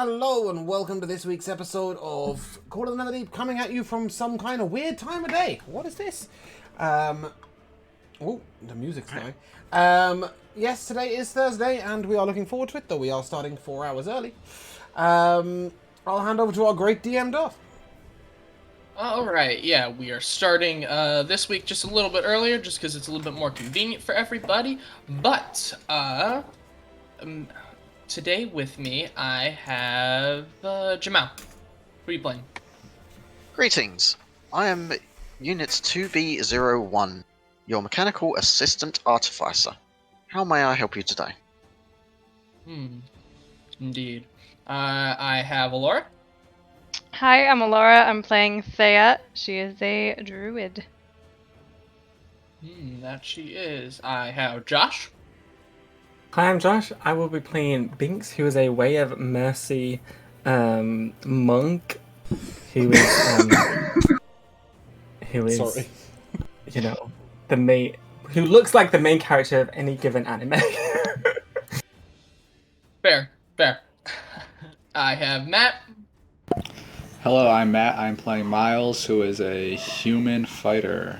hello, and welcome to this week's episode of Call of the Netherdeep, coming at you from some kind of weird time of day. What is this? Oh, the music's going. Yes, today is Thursday, and we are looking forward to it, though we are starting 4 hours early. I'll hand over to our great DM, Darth. Alright, yeah, we are starting this week just a little bit earlier, just because it's a little bit more convenient for everybody. But, today with me, I have Jamal. Who are you playing? Greetings. I am Unit 2B01, your mechanical assistant artificer. How may I help you today? Indeed. I have Alora. Hi, I'm Alora. I'm playing Thea. She is a druid. That she is. I have Josh. Hi, I'm Josh. I will be playing Binks, who is a Way of Mercy monk who is Sorry. You know, who looks like the main character of any given anime. Fair. I have Matt. Hello, I'm Matt. I'm playing Miles, who is a human fighter.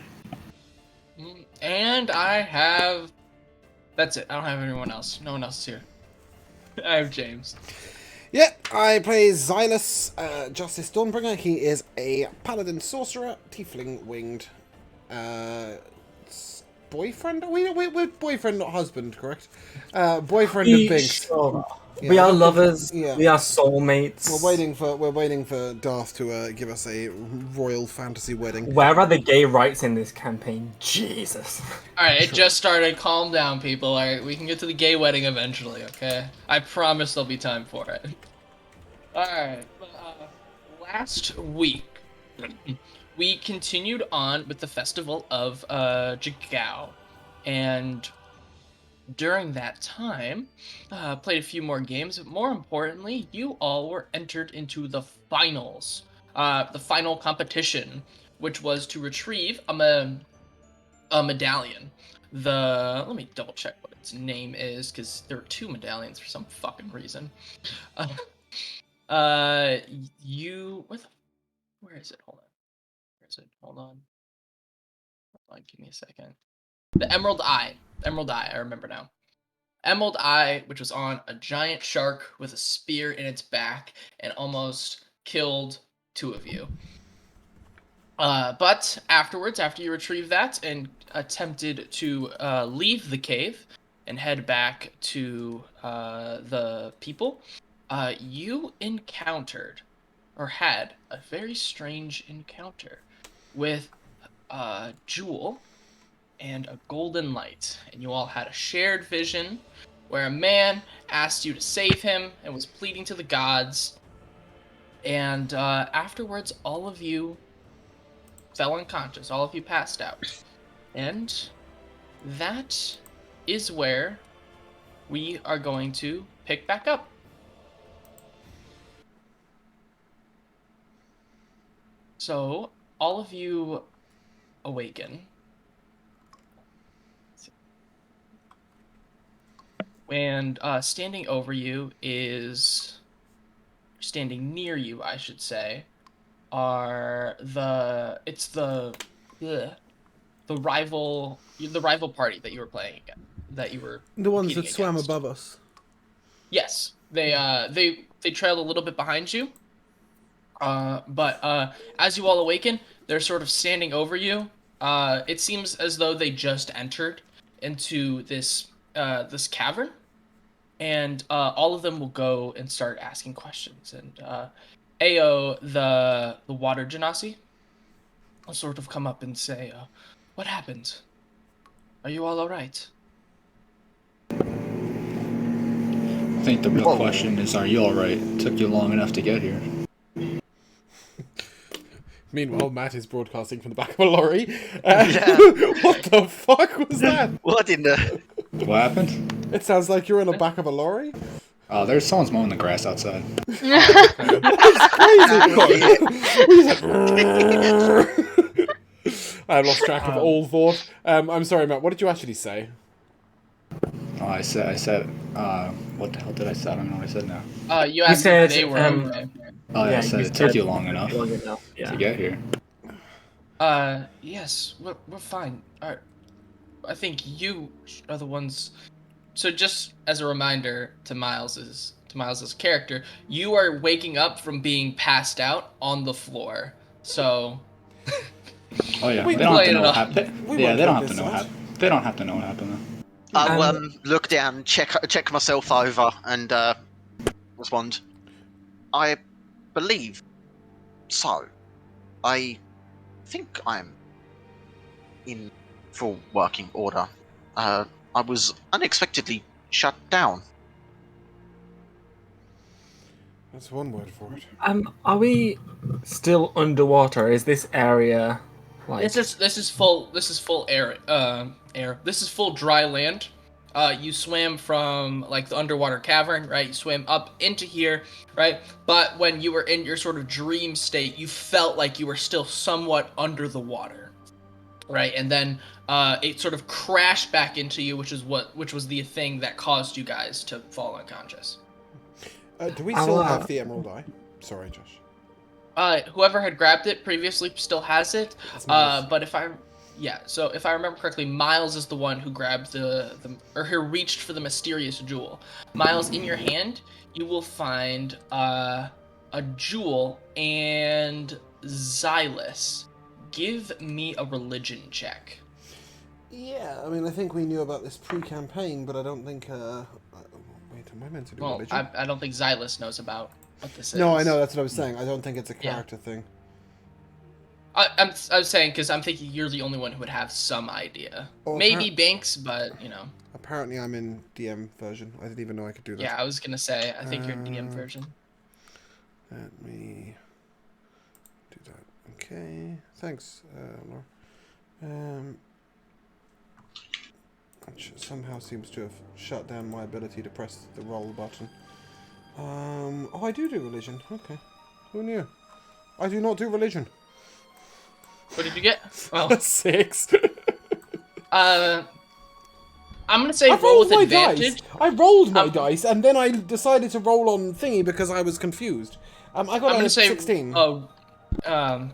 And I have... That's it. I don't have anyone else. No one else is here. I have James. Yeah, I play Xylus, Justice Dawnbringer. He is a paladin sorcerer, tiefling winged, boyfriend? We're boyfriend, not husband, correct? Boyfriend of Binks. Sure. Yeah, we are lovers. Yeah. We are soulmates. We're waiting for Darth to give us a royal fantasy wedding. Where are the gay rights in this campaign? Jesus. Alright, it just started. Calm down, people. Alright, we can get to the gay wedding eventually, okay? I promise there'll be time for it. Alright, last week, we continued on with the Festival of Jigao, and during that time, played a few more games, but more importantly, you all were entered into the finals, the final competition, which was to retrieve a medallion. Let me double check what its name is, because there are 2 medallions for some fucking reason. Where is it? Hold on, give me a second. The Emerald Eye, I remember now. Emerald Eye, which was on a giant shark with a spear in its back and almost killed 2 of you. But afterwards, after you retrieved that and attempted to leave the cave and head back to the people, you encountered, or had, a very strange encounter with Jewel and a golden light, and you all had a shared vision where a man asked you to save him and was pleading to the gods, and afterwards all of you fell unconscious, all of you passed out, and that is where we are going to pick back up. So all of you awaken. And standing near you, I should say, are the rival party that you were playing against, that you were The ones that competing swam against. above us. Yes, they trailed a little bit behind you. But as you all awaken, they're sort of standing over you. It seems as though they just entered into this cavern, and all of them will go and start asking questions. And Ao, the water genasi, will sort of come up and say, "What happened? Are you all right?" I think the real question is, are you alright? It took you long enough to get here. Meanwhile, Matt is broadcasting from the back of a lorry. Yeah. What the fuck was that? What in the... What happened? It sounds like you're in the back of a lorry. Oh, there's someone's mowing the grass outside. I lost track of all thought. I'm sorry, Matt. What did you actually say? Oh, What the hell did I say? I don't know what I said now. You asked said, if they were okay. Oh, yeah, I said you it took said you long enough long enough. Yeah. to get here. Yes, we're fine. I think you are the ones. So just as a reminder to Miles's character, you are waking up from being passed out on the floor. So Oh yeah, We they don't have to played know it what off. happened. We Yeah, won't they don't take have to this know what out. happened. They don't have to know what happened though. I'll look down, check myself over, and respond. I believe so. I think I'm in full working order. I was unexpectedly shut down. That's one word for it. Are we still underwater? Is this area like? This is full air. This is full dry land. You swam from like the underwater cavern, right? You swam up into here, right? But when you were in your sort of dream state, you felt like you were still somewhat under the water, right? And then it sort of crashed back into you, which was the thing that caused you guys to fall unconscious. Do we I'll, still have the emerald eye? Sorry, Josh. Whoever had grabbed it previously still has it. It's Miles. But if I remember correctly, Miles is the one who grabbed or who reached for the mysterious jewel. Miles, in your hand, you will find a jewel and Xylus. Give me a religion check. Yeah, I mean, I think we knew about this pre-campaign, but I don't think. Wait, am I meant to do Well, religion? I don't think Xylus knows about what this is. No, I know, that's what I was saying. I don't think it's a character thing. I was saying because I'm thinking you're the only one who would have some idea. Oh, Maybe Banks, but you know. Apparently, I'm in DM version. I didn't even know I could do that. Yeah, I was gonna say. I think you're DM version. Let me do that. Okay, thanks, Laura. Which somehow seems to have shut down my ability to press the roll button. Oh, I do religion. Okay, who knew? I do not do religion. What did you get? Oh, 6. I'm gonna say I roll rolled with my advantage. dice. I rolled my Um, dice, and then I decided to roll on thingy because I was confused. I got I'm gonna a say 16. Oh, all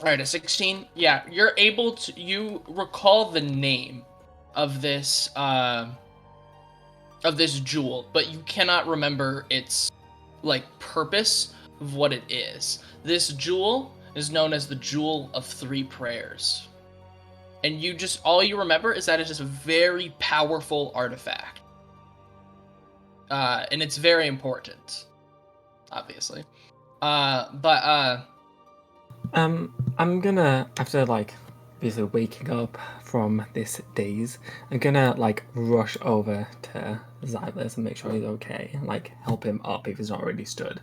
right, a 16. Yeah, you're able to. You recall the name of this jewel, but you cannot remember its like purpose of what it is. This jewel is known as the Jewel of Three Prayers. And all you remember is that it is a very powerful artifact. And it's very important, obviously. I'm gonna, after like basically waking up from this daze, I'm gonna like rush over to Xylus and make sure he's okay, and like help him up if he's not already stood.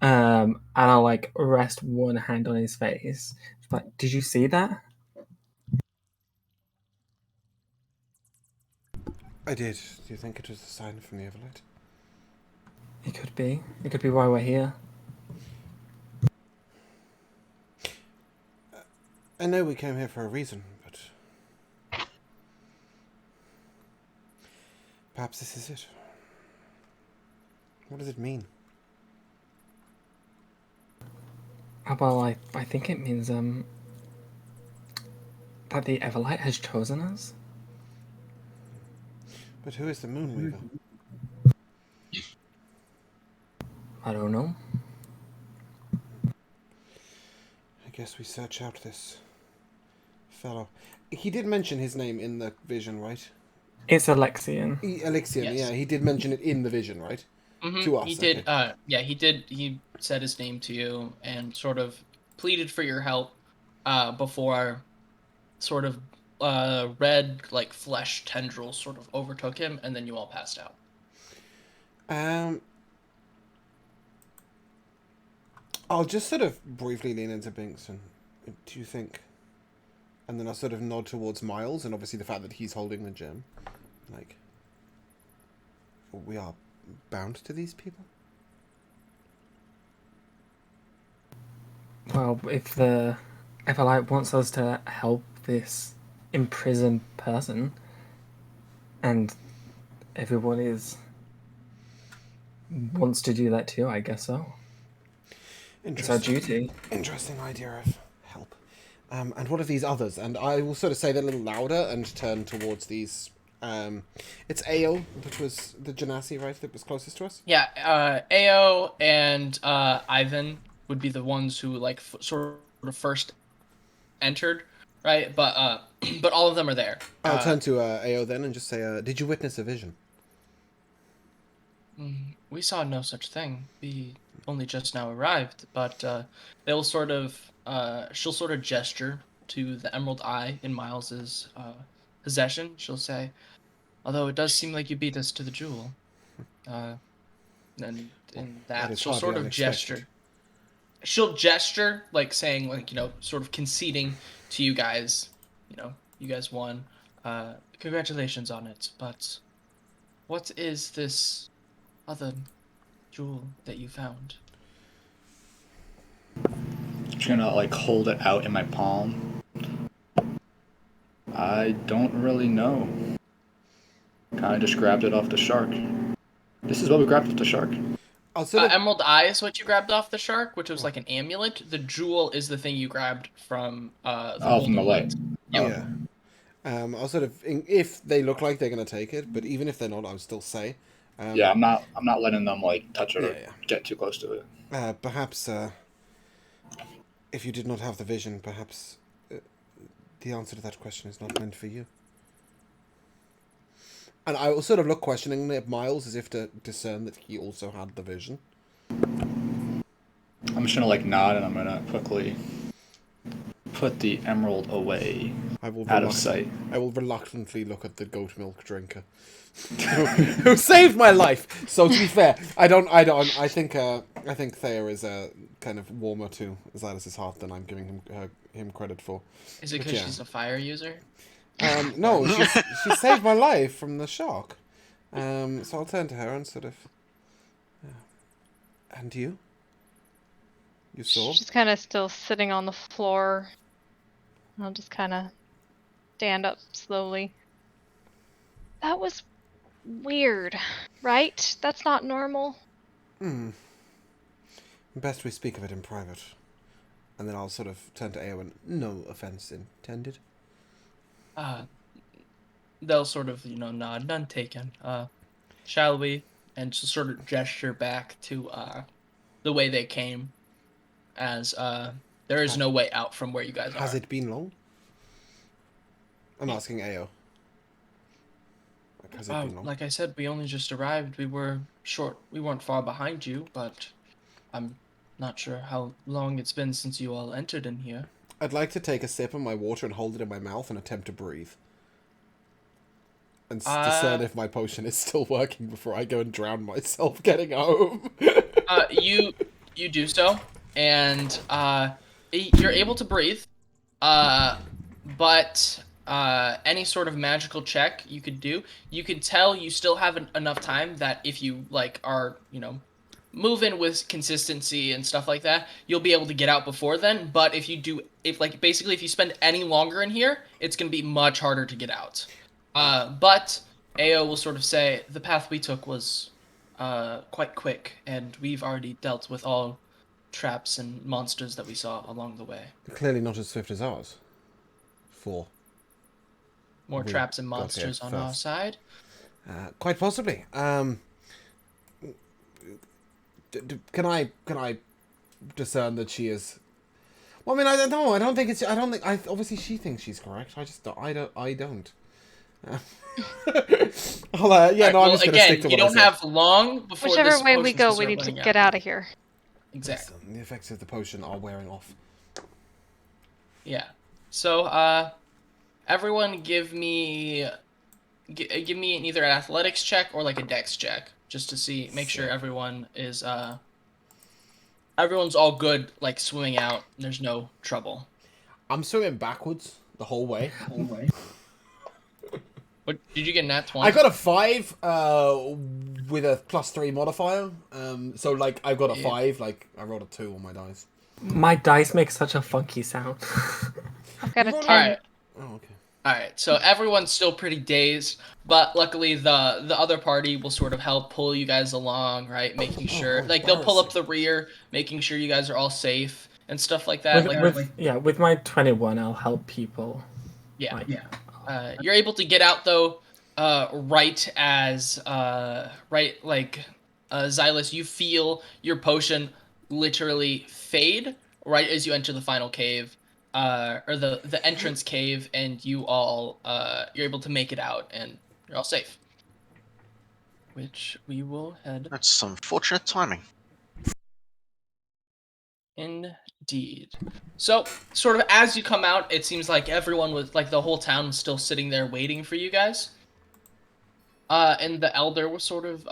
And I'll like rest one hand on his face. But did you see that? I did. Do you think it was a sign from the Everlight? It could be. It could be why we're here. I know we came here for a reason, but perhaps this is it. What does it mean? Well, I think it means that the Everlight has chosen us. But who is the Moonweaver? I don't know. I guess we search out this fellow. He did mention his name in the vision, right? It's Alexian. Alexian, Yes. yeah. He did mention it in the vision, right? Mm-hmm. To us, He did. okay. He did. He said his name to you and sort of pleaded for your help before sort of red like flesh tendrils sort of overtook him, and then you all passed out. I'll just sort of briefly lean into Binks and do you think? And then I'll sort of nod towards Miles and obviously the fact that he's holding the gem. Like, we are bound to these people? Well, if the Everlight wants us to help this imprisoned person, and everyone wants to do that too, I guess so. It's our duty. Interesting idea of help. And what are these others? And I will sort of say that a little louder and turn towards these. It's Ao, which was the Genasi, right? That was closest to us. Yeah, Ao and Ivan would be the ones who like sort of first entered, right? But but all of them are there. I'll turn to Ao then and just say, "Did you witness a vision?" We saw no such thing. We only just now arrived, but they'll sort of she'll sort of gesture to the emerald eye in Miles's possession. She'll say, "Although it does seem like you beat us to the jewel," and in that is she'll hardly sort of unexpected. gesture. She'll gesture like saying like sort of conceding to you guys. You guys won. Congratulations on it. But what is this other jewel that you found? I'm just gonna like hold it out in my palm. I don't really know. Kind of just grabbed it off the shark. This is what we grabbed off the shark. I'll sort of, Emerald Eye is what you grabbed off the shark, which was like an amulet. The jewel is the thing you grabbed from the From the Golden lake. Light. yeah. I'll sort of, if they look like they're gonna take it, but even if they're not, I'll still say. Yeah, I'm not letting them like touch it or Yeah. get too close to it. Perhaps, if you did not have the vision, perhaps the answer to that question is not meant for you. And I will sort of look questioningly at Miles as if to discern that he also had the vision. I'm just gonna like nod and I'm gonna quickly put the emerald away out of sight. I will reluctantly look at the goat milk drinker, who saved my life. So to be fair, I think Thea is kind of warmer to Xylus' heart than I'm giving him credit for. Is it But because yeah. she's a fire user? No, she saved my life from the shark. So I'll turn to her and sort of. And you? You saw? She's kind of still sitting on the floor. I'll just kind of stand up slowly. That was weird, right? That's not normal. Best we speak of it in private. And then I'll sort of turn to Ao and no offense intended. They'll sort of nod, none taken. Shall we? And just sort of gesture back to the way they came, as there is no way out from where you guys are. Has it been long? I'm asking Ao. Like, has it been long? Like I said, we only just arrived. We were short. We weren't far behind you, but I'm not sure how long it's been since you all entered in here. I'd like to take a sip of my water and hold it in my mouth and attempt to breathe. And discern if my potion is still working before I go and drown myself getting home. You do so, and you're able to breathe. But any sort of magical check you could do, you could tell you still have enough time that if you are moving with consistency and stuff like that, you'll be able to get out before then. But if you spend any longer in here, it's gonna be much harder to get out. But Ao will sort of say the path we took was quite quick, and we've already dealt with all traps and monsters that we saw along the way. Clearly not as swift as ours. More We traps and got here monsters on our first. side. Quite possibly. Can I discern that she is? Well, I mean, I don't know. I don't think it's. I don't think. Obviously, she thinks she's correct. I just. I don't. I'm just gonna stick to you what don't I have long before Whichever this way we potion's go, gonna we start need to running get out of here. Exactly. said. The effects of the potion are wearing off. Yeah. So, everyone give me either an athletics check or like a dex check, just to make sure everyone is everyone's all good, like swimming out. There's no trouble. I'm swimming backwards the whole way. What did you get? Nat 20? I got a 5 with a +3 modifier. So like I've got a 5. Like I rolled a 2 on my dice. My dice make such a funky sound. I've got a 10. All right. Oh, okay. All right, so everyone's still pretty dazed, but luckily the other party will sort of help pull you guys along, right? Making sure, how like they'll pull up embarrassing. the rear, making sure you guys are all safe and stuff like that. With my 21, I'll help people. Yeah. Like, You're able to get out though, right as Xylus, you feel your potion literally fade right as you enter the final cave, or the entrance cave, and you're able to make it out, and you're all safe. Which we will head. That's some fortunate timing. Indeed. So, sort of as you come out, it seems like everyone was like the whole town was still sitting there waiting for you guys. And the elder was sort of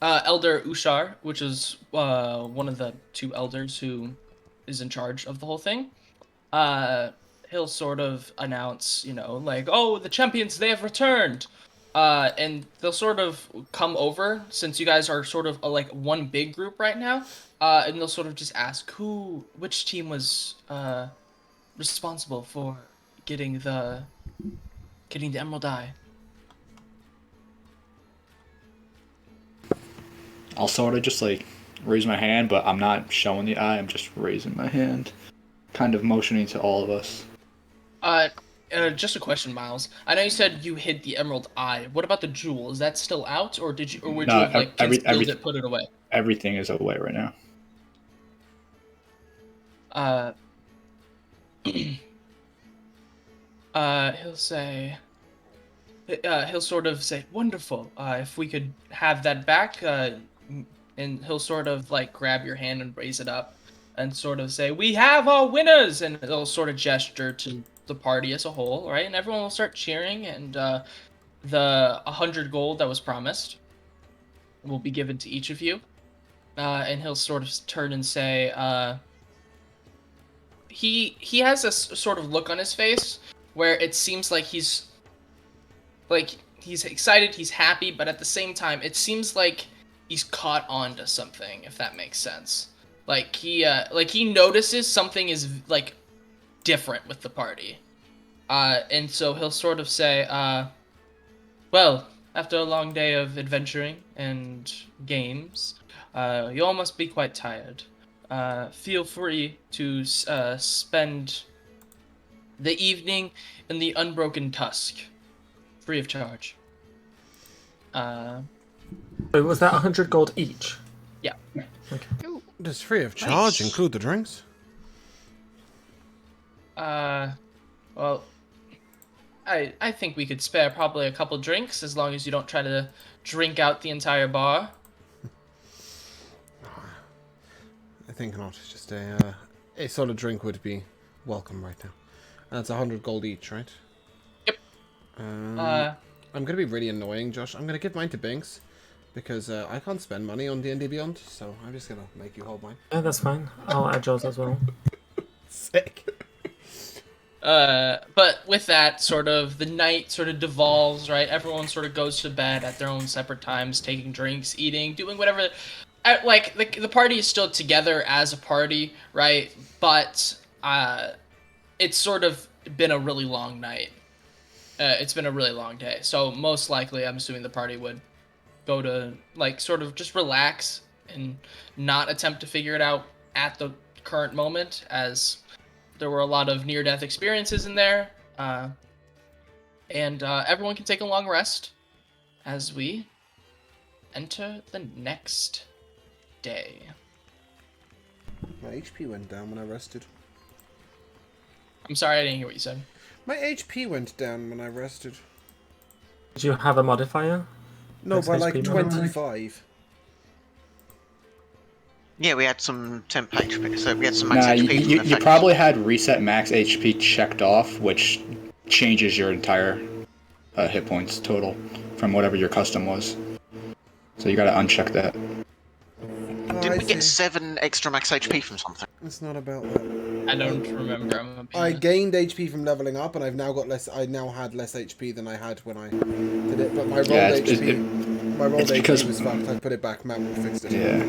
Elder Ushar, which is one of the two elders who is in charge of the whole thing. He'll sort of announce, like, oh, the champions, they have returned. And they'll sort of come over, since you guys are sort of like one big group right now. And they'll sort of just ask which team was responsible for getting the Emerald Eye. I'll sort of just like raise my hand, but I'm not showing the eye. I'm just raising my hand, kind of motioning to all of us. Just a question, Miles. I know you said you hid the Emerald Eye. What about the jewel? Is that still out, or would you have like concealed it, put it away? Everything is away right now. He'll sort of say, wonderful, if we could have that back, and he'll sort of like grab your hand and raise it up and sort of say, we have our winners, and he'll sort of gesture to the party as a whole, right? And everyone will start cheering, and the 100 gold that was promised will be given to each of you. And he'll sort of turn and say, he has a sort of look on his face where it seems like he's excited, he's happy, but at the same time, it seems like he's caught on to something, if that makes sense. Like he notices something is like different with the party. And so he'll sort of say, well, after a long day of adventuring and games, you all must be quite tired. Feel free to spend the evening in the Unbroken Tusk, free of charge. Was that 100 gold each? Yeah. Okay. Does free of charge include the drinks? Well, I think we could spare probably a couple drinks, as long as you don't try to drink out the entire bar. I think not. Just a solid drink would be welcome right now. And that's 100 gold each, right? Yep. I'm gonna be really annoying, Josh. I'm gonna give mine to Binks because I can't spend money on D&D Beyond, so I'm just gonna make you hold mine. Yeah, that's fine. I'll add yours as well. Sick. But with that, sort of the night sort of devolves, right? Everyone sort of goes to bed at their own separate times, taking drinks, eating, doing whatever. Like the party is still together as a party, right? But it's sort of been a really long night. It's been a really long day, so most likely, I'm assuming the party would go to like sort of just relax and not attempt to figure it out at the current moment, as there were a lot of near-death experiences in there, and everyone can take a long rest as we enter the next day. My HP went down when I rested. I'm sorry, I didn't hear what you said. My HP went down when I rested. Did you have a modifier? No, Max by like HP modifier? 25. Yeah, we had some temp HP, so we had some max HP. from You effects. probably had reset max HP checked off, which changes your entire hit points total from whatever your custom was. So you gotta uncheck that. Didn't we get 7 extra max HP from something? It's not about that. I don't remember. I gained HP from leveling up, and I've now got less. I now had less HP than I had when I did it. But my rolled HP because- was fucked. I put it back. Matt fixed it. Yeah.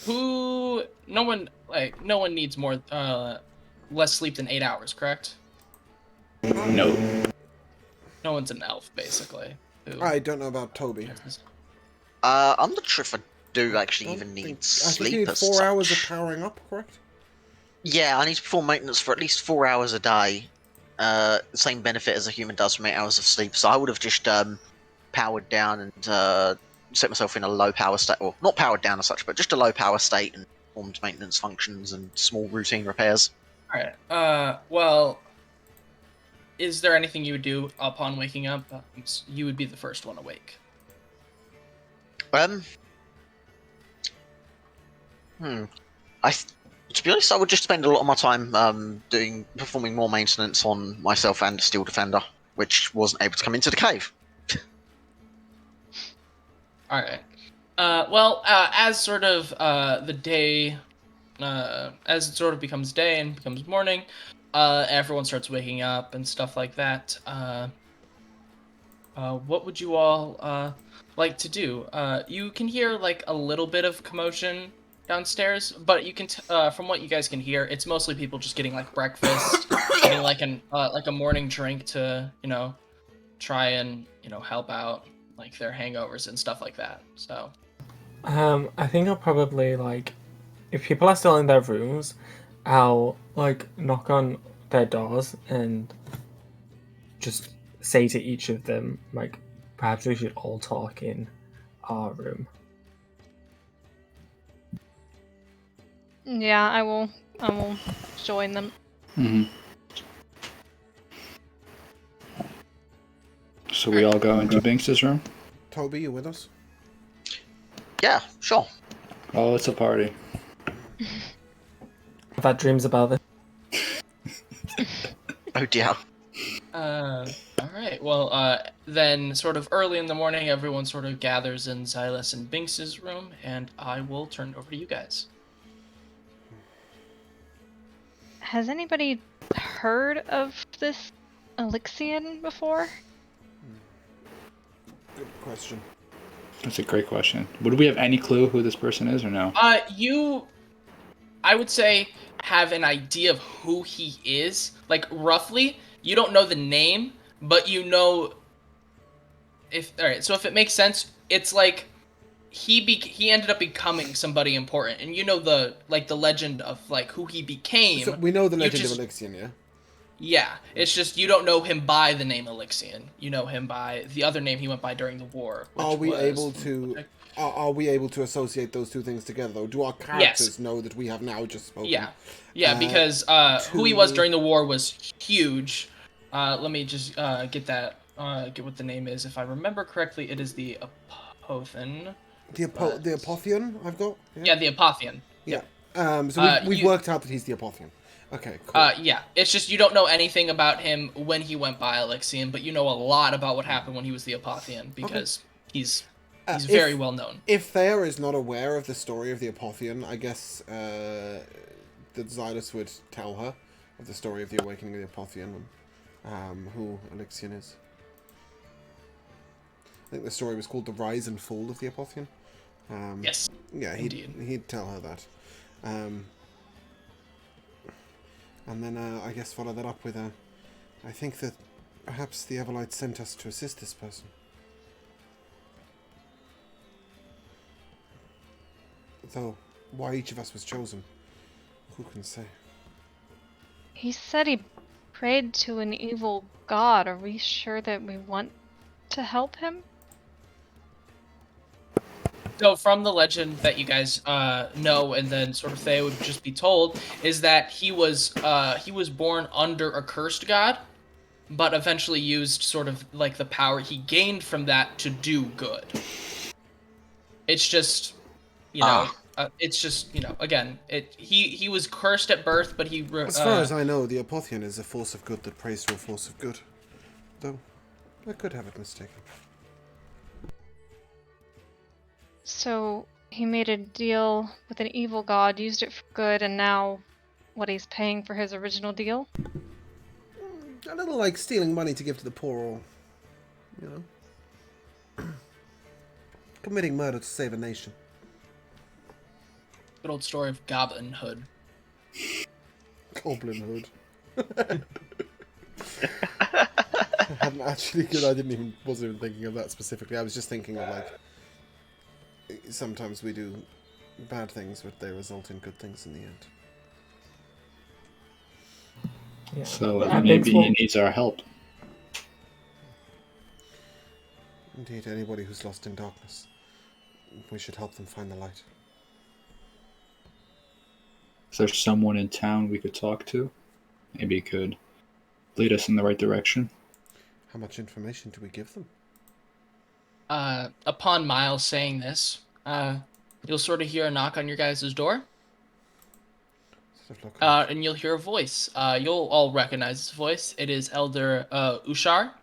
No one needs less sleep than 8 hours, correct? No. No one's an elf, basically. I don't know about Toby. I'm not sure if I do I actually don't even need think- sleep I think you need as 4 hours of such. powering up, correct? Yeah, I need to perform maintenance for at least 4 hours a day. The same benefit as a human does from 8 hours of sleep. So I would have just powered down and set myself in a low power state, or not powered down as such, but just a low power state and performed maintenance functions and small routine repairs. All right. Well, is there anything you would do upon waking up? You would be the first one awake. Um. To be honest, I would just spend a lot of my time performing more maintenance on myself and Steel Defender, which wasn't able to come into the cave. All right. Well, as sort of the day, as it sort of becomes day and becomes morning, everyone starts waking up and stuff like that. What would you all like to do? You can hear like a little bit of commotion downstairs, but you can, from what you guys can hear, it's mostly people just getting like breakfast, getting like a morning drink to try and help out like their hangovers and stuff like that. So. I think I'll probably like, if people are still in their rooms, I'll like knock on their doors and just say to each of them, like, perhaps we should all talk in our room. Yeah, I will join them. Hmm. So we all go into Binks's room? Toby, you with us? Yeah, sure. Oh, it's a party. I've had dreams about this. Oh dear. All right. Well, then sort of early in the morning, everyone sort of gathers in Silas and Binks's room, and I will turn it over to you guys. Has anybody heard of this Elixian before? Good question. That's a great question. Would we have any clue who this person is or no? I would say, have an idea of who he is, like roughly. You don't know the name, but you know. All right. So if it makes sense, it's like he ended up becoming somebody important, and you know the legend of like who he became. So we know the You legend just- of Elixian, yeah? Yeah, it's just you don't know him by the name Elixian. You know him by the other name he went by during the war. Which Are we was- able to... Are we able to associate those two things together, though? Do our characters know that we have now just spoken? Yeah, because who he was during the war was huge. Let me just get what the name is. If I remember correctly, it is the Apothian. The Apothian, I've got? Yeah, the Apothian. Yeah. So we've worked out that he's the Apothian. Okay, cool. Yeah, it's just you don't know anything about him when he went by Elixian, but you know a lot about what happened when he was the Apothian, because he's very well known. If Thea is not aware of the story of the Apothian, I guess that Xylus would tell her of the story of the awakening of the Apothian and who Elixian is. I think the story was called The Rise and Fall of the Apothian. Yes. Yeah, indeed. he'd tell her that. And then I guess follow that up with I think that perhaps the Everlight sent us to assist this person. Though, why each of us was chosen, who can say? He said he prayed to an evil god. Are we sure that we want to help him? So from the legend that you guys know, and then sort of Thea would just be told, is that he was born under a cursed god, but eventually used sort of like the power he gained from that to do good. It's just, it's just again, he was cursed at birth, but he. As far as I know, the Apothian is a force of good that prays to a force of good. Though, I could have it mistaken. So he made a deal with an evil god, used it for good, and now he's paying for his original deal? A little like stealing money to give to the poor, or, committing murder to save a nation. good old story of Goblin Hood. Goblin Hood. I hadn't actually, because I wasn't even thinking of that specifically. I was just thinking of like, sometimes we do bad things, but they result in good things in the end. Yeah. So And maybe it's he needs our help. Indeed, anybody who's lost in darkness, we should help them find the light. Is there someone in town we could talk to? Maybe he could lead us in the right direction. How much information do we give them? Upon Miles saying this, you'll sort of hear a knock on your guys' door. Sort of look at And you'll hear a voice. You'll all recognize his voice. It is Elder Ushar.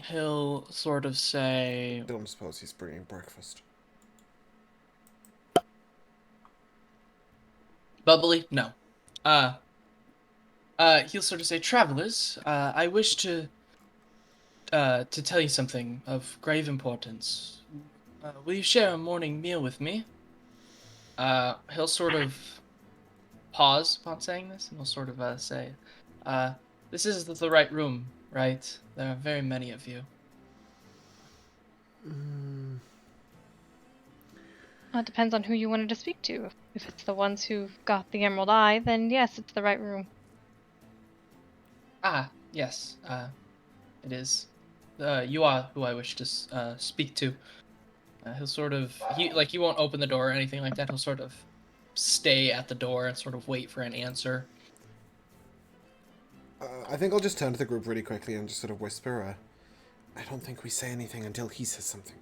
He'll sort of say, don't suppose he's bringing breakfast. bubbly? No. He'll sort of say, travelers, I wish to tell you something of grave importance. Will you share a morning meal with me? He'll sort of pause upon saying this, and he'll sort of say, this is the right room, right? There are very many of you. Well, it depends on who you wanted to speak to. If it's the ones who've got the Emerald Eye, then yes, it's the right room. Ah, yes, it is. You are who I wish to speak to. He'll sort of, he won't open the door or anything like that. He'll sort of stay at the door and sort of wait for an answer. I think I'll just turn to the group really quickly and just sort of whisper, I don't think we say anything until he says something.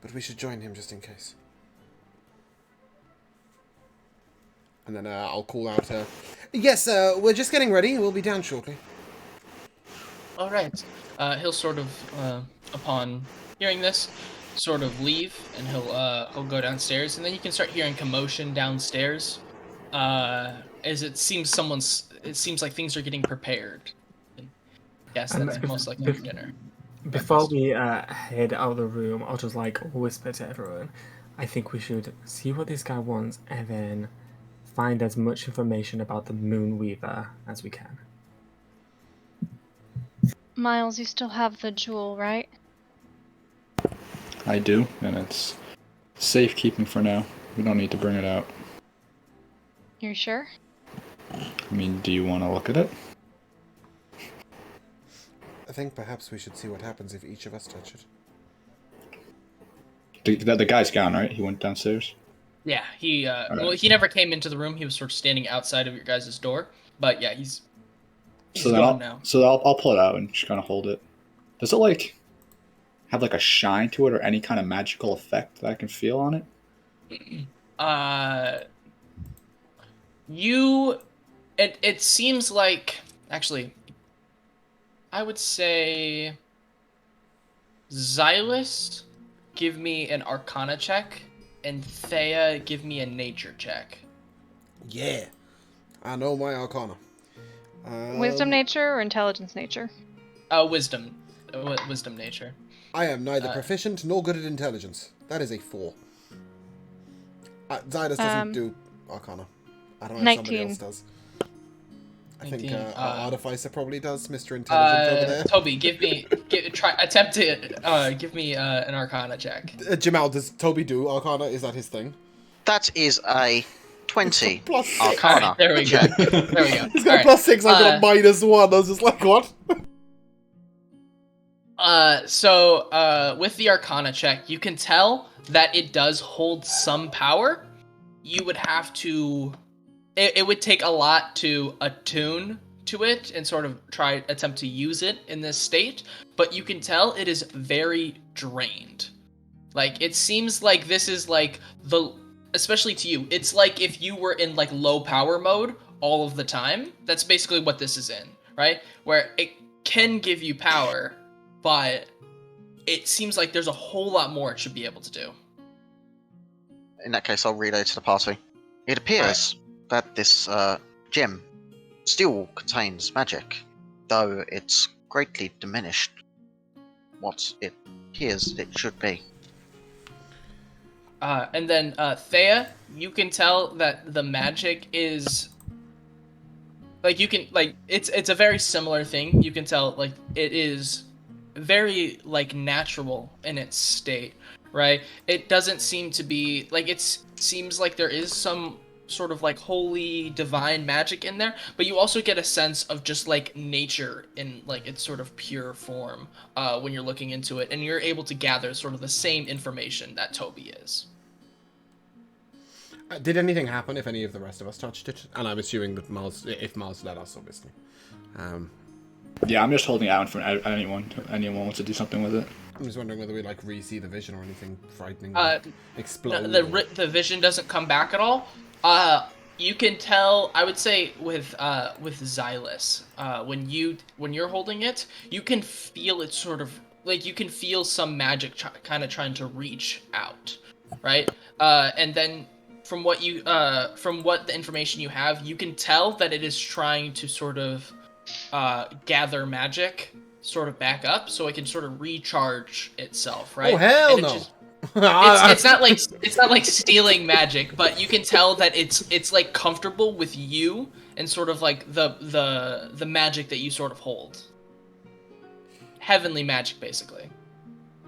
But we should join him just in case. And then I'll call out, yes, we're just getting ready. We'll be down shortly. All right. He'll sort of, upon hearing this, sort of leave, and he'll go downstairs, and then you can start hearing commotion downstairs. As it seems like things are getting prepared. Yes, that's most likely for dinner. Before we head out of the room, I'll just like whisper to everyone. I think we should see what this guy wants and then find as much information about the Moonweaver as we can. Miles, you still have the jewel, right? I do, and it's safekeeping for now. We don't need to bring it out. You're sure? I mean, do you want to look at it? I think perhaps we should see what happens if each of us touch it. The guy's gone, right? He went downstairs? Yeah, he never came into the room. He was sort of standing outside of your guys' door. But yeah, he's gone now. So I'll pull it out and just kind of hold it. Does it like have like a shine to it or any kind of magical effect that I can feel on it? It seems like, actually, I would say Xylus, give me an Arcana check, and Thea, give me a Nature check. Yeah. I know my Arcana. Wisdom nature or intelligence nature? Wisdom nature. I am neither proficient nor good at intelligence. That is a 4. Xylus doesn't do Arcana. I don't know if somebody 19. else does. I think 19, our Artificer probably does, Mr. Intelligent over there. Toby, attempt to give me an Arcana check. Jamal, does Toby do Arcana? Is that his thing? That is a 20 Plus 6. Arcana. Alright, there we go. There we go. He's got a plus 6, I've got a minus 1. I was just like, what? So with the Arcana check, you can tell that it does hold some power. You would have to... It would take a lot to attune to it and sort of attempt to use it in this state, but you can tell it is very drained. Like, it seems like this is like especially to you, it's like if you were in like low power mode all of the time. That's basically what this is in, right? Where it can give you power, but it seems like there's a whole lot more it should be able to do. In that case, I'll relay to the party. It appears that this gem still contains magic, though it's greatly diminished what it appears it should be. And then Thea, you can tell that the magic is like you can like it's a very similar thing. You can tell like it is very like natural in its state, right? It doesn't seem to be like seems like there is some sort of like holy divine magic in there, but you also get a sense of just like nature in like its sort of pure form when you're looking into it, and you're able to gather sort of the same information that Toby is. Did anything happen if any of the rest of us touched it? And I'm assuming that if Mars let us, obviously. Yeah, I'm just holding it out for anyone wants to do something with it. I'm just wondering whether we like re-see the vision or anything frightening. Explode. No, the vision doesn't come back at all. You can tell. I would say with Xylus, when you're holding it, you can feel it sort of like you can feel some magic kind of trying to reach out, right? And then from what the information you have, you can tell that it is trying to sort of gather magic sort of back up so it can sort of recharge itself, right? Oh hell and no! it's not like stealing magic, but you can tell that it's like comfortable with you and sort of like the magic that you sort of hold. Heavenly magic, basically.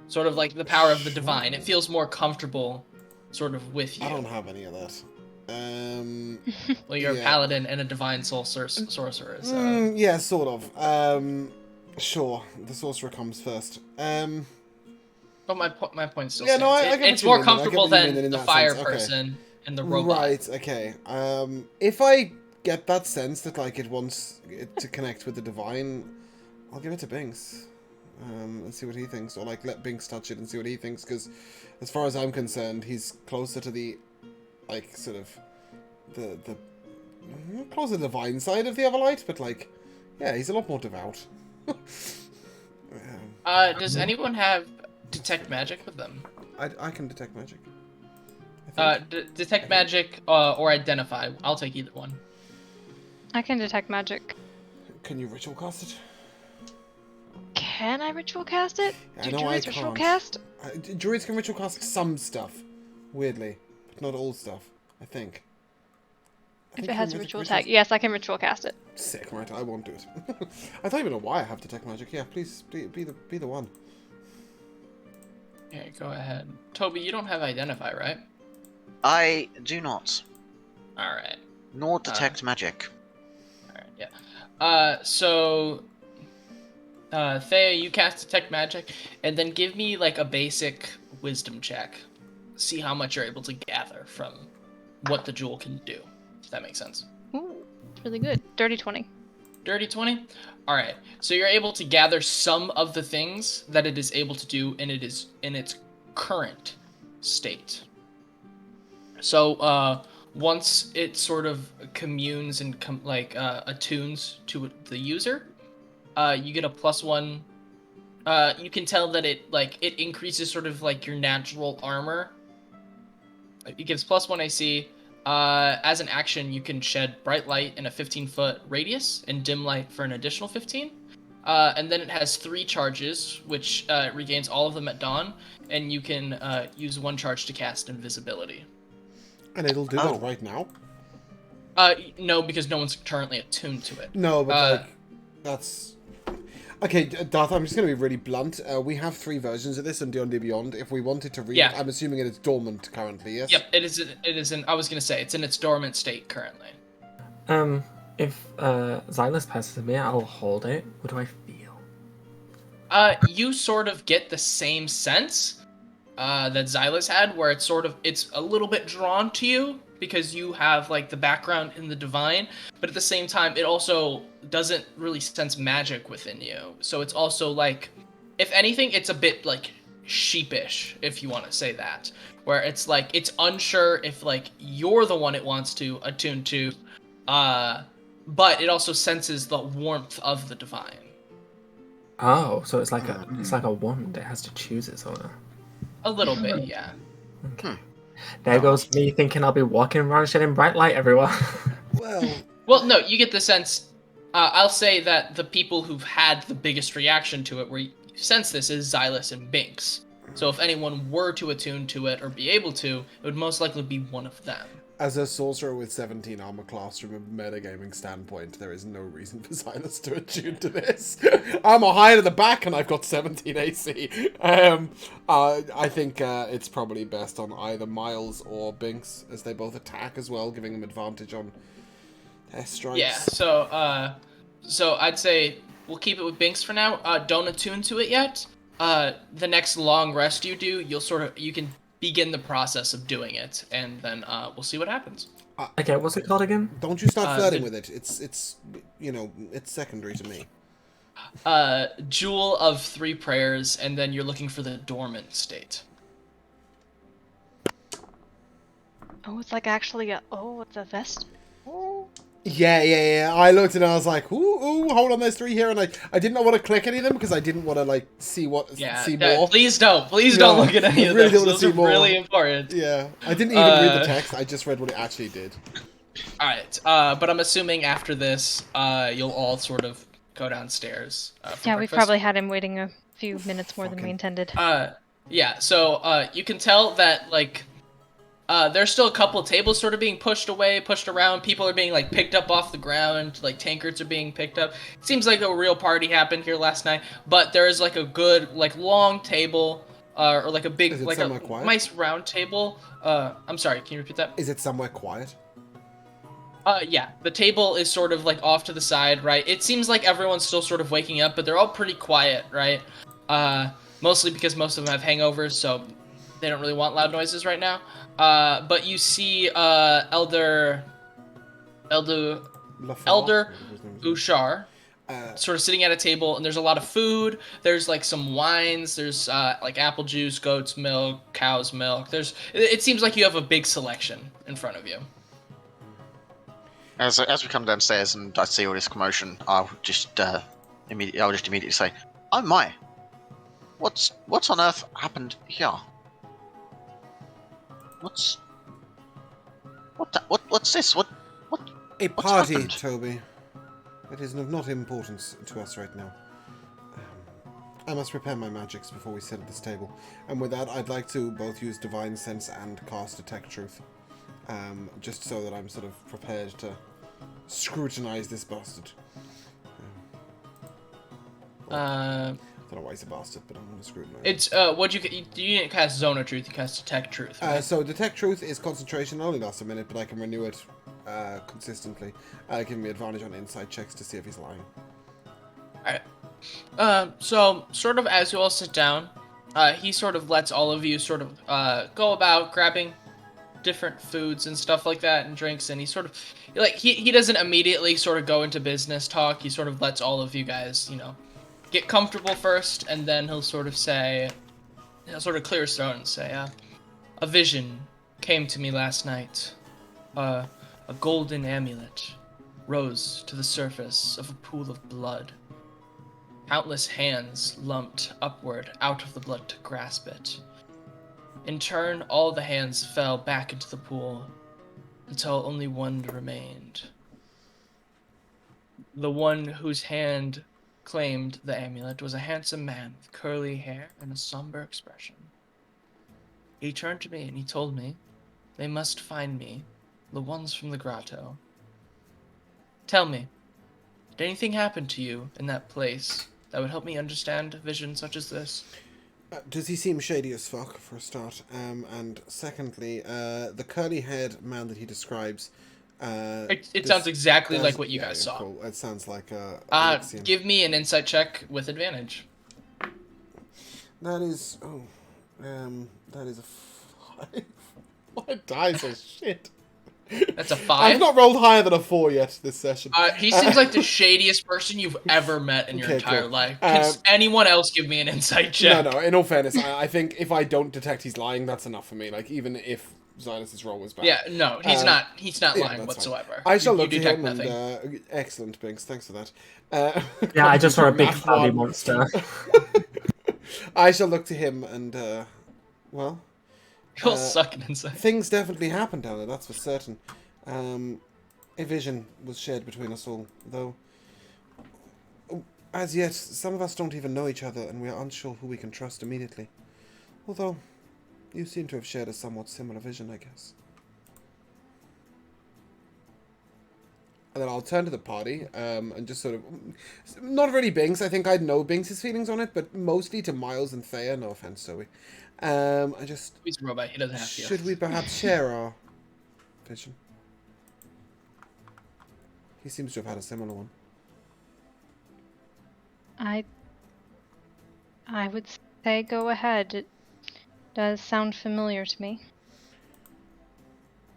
Sort of like the power of the divine. It feels more comfortable sort of with you. I don't have any of that. Well, you're a paladin and a divine sorcerer, so... Yeah, sort of. Sure, the sorcerer comes first. But my point still Yeah, stands. no, I get It's what you more mean, I get comfortable what you mean than in the that fire sense, okay. person and the robot. Right, okay. If I get that sense that like it wants it to connect with the divine, I'll give it to Binks. And see what he thinks, or like let Binks touch it and see what he thinks, because as far as I'm concerned, he's closer to the like sort of the closer to the divine side of the Everlight, but like yeah, he's a lot more devout. Does anyone have detect magic with them? I can detect magic. I think. Detect magic or identify. I'll take either one. I can detect magic. Can you ritual cast it? Can I ritual cast it? I Do know druids I ritual can't. cast? Druids can ritual cast some stuff, weirdly, but not all stuff. I think. If it has a ritual tag, yes, I can ritual cast it. Sick, right? I won't do it. I don't even know why I have detect magic. Yeah, please be the one. Yeah, go ahead. Toby, you don't have identify, right? I do not. All right. Nor detect magic. All right. Yeah. So. Thea, you cast detect magic, and then give me like a basic wisdom check. See how much you're able to gather from what the jewel can do. If that makes sense. Ooh, it's really good. Dirty 20. Dirty 20? Alright. So you're able to gather some of the things that it is able to do, and it is in its current state. So once it sort of communes and attunes to the user, you get a +1. You can tell that it increases sort of like your natural armor. It gives +1 AC. As an action, you can shed bright light in a 15-foot radius and dim light for an additional 15. And then it has 3 charges, which regains all of them at dawn, and you can use 1 charge to cast invisibility. And it'll do that right now? No, because no one's currently attuned to it. No, but that's... Okay, Darth, I'm just going to be really blunt. We have 3 versions of this on D&D Beyond. If we wanted to read it, I'm assuming it is dormant currently, yes? Yep, it is in, I was going to say, it's in its dormant state currently. If Xylus passes me, I'll hold it. What do I feel? You sort of get the same sense that Xylus had, where it's a little bit drawn to you, because you have like the background in the divine, but at the same time it also doesn't really sense magic within you. So it's also like, if anything, it's a bit like sheepish, if you want to say that, where it's like it's unsure if like you're the one it wants to attune to, but it also senses the warmth of the divine. Oh, so it's like a wand. It has to choose its owner. A little bit, yeah. Okay. There goes me thinking I'll be walking around shedding bright light everywhere. Well, no, you get the sense. I'll say that the people who've had the biggest reaction to it, where you sense this, is Xylus and Binks. So if anyone were to attune to it or be able to, it would most likely be one of them. As a sorcerer with 17 armor class from a metagaming standpoint, there is no reason for Silas to attune to this. I'm a high to the back and I've got 17 AC. I think it's probably best on either Miles or Binks, as they both attack as well, giving them advantage on their strikes. Yeah, so I'd say we'll keep it with Binks for now. Don't attune to it yet. The next long rest you do, you can begin the process of doing it, and then we'll see what happens. Okay, what's it called again? Don't you start flirting with it. It's it's secondary to me. Jewel of 3 prayers, and then you're looking for the dormant state. Oh, it's like actually it's a vest. Oh. Yeah. I looked and I was like, ooh, hold on, there's 3 here, and I didn't know what to click any of them because I didn't want to like see more. Please don't look at any of really those. Those are really important. Yeah, I didn't even read the text. I just read what it actually did. All right, but I'm assuming after this, you'll all sort of go downstairs. Yeah, we probably had him waiting a few minutes more than we intended. Yeah. So you can tell that like. There's still a couple of tables sort of being pushed away, pushed around. People are being like picked up off the ground, like tankards are being picked up. It seems like a real party happened here last night, but there is like a good like long table, or like a big like a quiet? nice round table. I'm sorry, can you repeat that? Is it somewhere quiet? Yeah, the table is sort of like off to the side, right? It seems like everyone's still sort of waking up, but they're all pretty quiet, right? Mostly because most of them have hangovers, so they don't really want loud noises right now. But you see Elder Bouchard sort of sitting at a table, and there's a lot of food. There's like some wines. There's like apple juice, goat's milk, cow's milk. It seems like you have a big selection in front of you. As we come downstairs and I see all this commotion, I'll just immediately say, "Oh my! What's on earth happened here? What's this? What? A what's party, happened? Toby. It is of not importance to us right now. I must prepare my magics before we sit at this table. And with that, I'd like to both use Divine Sense and cast Detect Truth. Just so that I'm sort of prepared to scrutinize this bastard. I don't know why he's a bastard, but I'm going to scrutinize. It's you didn't cast Zone of Truth, you cast Detect Truth. Right? So Detect Truth is concentration. It only lasts a minute, but I can renew it consistently, giving me advantage on insight checks to see if he's lying. Alright. So sort of as you all sit down, he sort of lets all of you sort of go about grabbing different foods and stuff like that and drinks, and he sort of like he doesn't immediately sort of go into business talk. He sort of lets all of you guys, get comfortable first, and then he'll sort of say, he'll sort of clear his throat and say, a vision came to me last night. A golden amulet rose to the surface of a pool of blood. Countless hands lumped upward out of the blood to grasp it. In turn, all the hands fell back into the pool until only one remained. The one whose hand claimed the amulet was a handsome man with curly hair and a somber expression. He turned to me and he told me, "They must find me, the ones from the grotto. Tell me, did anything happen to you in that place that would help me understand a vision such as this?" Does he seem shady as fuck, for a start? And secondly, the curly-haired man that he describes... it sounds exactly like what you guys saw. Cool. It sounds like... give me an insight check with advantage. That is... that is a 5. My dice are shit. That's a 5? I've not rolled higher than a 4 yet this session. He seems like the shadiest person you've ever met in your entire life. Can anyone else give me an insight check? No, in all fairness, I think if I don't detect he's lying, that's enough for me. Like, even if Xylus's roll was bad. Yeah, no, he's not lying whatsoever. Fine. I shall look to him nothing. and... excellent, Binks, thanks for that. Yeah, I just saw a big flabby monster. I shall look to him and, well... You'll suck an insight. Things definitely happened down there, that's for certain. A vision was shared between us all, though as yet, some of us don't even know each other, and we are unsure who we can trust immediately. Although, you seem to have shared a somewhat similar vision, I guess. And then I'll turn to the party, and just sort of... Not really Binks, I think I'd know Binks' feelings on it, but mostly to Miles and Thea, no offense, Toby. I just... He's a robot, he doesn't have to. Should we perhaps share our vision? He seems to have had a similar one. I would say go ahead. It does sound familiar to me.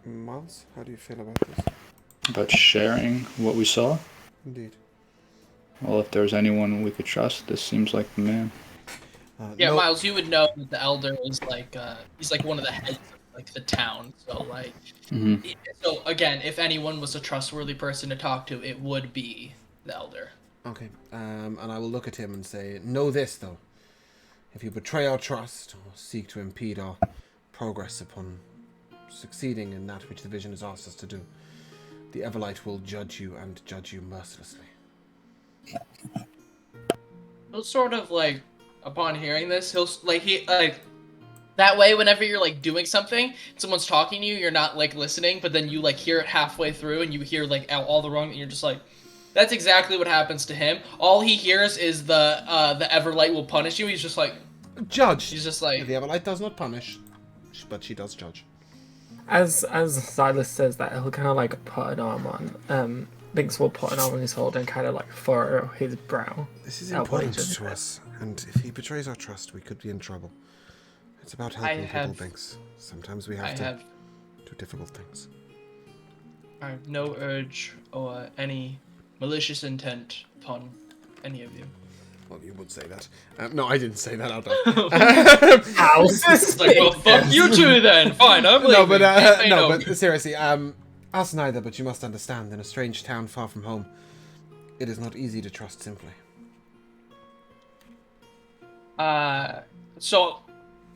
Miles, how do you feel about this? About sharing what we saw? Indeed. Well, if there's anyone we could trust, this seems like the man. Yeah, no- Miles, you would know that the elder is like he's like one of the heads of like the town. So like, so again, if anyone was a trustworthy person to talk to, it would be the elder. Okay, and I will look at him and say, know this, though. If you betray our trust, or seek to impede our progress upon succeeding in that which the vision has asked us to do, the Everlight will judge you, and judge you mercilessly. He'll sort of like, upon hearing this, he'll like that way. Whenever you're like doing something, someone's talking to you, you're not like listening, but then you like hear it halfway through, and you hear like all the wrong, and you're just like. That's exactly what happens to him. All he hears is the Everlight will punish you. He's just like... Judge! He's just like... The Everlight does not punish, but she does judge. As Silas says that, he'll kind of like put an arm on. Binks will put an arm on his shoulder and kind of like furrow his brow. This is important to us, and if he betrays our trust, we could be in trouble. It's about helping people, Binks. Sometimes we have to do difficult things. I have no urge or any malicious intent upon any of you. Well, you would say that. No, I didn't say that out loud. It's like, well, fuck you two then. Fine, I'm leaving. But seriously, us neither. But you must understand, in a strange town far from home, it is not easy to trust simply. So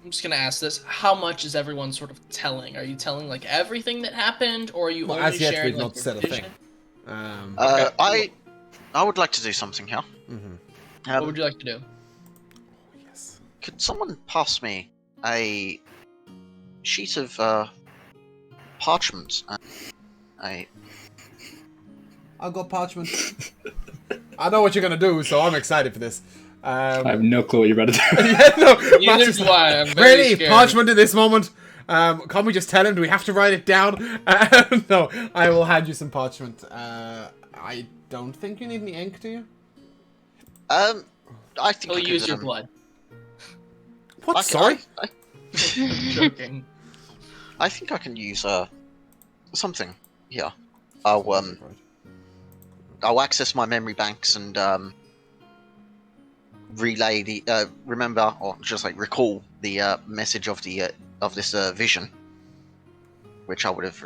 I'm just gonna ask this: how much is everyone sort of telling? Are you telling like everything that happened, or are you only as yet, sharing we've like, not said a vision? thing. I would like to do something here. What would you like to do? Yes. Could someone pass me a sheet of parchment? I've got parchment. I know what you're gonna do, so I'm excited for this. I have no clue what you're about to do. Yeah, no, Neither do I. I'm very really scared. parchment in this moment. Can't we just tell him? Do we have to write it down? No, I will hand you some parchment. I don't think you need any ink, do you? I think He'll I could, use your blood. What? Sorry? I Joking. I think I can use something here. I'll access my memory banks and relay the remember or just like recall the message of the of this vision, which I would have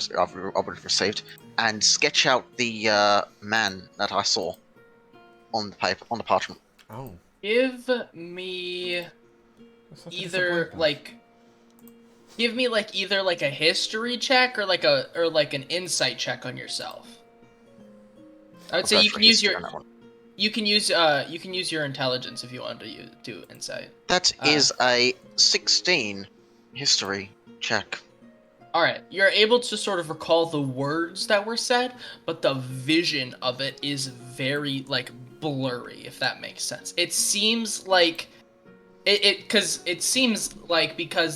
received, and sketch out the man that I saw on the paper on the parchment. Oh. Give me That's such a either disappointment. either like a history check or like an insight check on yourself. I would I'll say go you for can use history your on that one. you can use your intelligence if you want to do insight. That is a 16 history check. All right, you're able to sort of recall the words that were said, but the vision of it is very like blurry, if that makes sense. It seems like because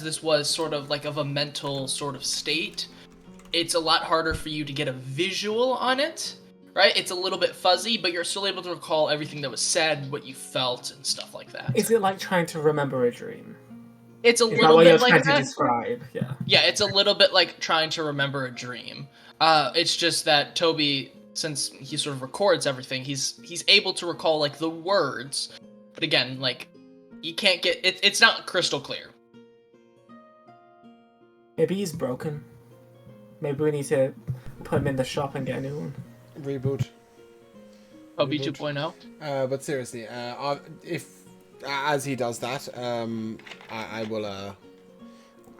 this was sort of like of a mental sort of state, it's a lot harder for you to get a visual on it, right? It's a little bit fuzzy, but you're still able to recall everything that was said, what you felt, and stuff like that. Is it like trying to remember a dream? It's a Is that little what you're bit like trying that. to describe? Yeah. Yeah, it's a little bit like trying to remember a dream. It's just that Toby, since he sort of records everything, he's able to recall like the words, but again, like you can't get it. It's not crystal clear. Maybe he's broken. Maybe we need to put him in the shop and get a new one. Reboot. Toby Reboot. 2.0. But seriously, if as he does that, I will.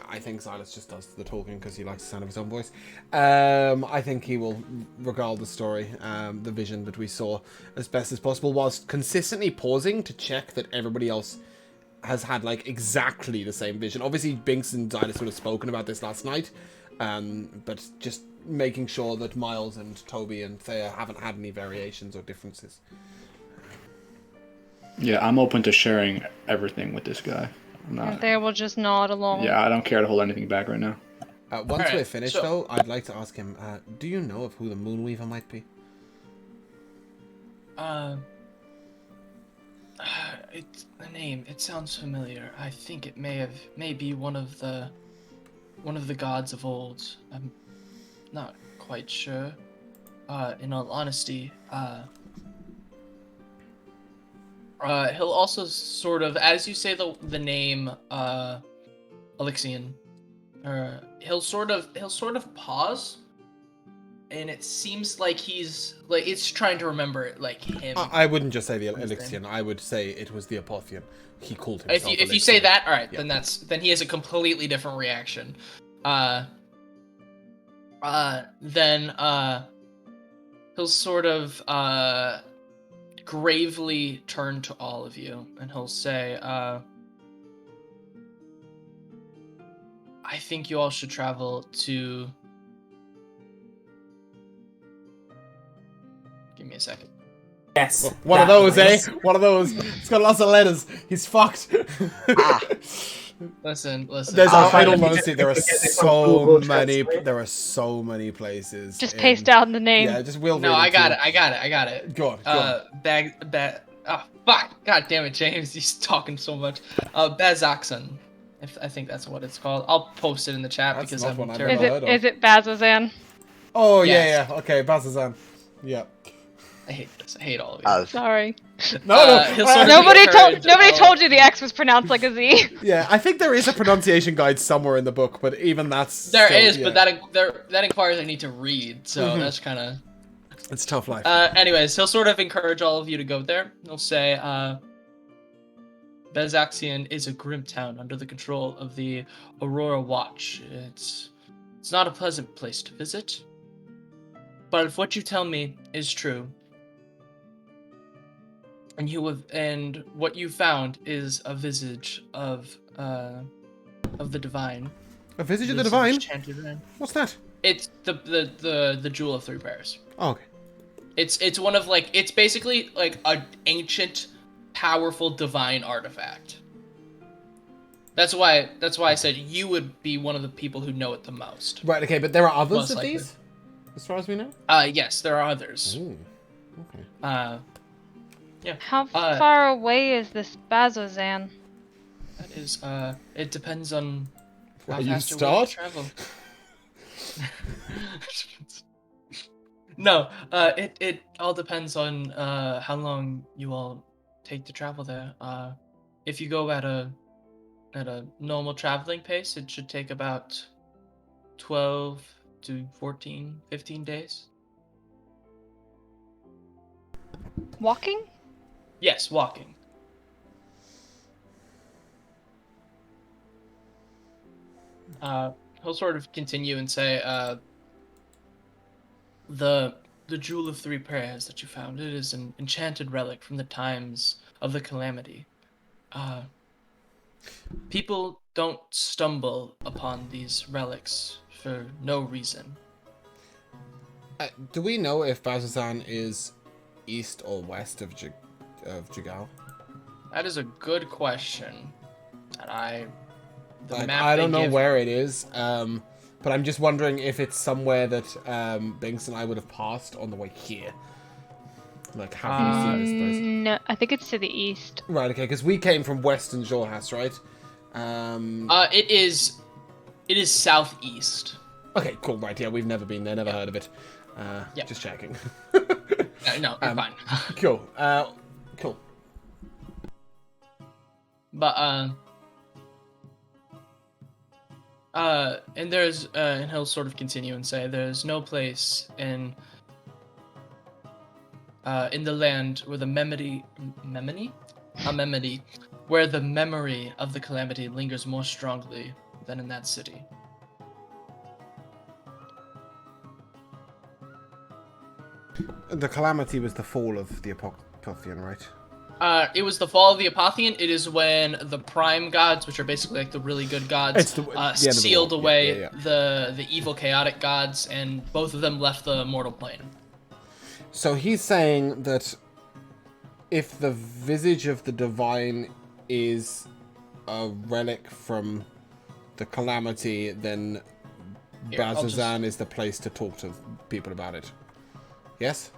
I think Silas just does the talking because he likes the sound of his own voice. I think he will regale the story, the vision that we saw, as best as possible, whilst consistently pausing to check that everybody else has had like exactly the same vision. Obviously, Binks and Xylus would have spoken about this last night, but just making sure that Miles and Toby and Thea haven't had any variations or differences. Yeah, I'm open to sharing everything with this guy. I'm And not. they will just nod along. Yeah, I don't care to hold anything back right now. Once Alright, we're finished, so- though, I'd like to ask him, do you know of who the Moonweaver might be? It's the name. It sounds familiar. I think it may be one of the gods of old. I'm not quite sure. In all honesty, he'll also sort of, as you say the name, Alexian, he'll sort of pause, and it seems like he's like it's trying to remember it, like him. I wouldn't just say the What's his Elixian. I would say it was the Apotheon. He called If himself you say Elixian. that, all right, Yeah. then he has a completely different reaction. Then he'll sort of gravely turn to all of you, and he'll say, I think you all should travel to. Give me a second. Yes. One of that those, place. One of those. It's got lots of letters. He's fucked. Ah. Listen. There's I'll a, try I to don't get want to it- see. There are get it from so Google many. Translate. There are so many places. Just paste out the name. Yeah, just will. No, I got it. Go on. Bag. Oh, fuck. God damn it, James. He's talking so much. Bazaxon. I think that's what it's called. I'll post it in the chat That's because not I'm one I've terrible. ever heard of. Is it Bazazan? Oh Yes. yeah. Okay, Bazazan. Yeah. I hate this. I hate all of you. Oh. Sorry. No. He'll sort of Nobody encourage all- told you the X was pronounced like a Z. Yeah, I think there is a pronunciation guide somewhere in the book, but even that's There still, is, yeah. but that inquires I need to read, so that's kind of. It's tough life. Anyways, he'll sort of encourage all of you to go there. He'll say, Bezaxian is a grim town under the control of the Aurora Watch. It's not a pleasant place to visit. But if what you tell me is true, and what you found is a visage of the divine. A visage of the This divine. enchanted ring. What's that? It's the Jewel of Three Bears. Oh, okay. It's one of it's basically like an ancient, powerful divine artifact. That's why I said you would be one of the people who know it the most. Right. Okay, but there are others Most of likely. these, as far as we know. Yes, there are others. Ooh. Okay. Yeah. How far away is this Bazazan? That is it depends on how Where you fast you're start? willing to travel. No, it all depends on how long you all take to travel there. If you go at a normal traveling pace, it should take about 12 to 14, 15 days. Walking? Yes, walking. He'll sort of continue and say, the Jewel of Three Prayers that you found, it is an enchanted relic from the times of the Calamity. People don't stumble upon these relics for no reason. Do we know if Bazazan is east or west of Jigal? That is a good question. And Like, map I they don't know give- where it is, but I'm just wondering if it's somewhere that Binks and I would have passed on the way here. Like, have you seen this place? No, I think it's to the east. Right, okay, because we came from Western Jorhas, right? It is southeast. Okay, cool, right, yeah, we've never been there, never heard of it. Yeah. Just checking. No, you're fine. Cool, cool. But and there's and he'll sort of continue and say there's no place in the land where the memory where the memory of the calamity lingers more strongly than in that city. The calamity was the fall of the Apotheon, right? It was the fall of the Apotheon. It is when the prime gods, which are basically like the really good gods, It's the end of the sealed war. away Yeah. the evil chaotic gods, and both of them left the mortal plane. So he's saying that if the visage of the divine is a relic from the calamity, then Here, I'll Bazazan is the place to talk to people about it. Yes?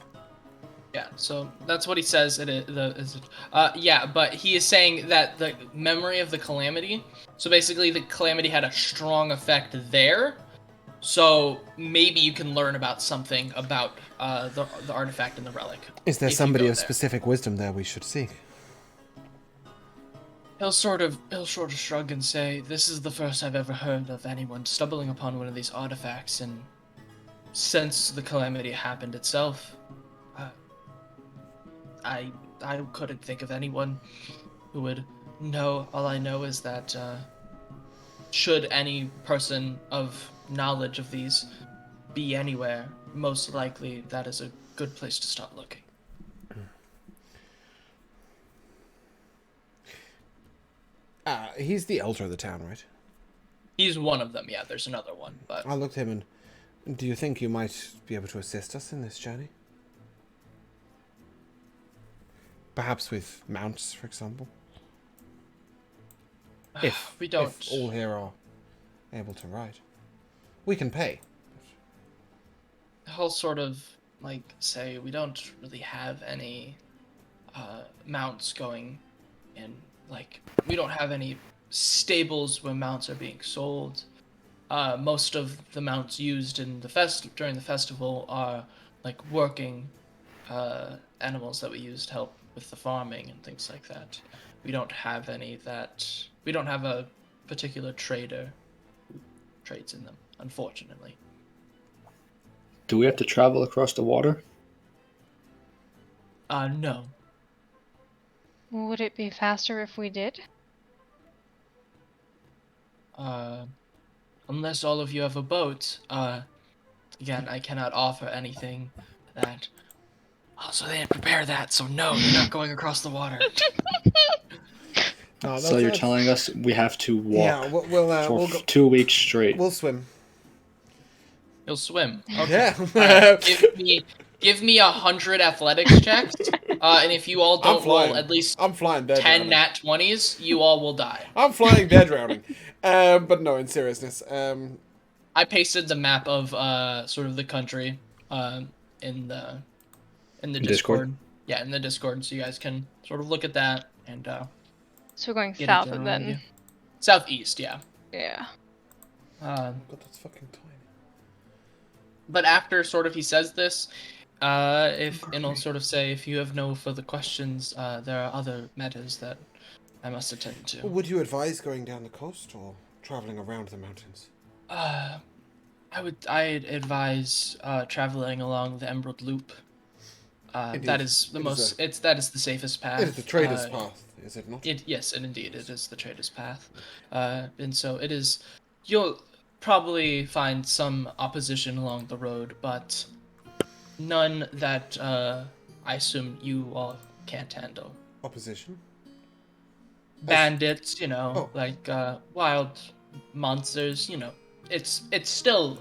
Yeah, so that's what he says. Yeah, but he is saying that the memory of the calamity. So basically, the calamity had a strong effect there. So maybe you can learn about something about the artifact and the relic. Is there if you somebody go of there. specific wisdom there we should seek? He'll sort of shrug and say, "This is the first I've ever heard of anyone stumbling upon one of these artifacts, and since the calamity happened itself, I couldn't think of anyone who would know. All I know is that should any person of knowledge of these be anywhere, most likely that is a good place to start looking." He's the elder of the town, right? He's one of them. Yeah, there's another one, but I looked at him and... Do you think you might be able to assist us in this journey? Perhaps with mounts, for example? If we don't. If all here are able to ride. We can pay. He'll sort of say we don't really have any mounts going in. We don't have any stables where mounts are being sold. Most of the mounts used in during the festival are working animals that we use to help with the farming and things like that. We don't have any that. We don't have a particular trader who trades in them, unfortunately. Do we have to travel across the water? No. Would it be faster if we did? Unless all of you have a boat. Again, I cannot offer anything that. Also, they didn't prepare that, so no, you're not going across the water. No, So you're telling us we have to walk we'll for go, 2 weeks straight? We'll swim. You'll swim. Okay. Yeah. Give me 100 athletics checks, and if you all don't roll at least I'm flying dead 10 drowning. nat 20s, you all will die. I'm flying dead drowning. But no, in seriousness. I pasted the map of sort of the country in the Discord. Yeah, in the Discord, so you guys can sort of look at that and So we're going get south a of general then. idea. Southeast, yeah. Yeah. God, that's fucking tiny. But after sort of he says this, and he'll sort of say, if you have no further questions, there are other matters that I must attend to. Would you advise going down the coast or traveling around the mountains? I'd advise traveling along the Emerald Loop. That is that is the safest path. It is the trader's path, is it not? Yes, and indeed, it is the trader's path. And so it is. You'll probably find some opposition along the road, but none that I assume you all can't handle. Opposition? Bandits, Oh. wild monsters, It's still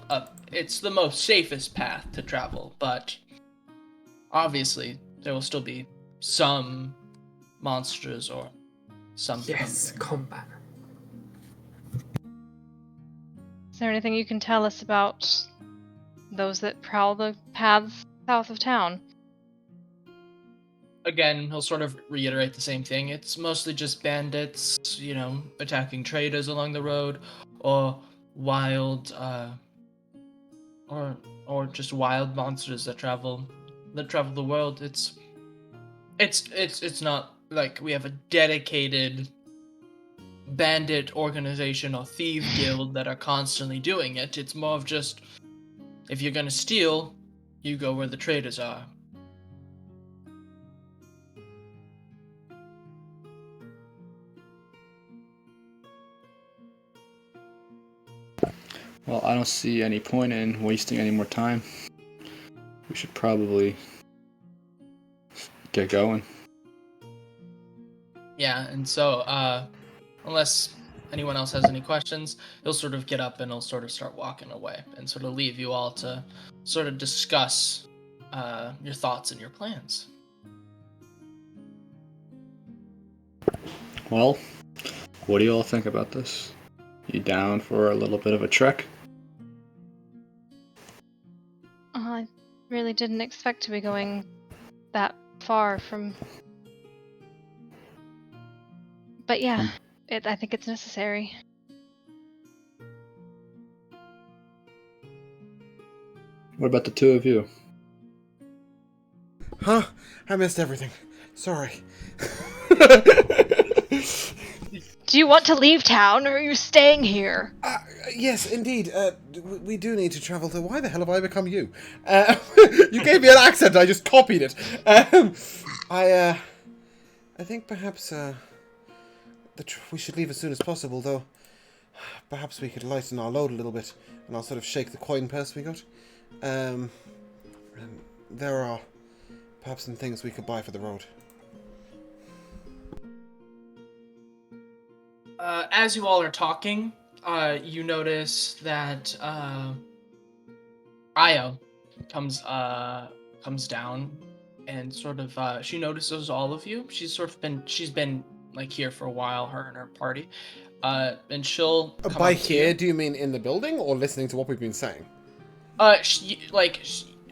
it's the most safest path to travel, but obviously there will still be some monsters or something. Yes, combat. Is there anything you can tell us about those that prowl the paths south of town? Again, he'll sort of reiterate the same thing. It's mostly just bandits, attacking traders along the road, or wild, or just wild monsters that travel the world. It's not like we have a dedicated bandit organization or thief guild that are constantly doing it. It's more of just, if you're gonna steal, you go where the traders are. Well, I don't see any point in wasting any more time. We should probably get going. Yeah, and so unless anyone else has any questions, he'll sort of get up and he'll sort of start walking away and sort of leave you all to sort of discuss your thoughts and your plans. Well, what do you all think about this? You down for a little bit of a trek? I really didn't expect to be going that far from. But yeah, I think it's necessary. What about the two of you? Huh? I missed everything. Sorry. Do you want to leave town, or are you staying here? Yes, indeed. We do need to travel to... Why the hell have I become you? You gave me an accent, I just copied it. I think perhaps we should leave as soon as possible, though. Perhaps we could lighten our load a little bit, and I'll sort of shake the coin purse we got. And there are perhaps some things we could buy for the road. As you all are talking, you notice that Io comes down and sort of she notices all of you. She's been like here for a while, her and her party. And she'll come By up to here, you. do you mean in the building or listening to what we've been saying?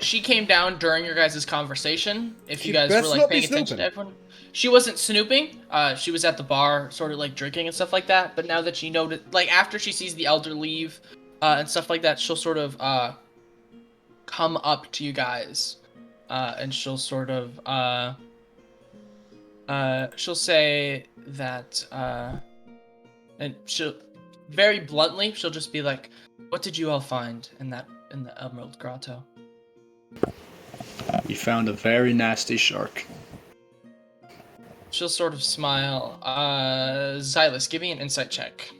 She came down during your guys' conversation. If She you guys best were like not be paying attention to snooping. everyone, she wasn't snooping. She was at the bar, sort of like drinking and stuff like that. But now that she noticed, like after she sees the elder leave, and stuff like that, she'll sort of come up to you guys, and she'll sort of she'll say that, and she'll very bluntly, she'll just be like, "What did you all find in the Emerald Grotto?" We found a very nasty shark. She'll sort of smile. Xylus, give me an insight check.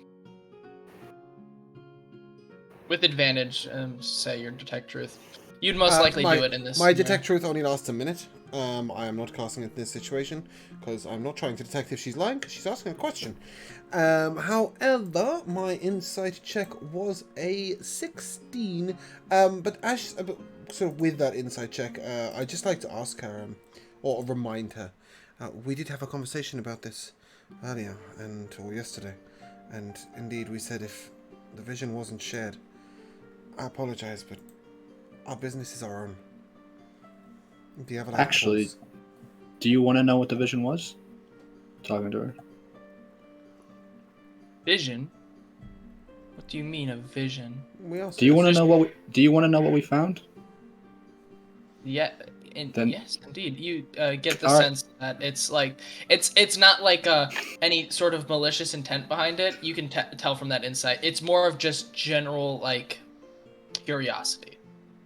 With advantage, say your detect truth. You'd most likely do it in this. My detect truth only lasts a minute. I am not casting it in this situation because I'm not trying to detect if she's lying because she's asking a question. However, my insight check was a 16. But as sort of with that insight check, I'd just like to ask her or remind her. We did have a conversation about this earlier or yesterday, and indeed we said if the vision wasn't shared, I apologize, but our business is our own. Do you have an Actually, do you want to know what the vision was? Talking to her. Vision? What do you mean a vision? Do you want to know what we? Do you want to know what we found? Yeah. Then- yes, indeed. You get the All right. sense that it's like it's not like any sort of malicious intent behind it. You can tell from that insight. It's more of just general like curiosity.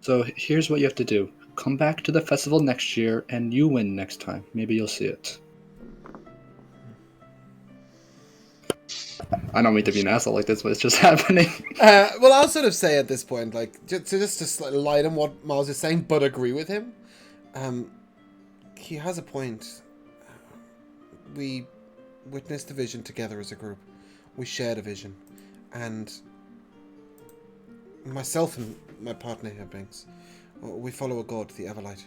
So here's what you have to do. Come back to the festival next year, and you win next time. Maybe you'll see it. I don't mean to be an asshole like this, but it's just happening. Well, I'll sort of say at this point, like, just to slightly lighten what Miles is saying, but agree with him. He has a point. We witnessed the vision together as a group. We shared a vision. And myself and my partner here, Binks, we follow a god, the Everlight.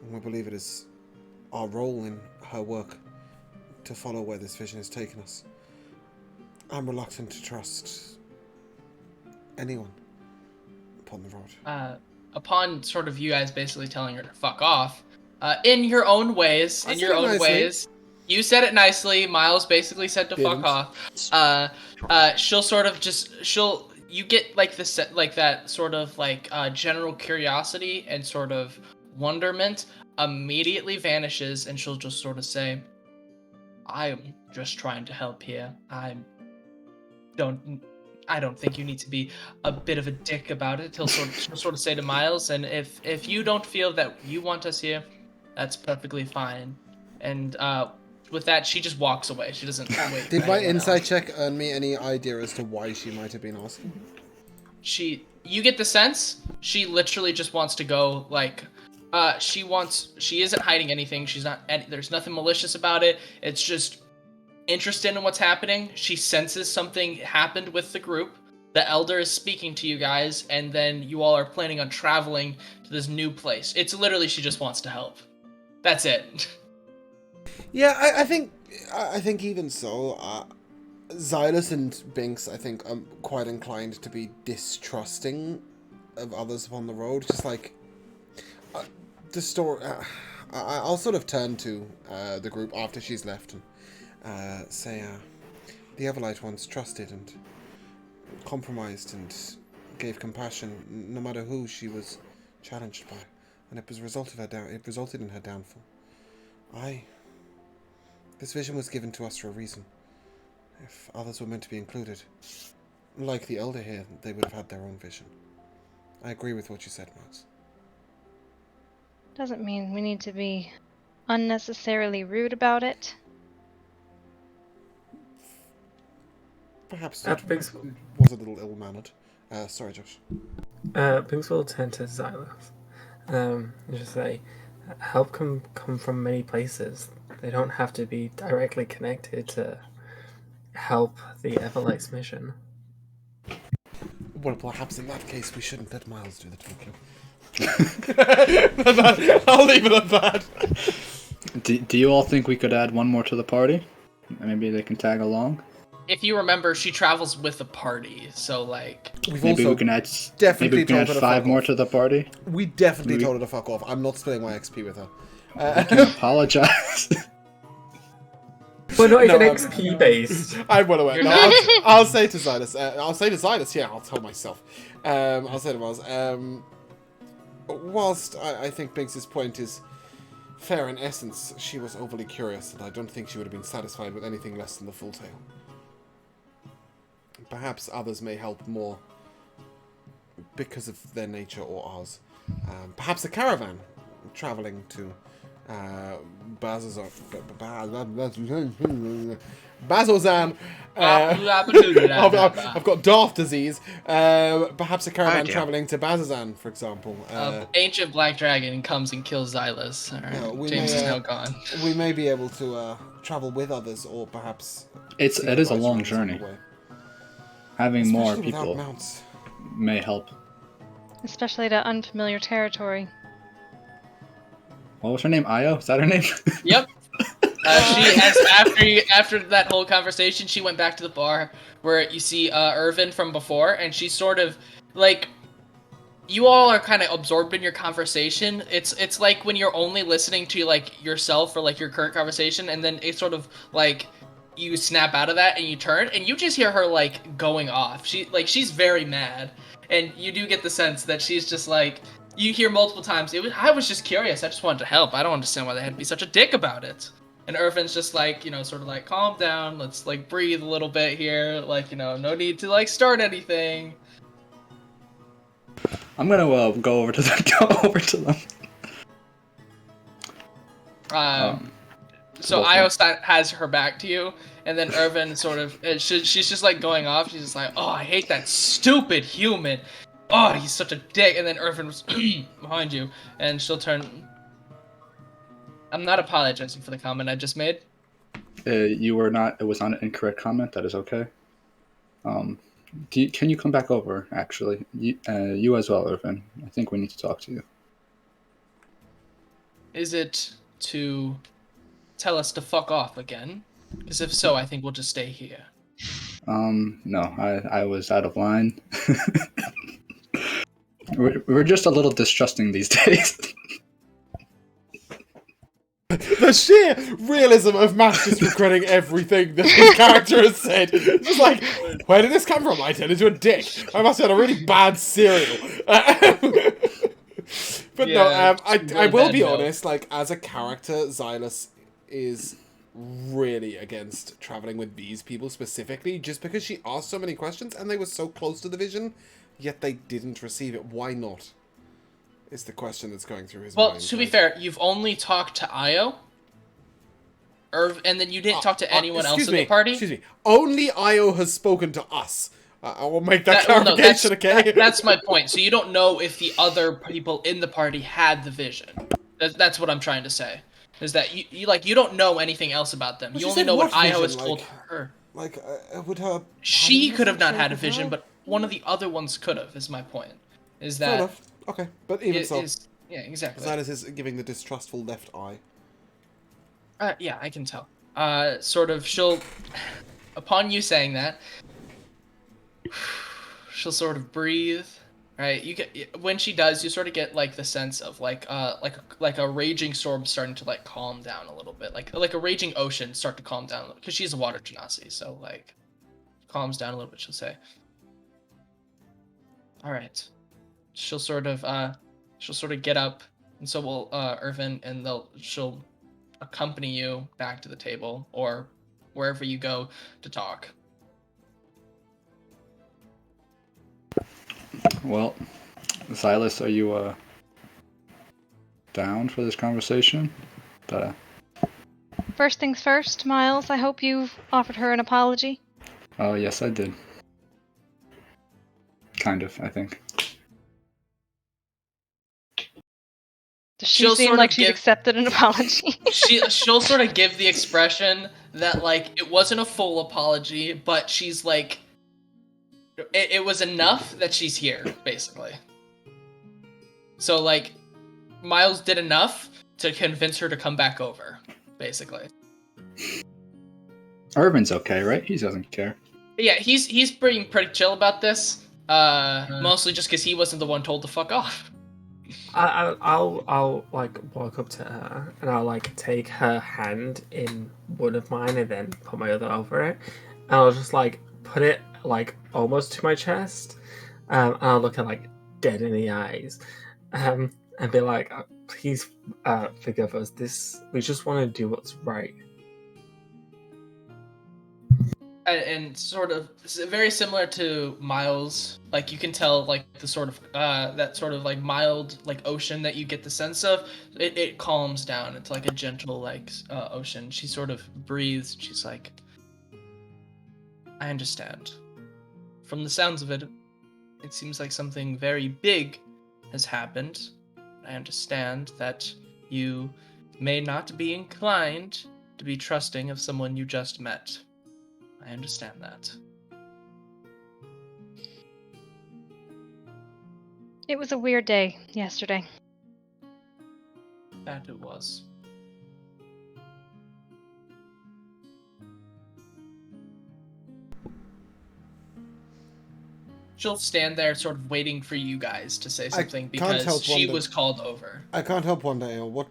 And we believe it is our role in her work to follow where this vision has taken us. I'm reluctant to trust anyone upon the road. Upon sort of you guys basically telling her to fuck off, in your own ways, you said it nicely. Miles basically said to fuck off. She'll sort of you get like that sort of like general curiosity and sort of wonderment immediately vanishes, and she'll just sort of say, "I'm just trying to help here. I don't think you need to be a bit of a dick about it." She'll sort of say to Miles, and if you don't feel that you want us here, that's perfectly fine. And with that, she just walks away. She doesn't wait. Did my insight check earn me any idea as to why she might have been asking? You get the sense she literally just wants to go. Like, she isn't hiding anything. She's not. There's nothing malicious about it. It's just interested in what's happening. She senses something happened with the group. The elder is speaking to you guys, and then you all are planning on traveling to this new place. It's literally she just wants to help. That's it. Yeah, I think even so, Xylus and Binks, I think, are quite inclined to be distrusting of others upon the road. Just like the story, I'll sort of turn to the group after she's left and say, the Everlight once trusted and compromised and gave compassion, no matter who she was challenged by, and it resulted in her downfall. This vision was given to us for a reason. If others were meant to be included, like the Elder here, they would have had their own vision. I agree with what you said, Max. Doesn't mean we need to be unnecessarily rude about it. Perhaps Binks, was a little ill-mannered. Sorry, Josh. Binks will turn to Xylus. And just say, help can come from many places. They don't have to be directly connected to help the Everlight's mission. Well, perhaps in that case, we shouldn't let Miles do the talking. I'll leave it at that. Do you all think we could add one more to the party? Maybe they can tag along? If you remember, she travels with a party, so like... Maybe we can add five more to the party? We definitely told her to fuck off. I'm not splitting my XP with her. I can apologize. We're not even XP based. I'm well aware. No, I'll say to Xylus. Yeah, I'll tell myself. I'll say to Miles. Whilst I think Biggs' point is fair in essence, she was overly curious, and I don't think she would have been satisfied with anything less than the full tale. Perhaps others may help more because of their nature or ours. Perhaps a caravan travelling to Bazozan. I've got daft disease. Perhaps a caravan travelling to Bazozan, for example. Ancient Black Dragon comes and kills Xylus. Alright, James is now gone. We may be able to travel with others, or perhaps... It is a long journey. Having more people may help. Especially to unfamiliar territory. What was her name? Io? Is that her name? Yep. She has after that whole conversation, she went back to the bar where you see Irvin from before, and she's sort of like, you all are kind of absorbed in your conversation. It's like when you're only listening to like yourself or like your current conversation, and then it's sort of like you snap out of that and you turn and you just hear her like going off. She's very mad, and you do get the sense that she's just like, you hear multiple times, I was just curious, I just wanted to help, I don't understand why they had to be such a dick about it. And Irvin's just like, sort of like, calm down, let's like breathe a little bit here, like, no need to like start anything. I'm gonna go over to them. So Io has her back to you, and then Irvin sort of, she's just like going off. She's just like, oh, I hate that stupid human. Oh, he's such a dick. And then Irvin was behind you, and she'll turn. I'm not apologizing for the comment I just made. You were not. It was not an incorrect comment. That is okay. Can you come back over? Actually, you as well, Irvin. I think we need to talk to you. Is it to tell us to fuck off again? Because if so, I think we'll just stay here. No, I was out of line. we're just a little distrusting these days. The sheer realism of Matt just regretting everything that his character has said. It's just like, where did this come from? I turned into a dick. I must have had a really bad cereal. But yeah, no, I will be honest, like, as a character, Xylus is really against traveling with these people specifically, just because she asked so many questions and they were so close to the vision, yet they didn't receive it. Why not? Is the question that's going through his mind. Well, to be fair, you've only talked to Io, and then you didn't talk to anyone else in the party? Excuse me. Only Io has spoken to us. I will make that clarification, okay? That's my point. So you don't know if the other people in the party had the vision. That's what I'm trying to say. is that you don't know anything else about them. But You she only said know what what Iho vision, has told her. Would her... She party could have members not share had a with vision, her? but one of the other ones could have. Is my point. Is Fair that enough. Okay, but even it so, is yeah, exactly. Silas is giving the distrustful left eye. Yeah, I can tell. Sort of, she'll, upon you saying that, she'll sort of breathe. Right, you get when she does, you sort of get like the sense of like a raging storm starting to like calm down a little bit, like a raging ocean start to calm down because she's a water genasi, so like calms down a little bit. She'll say, "All right." She'll sort of get up, and so will Irvin, and she'll accompany you back to the table or wherever you go to talk. Well, Silas, are you down for this conversation? First things first, Miles, I hope you've offered her an apology. Oh, yes, I did. Kind of, I think. Does she She'll seem sort like of she's give- accepted an apology? She'll sort of give the expression that like it wasn't a full apology, but she's like it was enough that she's here, basically. So like Miles did enough to convince her to come back over, basically. Irvin's okay, right? He doesn't care. Yeah, he's being pretty chill about this. Mostly just because he wasn't the one told to fuck off. I'll like walk up to her and I'll like take her hand in one of mine and then put my other over it, and I'll just like put it like almost to my chest, and I'll look at like dead in the eyes, and be like, please, forgive us. We just want to do what's right. And sort of very similar to Miles, like you can tell like the sort of that sort of like mild like ocean that you get the sense of it calms down. It's like a gentle like ocean. She sort of breathes. She's like, I understand. From the sounds of it, it seems like something very big has happened. I understand that you may not be inclined to be trusting of someone you just met. I understand that. It was a weird day yesterday. That it was. She'll stand there sort of waiting for you guys to say something because she was called over. I can't help wonder, what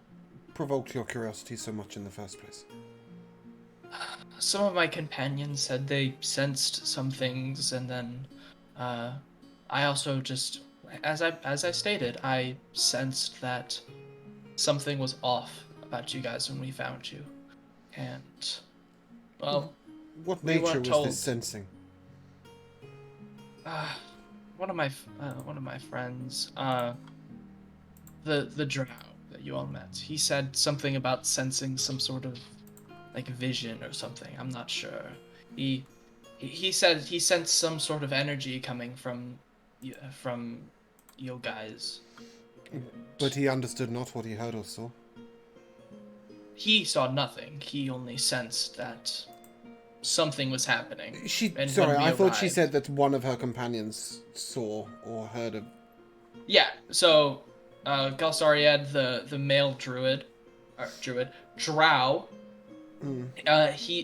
provoked your curiosity so much in the first place? Some of my companions said they sensed some things, and then I also just, as I stated, I sensed that something was off about you guys when we found you, and well, What we nature weren't was told. this sensing? One of my friends, the drow that you all met, he said something about sensing some sort of like vision or something. I'm not sure. He said he sensed some sort of energy coming from you guys. But he understood not what he heard or saw. He saw nothing. He only sensed that something was happening. I thought she said that one of her companions saw or heard of. Yeah. So, Galsariad, the male drow.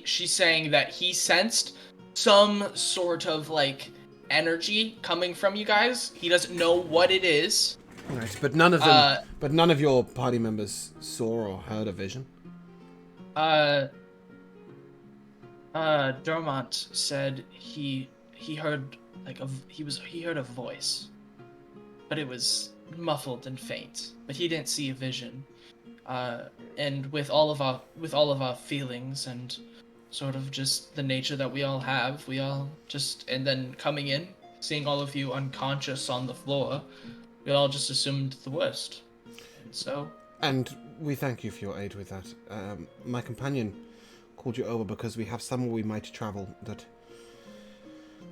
She's saying that he sensed some sort of like energy coming from you guys. He doesn't know what it is. Right, but none of them. But none of your party members saw or heard a vision. Dormont said he heard like he heard a voice, but it was muffled and faint. But he didn't see a vision. And with all of our feelings and sort of just the nature that we all have, and then coming in, seeing all of you unconscious on the floor, we all just assumed the worst. And we thank you for your aid with that. My companion called you over because we have somewhere we might travel that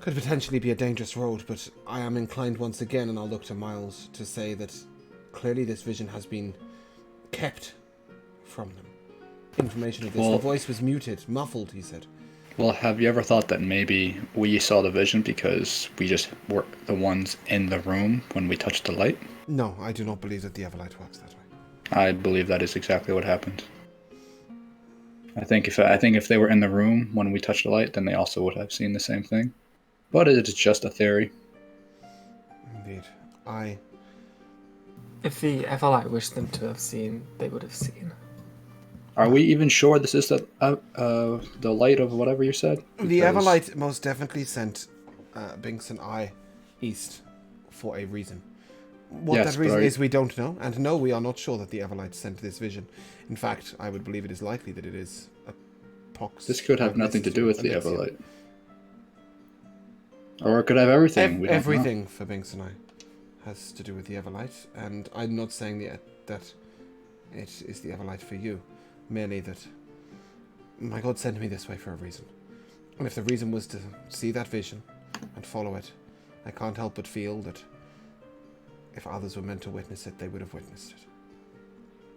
could potentially be a dangerous road, but I am inclined once again, and I'll look to Miles, to say that clearly this vision has been kept from them. information of this. Well- The voice was muted, muffled, he said. Well, have you ever thought that maybe we saw the vision because we just were the ones in the room when we touched the light? No, I do not believe that the Everlight works that way. I believe that is exactly what happened. I think if they were in the room when we touched the light, then they also would have seen the same thing. But it is just a theory. Indeed. If the Everlight wished them to have seen, they would have seen. Are we even sure this is the light of whatever you said? The Because- Everlight most definitely sent Binks and I east for a reason. What Yes, that but reason are you- is, we don't know. And no, we are not sure that the Everlight sent this vision. In fact, I would believe it is likely that it is a pox. This could have nothing to do with the elixir. Everlight. Or it could have everything. We don't know. Everything for Binks and I has to do with the Everlight. And I'm not saying that it is the Everlight for you. Merely that my God sent me this way for a reason. And if the reason was to see that vision and follow it, I can't help but feel that if others were meant to witness it, they would have witnessed it.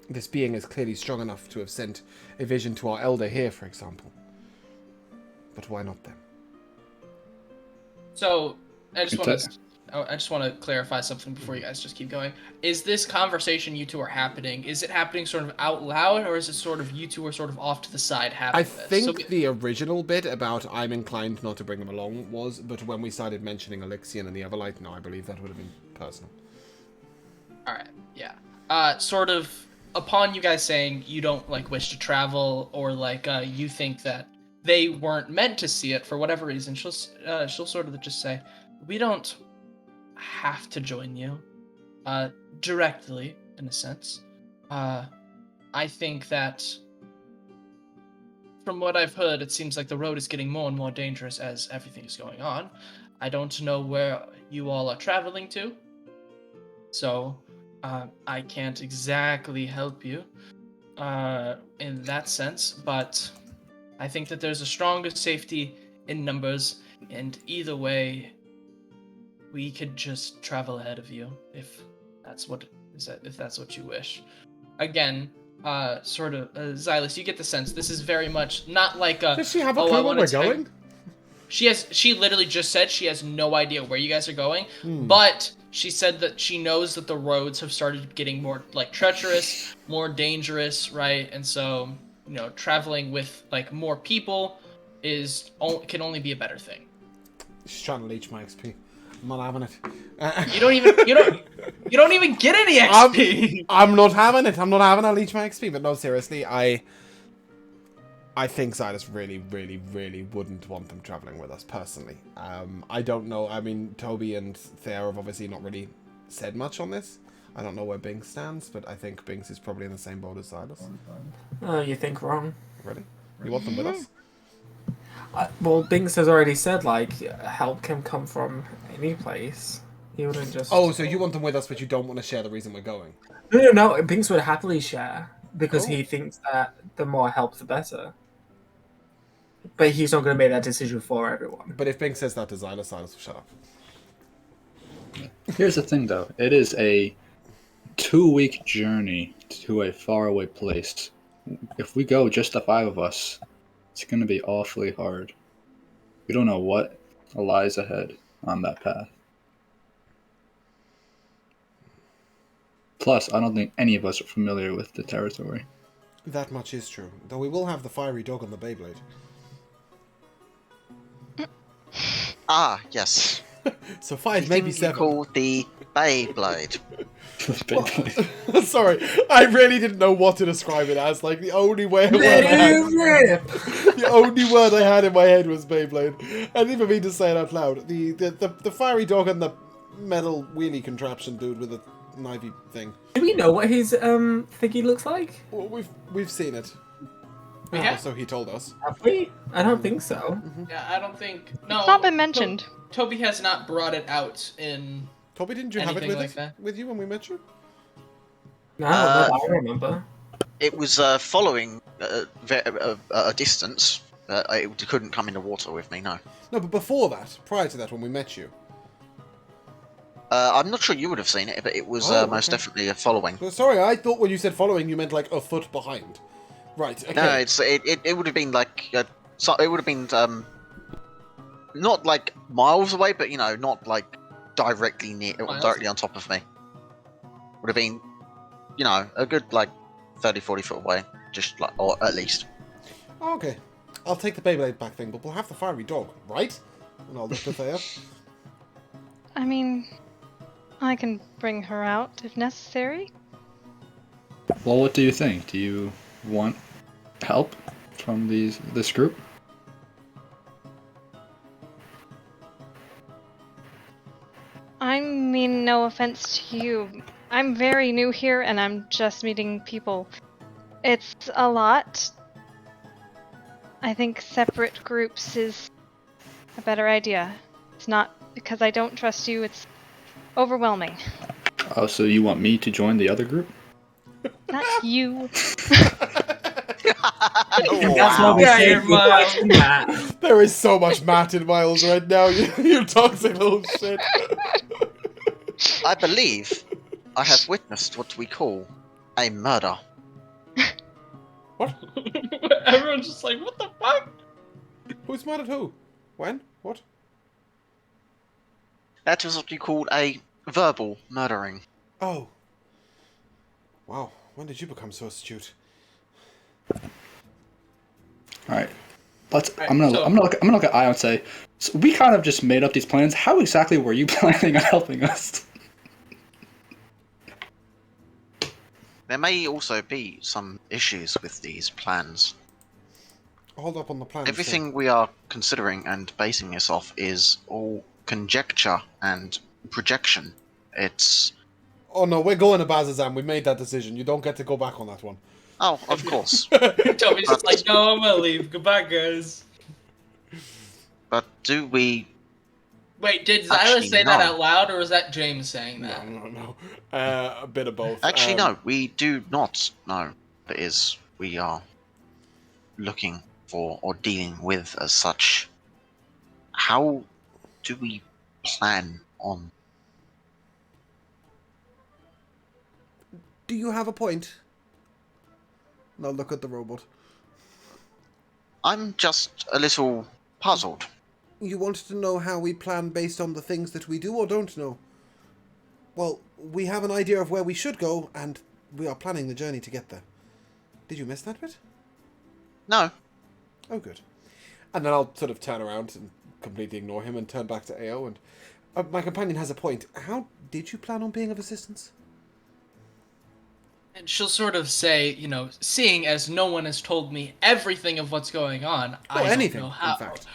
This being is clearly strong enough to have sent a vision to our elder here, for example. But why not them? So I just want It's to clarify something before you guys just keep going. Is this conversation you two are happening? Is it happening sort of out loud, or is it sort of you two are sort of off to the side having I this? think the original bit about I'm inclined not to bring them along was, but when we started mentioning Elixion and the Everlight, no, I believe that would have been personal. All right, yeah. Sort of upon you guys saying you don't like wish to travel, or like you think that they weren't meant to see it for whatever reason, she'll sort of just say, we don't have to join you directly, in a sense. I think that from what I've heard, it seems like the road is getting more and more dangerous as everything is going on. I don't know where you all are traveling to, so I can't exactly help you in that sense, but I think that there's a stronger safety in numbers, and either way, we could just travel ahead of you if that's what you wish. Again, sort of, Xylus, you get the sense this is very much not like a. Does she have a "Oh, I clue where wanna we're tell you-" going? She literally just said she has no idea where you guys are going, but she said that she knows that the roads have started getting more like treacherous, more dangerous, right? And so, traveling with like more people can only be a better thing. She's trying to leech my XP. I'm not having it. You don't even get any XP. I'm not having it. I'm not having a leech my XP. But no, seriously, I think Xylus really, really, really wouldn't want them traveling with us personally. I don't know. I mean, Toby and Thea have obviously not really said much on this. I don't know where Binks stands, but I think Binks is probably in the same boat as Xylus. Oh, you think wrong. Really? You want them with us? Well, Binks has already said, like, help can come from any place. He wouldn't just... Oh, so you want them with us, but you don't want to share the reason we're going? No, Binks would happily share, because he thinks that the more help, the better. But he's not going to make that decision for everyone. But if Binks says that to Xylus, Xylus will shut up. Here's the thing, though. It is a 2-week journey to a faraway place. If we go just the 5 of us, it's going to be awfully hard. We don't know what lies ahead on that path. Plus, I don't think any of us are familiar with the territory. That much is true. Though we will have the fiery dog on the Beyblade. Ah, yes. So 5, The maybe thing you 7. call the Beyblade. Sorry, I really didn't know what to describe it as. Like, the only word I had, the only word I had in my head was Beyblade. I didn't even mean to say it out loud. The fiery dog and the metal wheelie contraption dude with the knifey thing. Do we know what his thingy looks like? Well, we've seen it. We have? So he told us. Have we? I don't think so. Yeah, I don't think. No, It's not been mentioned. Toby has not brought it out in. Toby, didn't you have it Anything with, like that? with you when we met you? No, I don't remember. It was following a distance. It couldn't come in the water with me, no. No, but before that, prior to that, when we met you. I'm not sure you would have seen it, but it was Oh, most okay. definitely a following. Well, sorry, I thought when you said following, you meant like a foot behind. Right. Okay. No, it would have been like so it would have been not like miles away, but not like directly near or Miles? directly on top of me. Would have been a good like 30, 40 foot away, just like or at least. Okay. I'll take the Beyblade back thing, but we'll have the fiery dog, right? And I'll look to Thea. I mean, I can bring her out if necessary. Well, what do you think? Do you want help from this group? I mean, no offense to you. I'm very new here and I'm just meeting people. It's a lot. I think separate groups is a better idea. It's not because I don't trust you, it's overwhelming. Oh, so you want me to join the other group? Not you. Oh, That's what wow. we Yeah, say you're for Miles. fighting that. There is so much Matt in Miles right now. You toxic little shit. I believe I have witnessed what we call a murder. Everyone's just like, what the fuck? Who's mad at who? When? What? That is what you call a verbal murdering. Oh. Wow. When did you become so astute? All right. I'm Right, gonna so- look at Io and say, so we kind of just made up these plans. How exactly were you planning on helping us? There may also be some issues with these plans. Hold up on the plan. Everything we are considering and basing this off is all conjecture and projection. It's Oh no, we're going to Bazazam. We made that decision. You don't get to go back on that one. oh, of course. Toby's just like, no, I'm gonna leave. Goodbye, guys. But do we? Wait, did Xyla Actually, say that no. out loud, or was that James saying that? No. A bit of both. Actually, no. We do not know what it is we are looking for or dealing with as such. How do we plan on? Do you have a point? No, look at the robot. I'm just a little puzzled. You wanted to know how we plan based on the things that we do or don't know? Well, we have an idea of where we should go, and we are planning the journey to get there. Did you miss that bit? No, Oh, good. And then I'll sort of turn around and completely ignore him and turn back to AO. And my companion has a point. How did you plan on being of assistance? And she'll sort of say, seeing as no one has told me everything of what's going on, I don't anything, know how. in fact.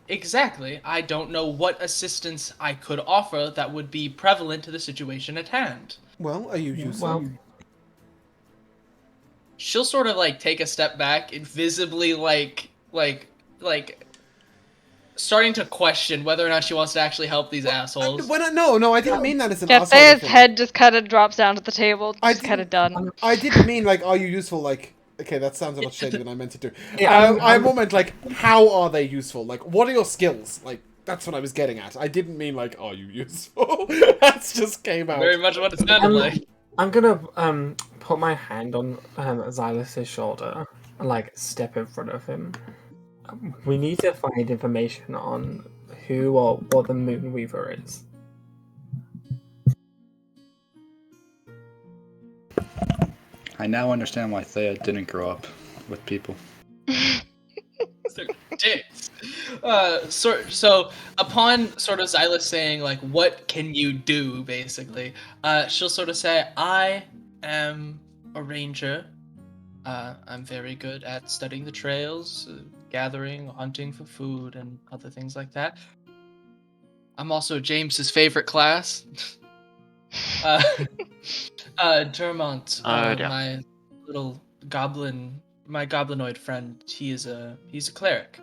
Exactly. I don't know what assistance I could offer that would be prevalent to the situation at hand. Well, are you useful? Well, She'll sort of take a step back and visibly like starting to question whether or not she wants to actually help these assholes. No, I didn't mean that as an Yeah, asshole Thea's thing. head just kind of drops down to the table, I just kind of didn't- done. I didn't mean are you useful? Okay, that sounds a lot shadier than I meant it to. Yeah, I more meant how are they useful? What are your skills? That's what I was getting at. I didn't mean are you useful? That's just came out. Very much what it sounded like. I'm gonna put my hand on Xylus's shoulder and step in front of him. We need to find information on who or what the Moonweaver is. I now understand why Thea didn't grow up with people. They're dicks. So upon sort of Xyla saying what can you do, basically, she'll sort of say, I am a ranger. I'm very good at studying the trails, gathering, hunting for food, and other things like that. I'm also James's favorite class. Dermont, yeah. my little my goblinoid friend, he's a cleric.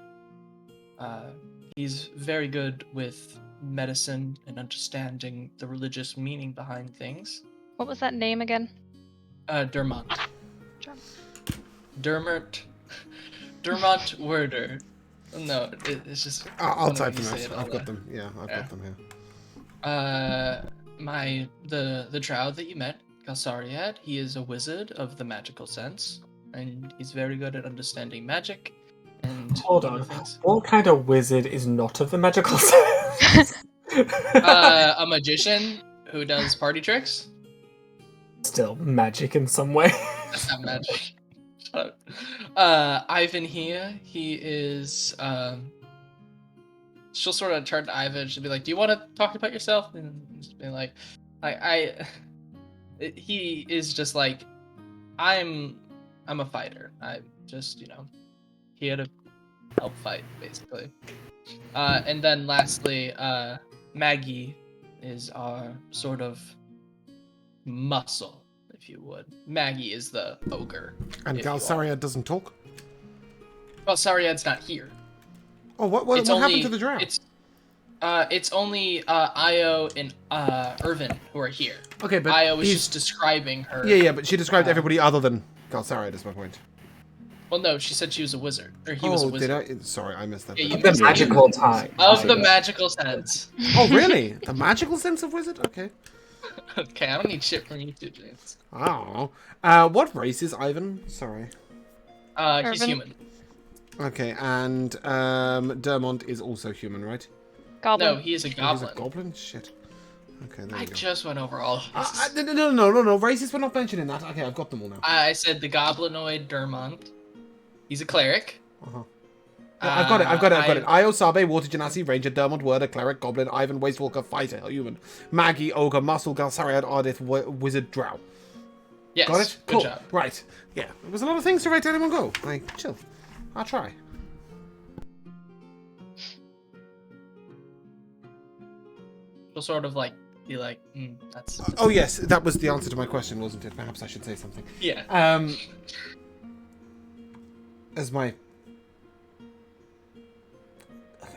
He's very good with medicine and understanding the religious meaning behind things. What was that name again? Dermont. Derm- Dermont Werder. No, it's just. I'll funny type when you them say out. it I've out got loud. them. Yeah, I've got them here. The drow that you met, Kalsariad, he is a wizard of the magical sense, and he's very good at understanding magic and Hold other on. things. What kind of wizard is not of the magical sense? A magician who does party tricks. Still magic in some way. That's not magic. Shut up. Ivan here, he is. She'll sort of turn to Ivan. She'll be like, "Do you want to talk about yourself?" And just be like, he is just like, I'm a fighter. I'm just, here to help fight, basically. And then lastly, Maggie is our sort of muscle, if you would. Maggie is the ogre. And Galsariad doesn't talk? Well, Sariad's not here. Oh, what happened to the drow? It's only Io and Irvin who are here. Okay, but Io was just describing her. Yeah, but she described everybody other than Galsariad, is my point. Well, no, she said she was a wizard, or he was a wizard. Did I? Sorry, I missed that. Yeah, bit. you The magical type. Of the magical sense. Oh, really? The magical sense of wizard? Okay. Okay, I don't need shit from you two, James. Oh. What race is Ivan? Sorry. He's Irvin? human. Okay, and Dermont is also human, right? Goblin. No, he is a He's goblin. a goblin? Shit. Okay, there I you go. just went over all of this. No. Races, we're not mentioning that. Okay, I've got them all now. I said the goblinoid Dermont. He's a cleric. Uh-huh. I've got it. I- Io, Sabe, Water Genasi, Ranger, Dermont, Werder, Cleric, Goblin, Ivan, Wastewalker, Fighter, Human, Maggie, Ogre, Muscle, Galsariad, Ardith, Wizard, Drow. Yes, Got it? good Cool. job. Right. Yeah. There was a lot of things to write down in one go. Like, chill. I'll try. She'll sort of be like, that's... Oh, yes. That was the answer to my question, wasn't it? Perhaps I should say something. Yeah. As my...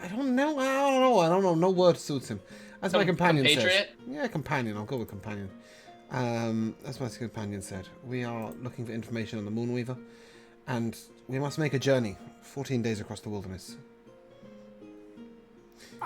I don't know. No word suits him. As my companion says. Compatriot? Yeah, companion. I'll go with companion. As my companion said, we are looking for information on the Moonweaver, and we must make a journey. 14 days across the wilderness.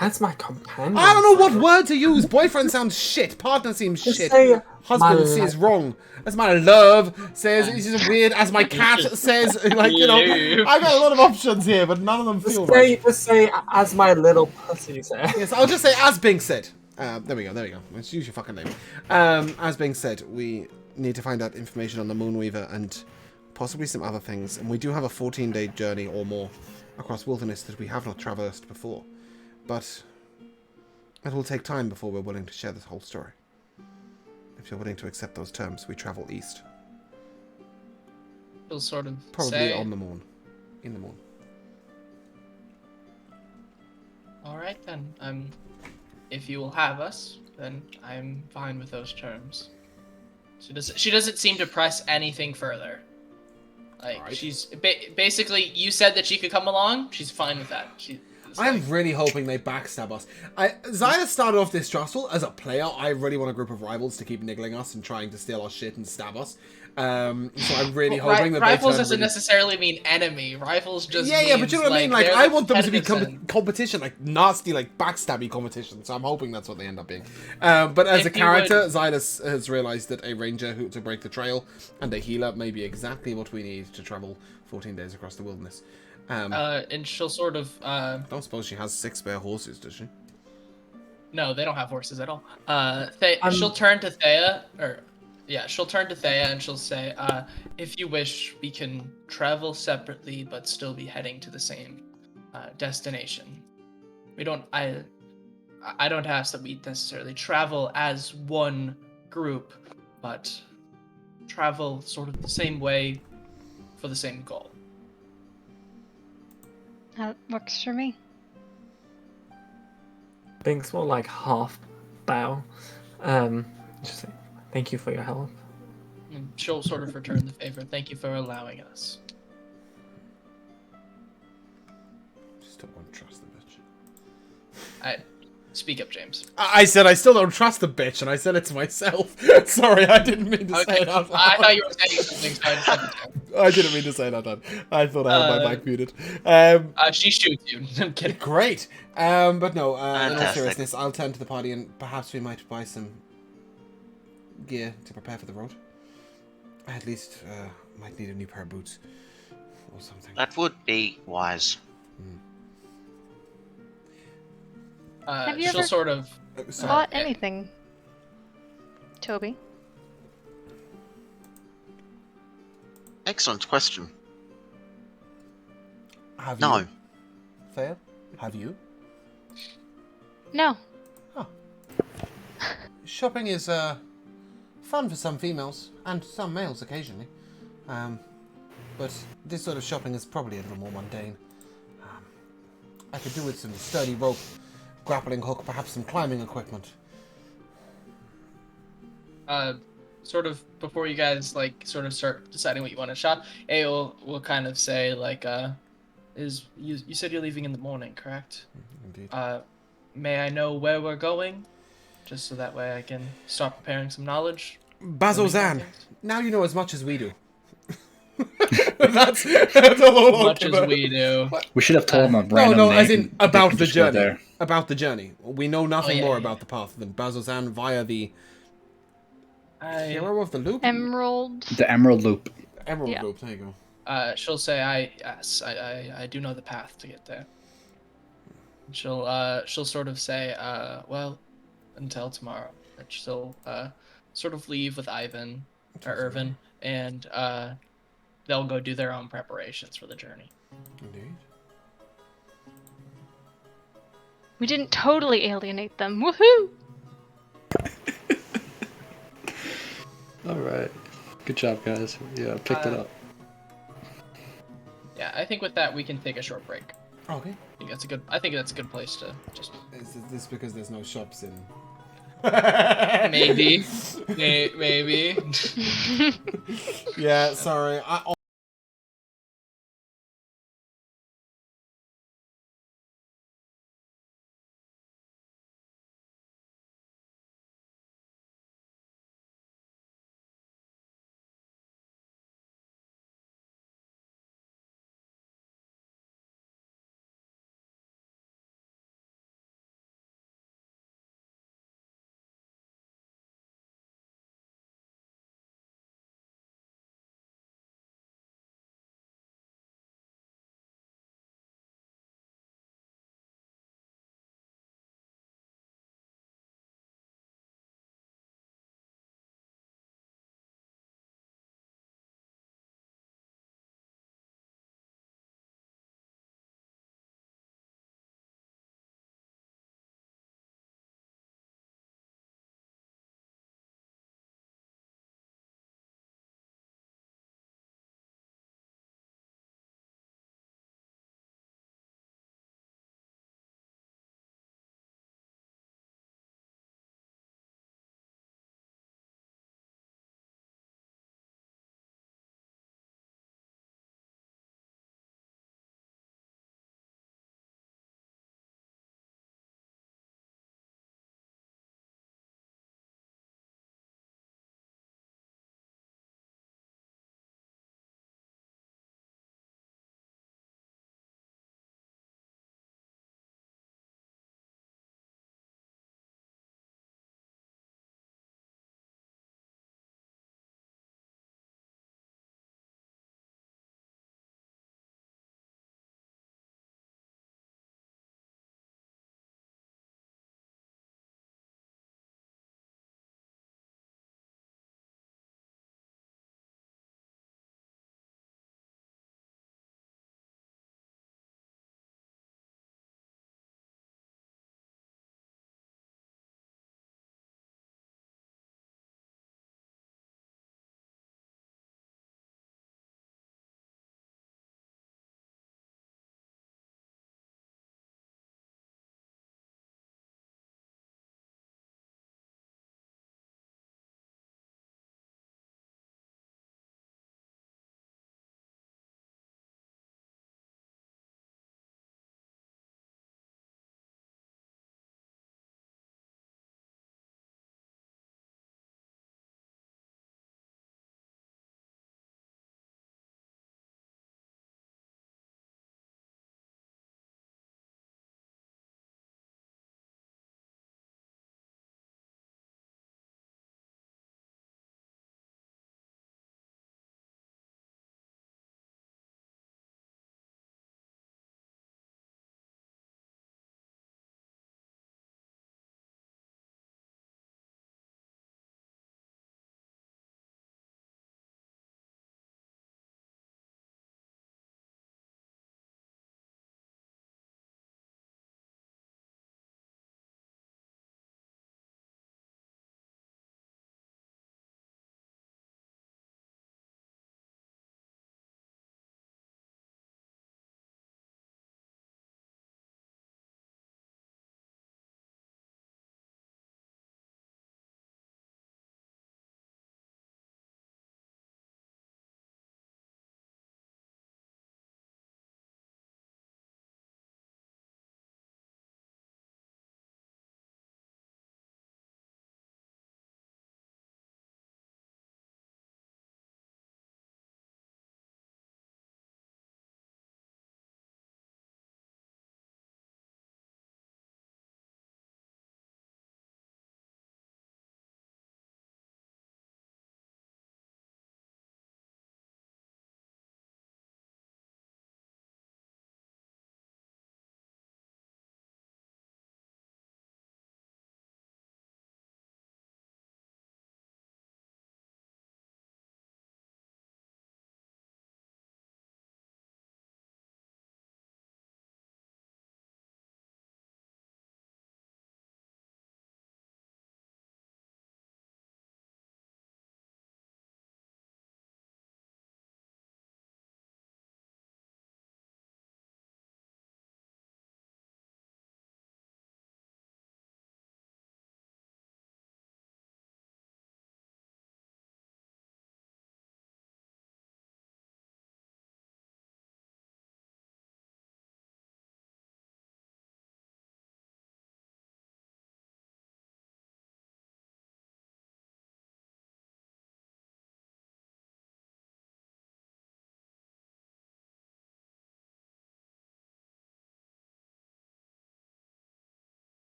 That's my companion. I don't know what word to use. Boyfriend sounds shit. Partner seems Just shit. say Husband my says wrong. As my love says, it's just weird. As my cat says, I've got a lot of options here, but none of them feel right. Just say, as my little pussy said. Yes, I'll just say, as being said. There we go. Let's use your fucking name. As being said, we need to find out information on the Moonweaver and possibly some other things. And we do have a 14-day journey or more across wilderness that we have not traversed before. But it will take time before we're willing to share this whole story. If you're willing to accept those terms, we travel east. She'll sort of Probably say, on the moon. In the moon. all right then, if you will have us, then I'm fine with those terms. She doesn't seem to press anything further. Like, Alright. she's basically, you said that she could come along, she's fine with that. I'm really hoping they backstab us. Zyda started off distrustful. As a player, I really want a group of rivals to keep niggling us and trying to steal our shit and stab us. So I'm really hoping that rivals they doesn't necessarily mean enemy. Rivals just yeah, but you know what I mean? Like, they're I the want them to be competitive competition, like nasty, like backstabby competition. So I'm hoping that's what they end up being. But as If a you character, would- Zyda has realized that a ranger to break the trail and a healer may be exactly what we need to travel 14 days across the wilderness. and she'll sort of Don't suppose she has 6 spare horses, does she? no, they don't have horses at all. She'll turn to Thea, she'll turn to Thea and she'll say, if you wish, we can travel separately but still be heading to the same destination. I don't ask that we necessarily travel as one group, but travel sort of the same way for the same goal. That works for me. Binks more like half bow. Just say, thank you for your help. And she'll sort of return the favor. Thank you for allowing us. Just don't want to trust the bitch. Speak up, James. I said I still don't trust the bitch, and I said it to myself. Sorry, I didn't mean to say it out loud. I thought you were saying something, so I just said it. I didn't mean to say it out loud. I thought I had my mic muted. She shoots you. I'm kidding. Great. But no, in all Fantastic. seriousness, I'll turn to the party and perhaps we might buy some gear to prepare for the road. At least, might need a new pair of boots or something. That would be wise. Have you She'll ever sort of. Sorry. bought anything, Toby? Excellent question. Have No. you? Fail? Have you? No. Shopping is fun for some females and some males occasionally, but this sort of shopping is probably a little more mundane. I could do with some sturdy rope, grappling hook, perhaps some climbing equipment. Sort of before you guys like sort of start deciding what you want to shop, A will kind of say like, is you said you're leaving in the morning, correct? Indeed. May I know where we're going, just so that way I can start preparing some knowledge. Bazozan, now you know as much as we do. that's all Much as we do. We should have told him a No, random name. as in They about could the just go journey. there. About the journey. We know nothing yeah, more yeah. about the path than Bazozan via the hero of the loop? Emerald. The Emerald Loop. Emerald Yeah. Loop, there you go. She'll say, I do know the path to get there. She'll sort of say, well, until tomorrow. And she'll sort of leave with Ivan or Irvin, and they'll go do their own preparations for the journey. Indeed. We didn't totally alienate them. Woohoo! All right. Good job, guys. Yeah, picked it up. Yeah, I think with that we can take a short break. Okay. I think that's a good place to just Is this because there's no shops in... maybe. Maybe. Yeah, sorry.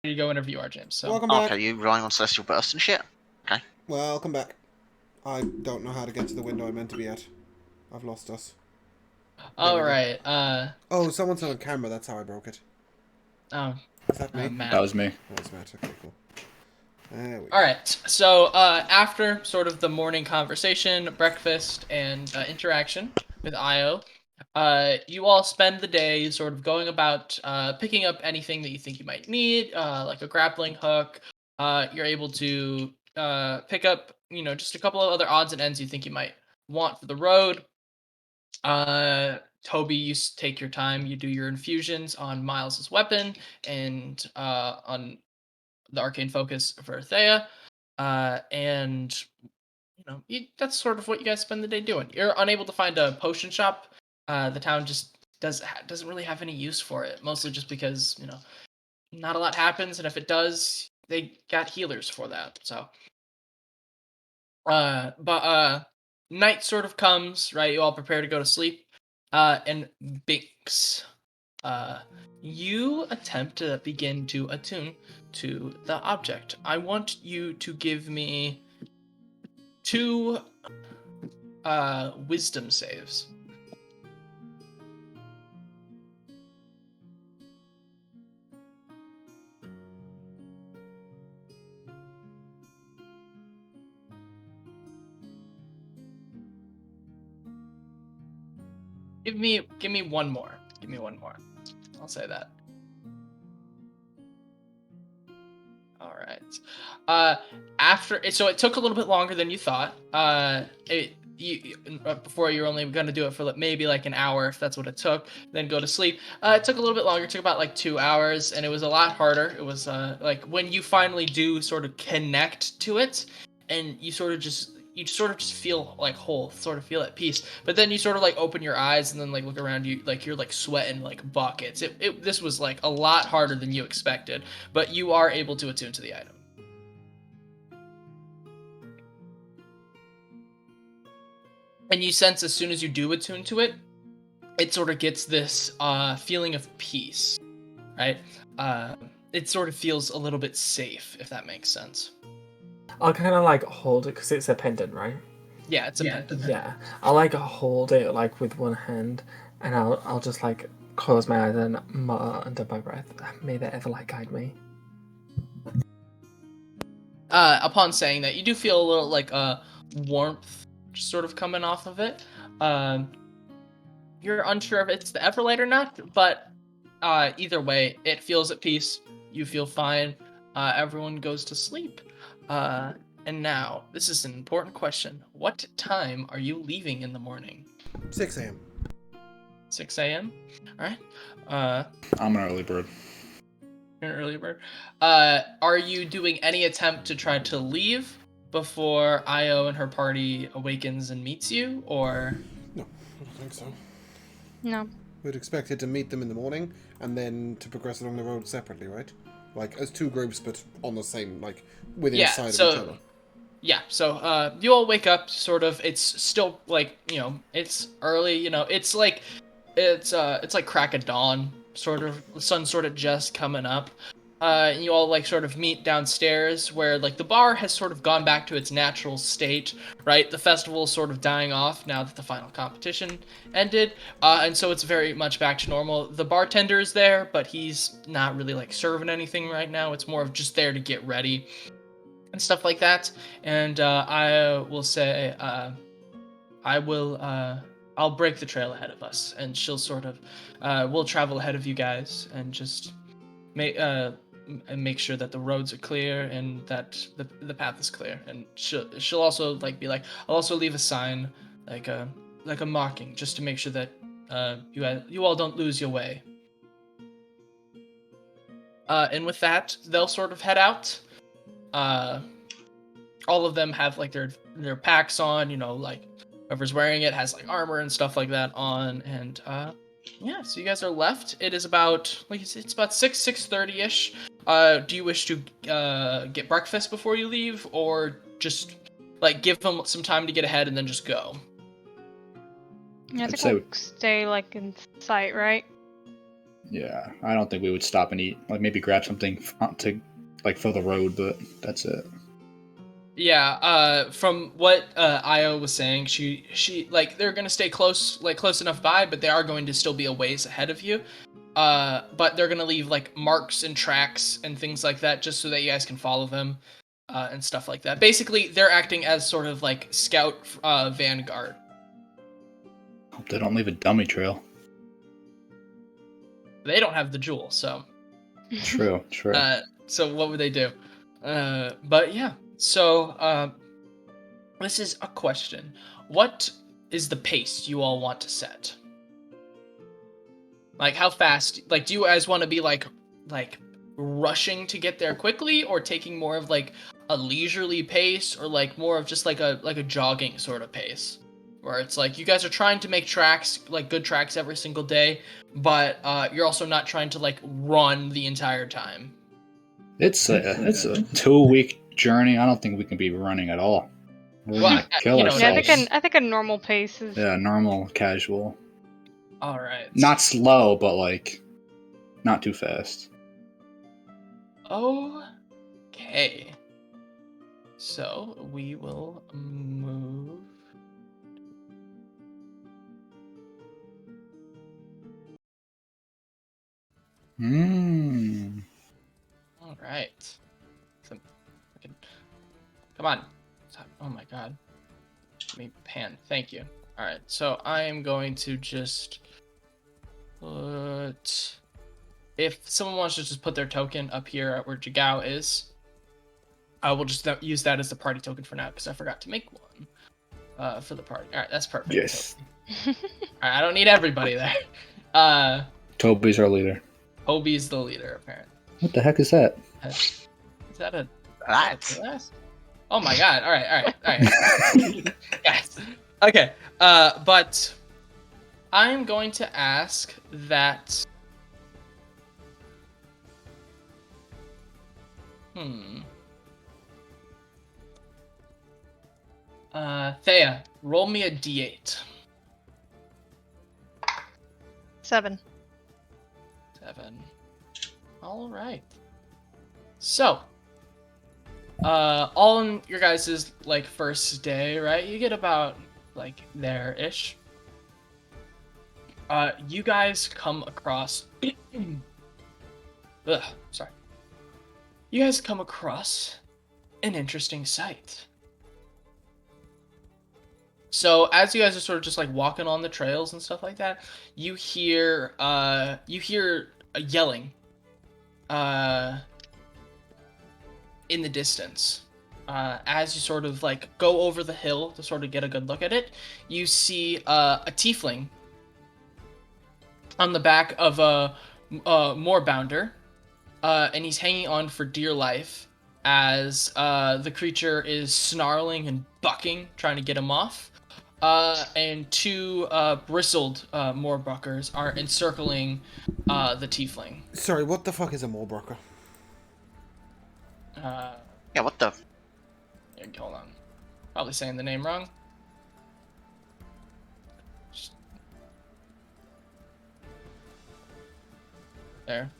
to go whenever you are, James. So. Welcome back. Okay, you relying on Celestial Burst and shit? Okay. Welcome back. I don't know how to get to the window I'm meant to be at. I've lost us. All we go. right. Oh, someone's on camera. That's how I broke it. Oh, Is that me? Matt. That was me. That was Matt. Okay, cool. There we go. All right. So after sort of the morning conversation, breakfast, and interaction with Io, you all spend the day sort of going about picking up anything that you think you might need, like a grappling hook. You're able to pick up, just a couple of other odds and ends you think you might want for the road. Toby, you take your time. You do your infusions on Miles's weapon and on the arcane focus for Thea. And that's sort of what you guys spend the day doing. You're unable to find a potion shop. The town just doesn't really have any use for it, mostly just because not a lot happens, and if it does, they got healers for that. So, but night sort of comes, right? You all prepare to go to sleep, and Binks, you attempt to begin to attune to the object. I want you to give me 2 wisdom saves. Give me one more. Give me one more. I'll say that. All right. So it took a little bit longer than you thought. Before you were only going to do it for maybe like an hour, if that's what it took, then go to sleep. It took a little bit longer. It took about like 2 hours, and it was a lot harder. It was like when you finally do sort of connect to it, and you sort of just feel like whole, sort of feel at peace. But then you sort of like open your eyes and then like look around you, like you're like sweating like buckets. This was like a lot harder than you expected, but you are able to attune to the item. And you sense as soon as you do attune to it, it sort of gets this feeling of peace, right? It sort of feels a little bit safe, if that makes sense. I'll kind of like hold it because it's a pendant, right? Yeah, it's a pendant. Yeah, I'll like hold it like with one hand, and I'll just like close my eyes and mutter under my breath, "May the Everlight guide me." Upon saying that, you do feel a little like warmth just sort of coming off of it. You're unsure if it's the Everlight or not, but either way, it feels at peace. You feel fine. Everyone goes to sleep. And now, this is an important question. What time are you leaving in the morning? 6 a.m. 6 a.m.? Alright. I'm an early bird. You're an early bird. Are you doing any attempt to try to leave before Io and her party awakens and meets you, or? No, I don't think so. No. We'd expected to meet them in the morning and then to progress along the road separately, right? Like as 2 groups, but on the same, like within sight of each other. Yeah, so you all wake up, sort of. It's still like it's early. It's like crack of dawn, sort of. The sun's sort of just coming up. And you all like sort of meet downstairs, where like the bar has sort of gone back to its natural state, right? The festival's sort of dying off now that the final competition ended, and so it's very much back to normal. The bartender is there, but he's not really like serving anything right now. It's more of just there to get ready and stuff like that. And I will say, I'll break the trail ahead of us, and she'll sort of, we'll travel ahead of you guys, and just make sure that the roads are clear and that the path is clear. And she'll also like be like, I'll also leave a sign, like a marking, just to make sure that you all don't lose your way. And with that, they'll sort of head out. All of them have like their packs on, like whoever's wearing it has like armor and stuff like that on, and yeah, so you guys are left. It is about it's about 6:30ish. Do you wish to get breakfast before you leave, or just like give them some time to get ahead and then just go? Yeah, I I'd think say- we'll stay like in sight, right? Yeah, I don't think we would stop and eat. Like maybe grab something to like for the road, but that's it. Yeah, from what Io was saying, she like they're gonna stay close enough by, but they are going to still be a ways ahead of you. But they're gonna leave like marks and tracks and things like that, just so that you guys can follow them, and stuff like that. Basically, they're acting as sort of like scout vanguard. Hope they don't leave a dummy trail. They don't have the jewel, so. True. So what would they do? But yeah. So this is a question. What is the pace you all want to set? Like how fast? Like do you guys want to be like rushing to get there quickly, or taking more of like a leisurely pace, or like more of just like a jogging sort of pace? Where it's like you guys are trying to make tracks, like good tracks every single day, but you're also not trying to like run the entire time. It's a 2-week journey. I don't think we can be running at all. We're Well, gonna kill you know, ourselves. Yeah, I think a normal pace is. Yeah, normal, casual. All right. Not slow, but like not too fast. Okay. So we will move. All right. Come on. Oh my god. Let me pan. Thank you. All right. So I am going to just put. If someone wants to just put their token up here at where Jigao is, I will just use that as the party token for now because I forgot to make one for the party. All right, that's perfect. Yes. All right, I don't need everybody there. Toby's our leader. Hobie's the leader, apparently. What the heck is that? Is that a That. glass? Oh my god! All right, guys. Okay, but I am going to ask that. Thea, roll me a d8. 7. 7. All right. So, all in your guys' like first day, right? You get about like there-ish. You guys come across. Sorry. You guys come across an interesting sight. So as you guys are sort of just like walking on the trails and stuff like that, you hear yelling in the distance. As you sort of like go over the hill to sort of get a good look at it, you see a tiefling on the back of a moorbounder, and he's hanging on for dear life as the creature is snarling and bucking, trying to get him off. And 2 bristled moorbuckers are encircling the tiefling. Sorry, what the fuck is a Morbrucker? Yeah, what the? Hold on. Probably saying the name wrong. There.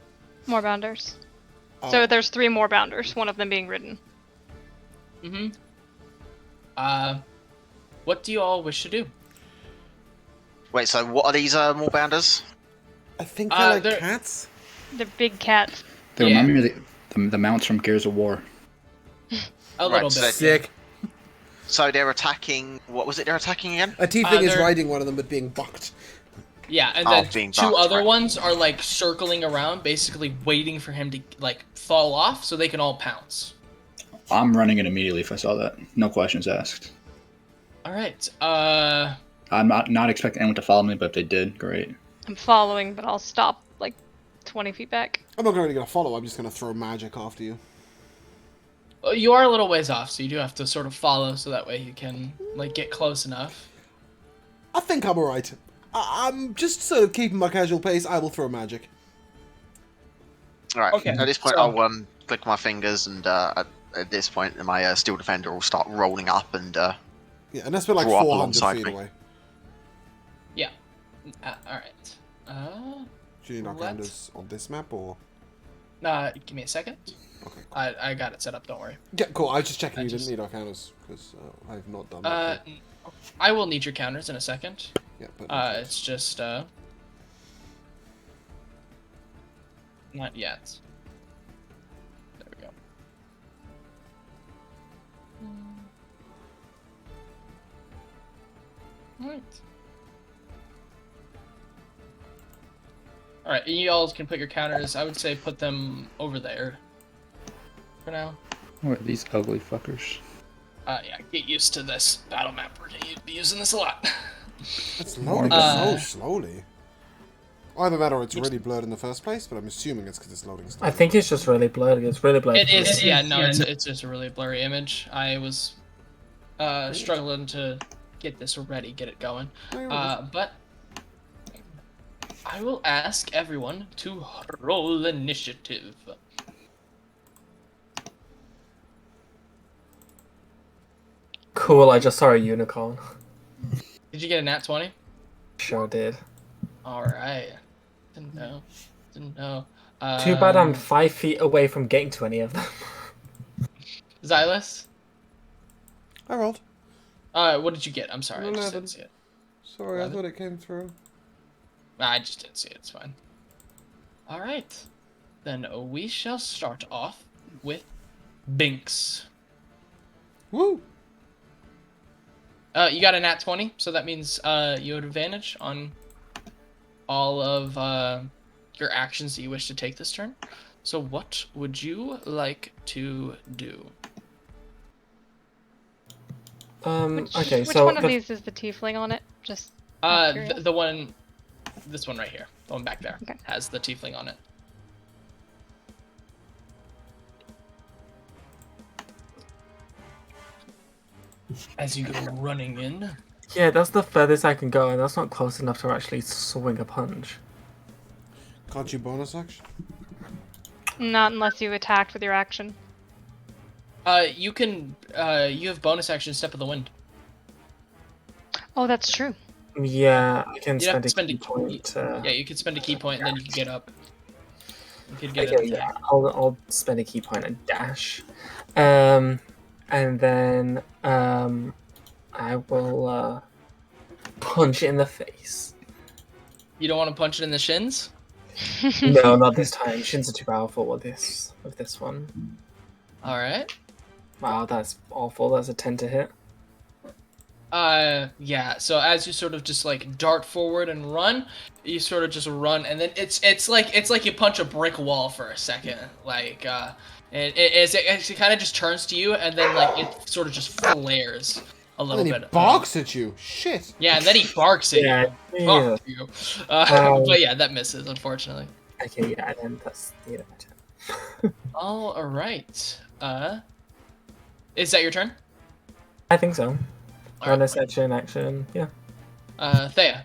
More bounders. Oh. So there's 3 more bounders, one of them being ridden. Mm-hmm. What do you all wish to do? Wait, so what are these moorbounders? I think they're like they're- cats. They're big cats. They Yeah. remind me of the mounts from Gears of War. A little so- bit. Sick. So they're attacking. What was it? They're attacking again? A tiefling is they're- riding one of them, but being bucked. Yeah, and Oh, then being 2 bucked, other right. ones are like circling around, basically waiting for him to like fall off so they can all pounce. I'm running it immediately if I saw that. No questions asked. All right. I'm not expecting anyone to follow me, but if they did, great. I'm following, but I'll stop like 20 feet back. I'm not really gonna follow. I'm just gonna throw magic after you. You are a little ways off, so you do have to sort of follow, so that way you can like get close enough. I think I'm alright. I'm just sort of keeping my casual pace. I will throw magic. Alright, Okay, at this point so- I'll click my fingers and at this point my Steel Defender will start rolling up and Yeah, and that's been like Draw up 400 alongside feet me. away. Yeah. All right. Do you need our counters on this map or? Give me a second. Okay. I got it set up. Don't worry. Yeah, cool. I was just checking I you just- didn't need our counters because I've not done that. I will need your counters in a second. Yeah, but It's just not yet. There we go. Alright. Alright, you all can put your counters. I would say put them over there for now. What are these ugly fuckers? Yeah, get used to this battle map. We're gonna be using this a lot. it's loading so slowly. Either that or it's really blurred in the first place, but I'm assuming it's because it's loading slowly. I think it's just really blurred. It's really blurred. It is, yeah, no, it's just a really blurry image. I was struggling to get this ready, get it going. But I will ask everyone to roll initiative. Cool, I just saw a unicorn. Did you get a nat 20? Sure did. Alright. Didn't know. Too bad I'm 5 feet away from getting to any of them. Xylus? I rolled. What did you get? I'm sorry, I just 11. didn't see it. Sorry, 11? I thought it came through. I just didn't see it, it's fine. Alright. Then we shall start off with Binks. Woo! You got a nat 20, so that means you have advantage on all of your actions that you wish to take this turn. So what would you like to do? Okay, which so one of these is the tiefling on it? Just The one, this one right here, the one back there, Okay. has the tiefling on it. As you go running in. yeah, that's the furthest I can go, and that's not close enough to actually swing a punch. Can't you bonus action? Not unless you attacked with your action. You can, you have bonus action Step of the Wind. Oh, that's true. Yeah, I can You'd have spend to a spend key a point. Yeah, you could spend a key point and then you can get up. You could get Okay, an yeah, attack. I'll spend a key point and dash. And then I will punch it in the face. You don't want to punch it in the shins? No, not this time. Shins are too powerful with this one. Alright. Wow, that's awful. That's a 10 to hit. Yeah, so as you sort of just like dart forward and run, you sort of just run, and then it's like you punch a brick wall for a second, like and it kind of just turns to you, and then like it sort of just flares a little And he bit. barks at you. Shit. Yeah, and then he barks at Yeah, you. yeah. Fuck you. Um, But yeah, that misses, unfortunately. Okay, yeah, then that's the end of my turn. All right. Is that your turn? I think so. All Bonus action, yeah. Thea.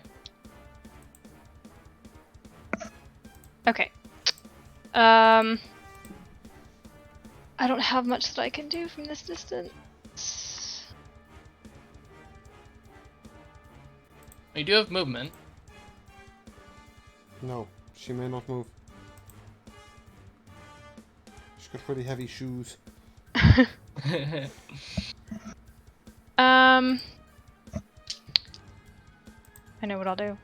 Okay. I don't have much that I can do from this distance. You do have movement. No, she may not move. She's got pretty heavy shoes. I know what I'll do.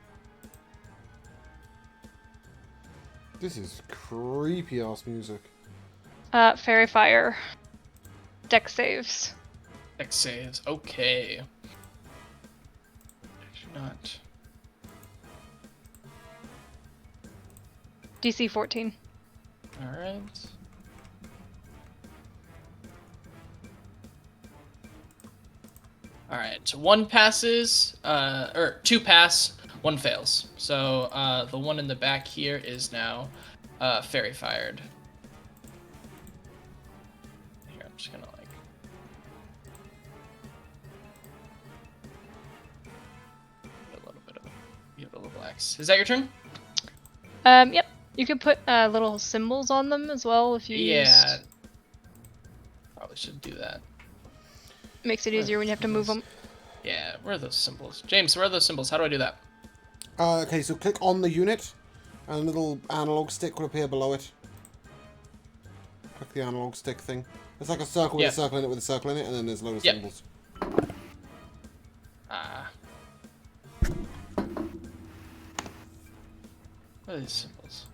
This is creepy ass music. Fairy Fire. Deck saves. Dex saves. Okay. Actually not. DC 14. All right. All right. One passes, or two pass, one fails. So the one in the back here is now fairy fired. Here, I'm just gonna like. A little bit of give it a little X. Is that your turn? Yep. You can put little symbols on them as well if you Yeah. used. Probably should do that. Makes it easier when you have to move them. Yeah, where are those symbols? James, where are those symbols? How do I do that? Okay, so click on the unit, And a little analog stick will appear below it. Click the analog stick thing. It's like a circle with a circle in it with a circle in it, and then there's a load of symbols. What are these symbols?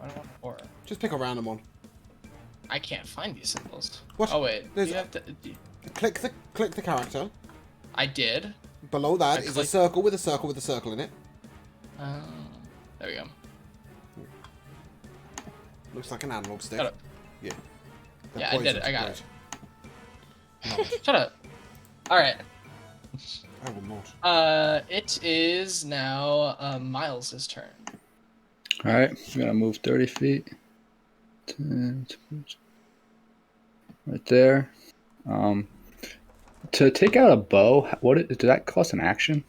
I don't want aura. Just pick a random one. I can't find these symbols. What? Oh wait, There's you have to. Click the character. I did. Below that is a circle with a circle with a circle in it. There we go. Looks like an analog stick. Shut up. Yeah. Yeah, I did it. I got it. No, Shut up. All right. I will not. It is now Miles' turn. Alright, I'm gonna move 30 feet. 10, right there. To take out a bow, does that cost an action?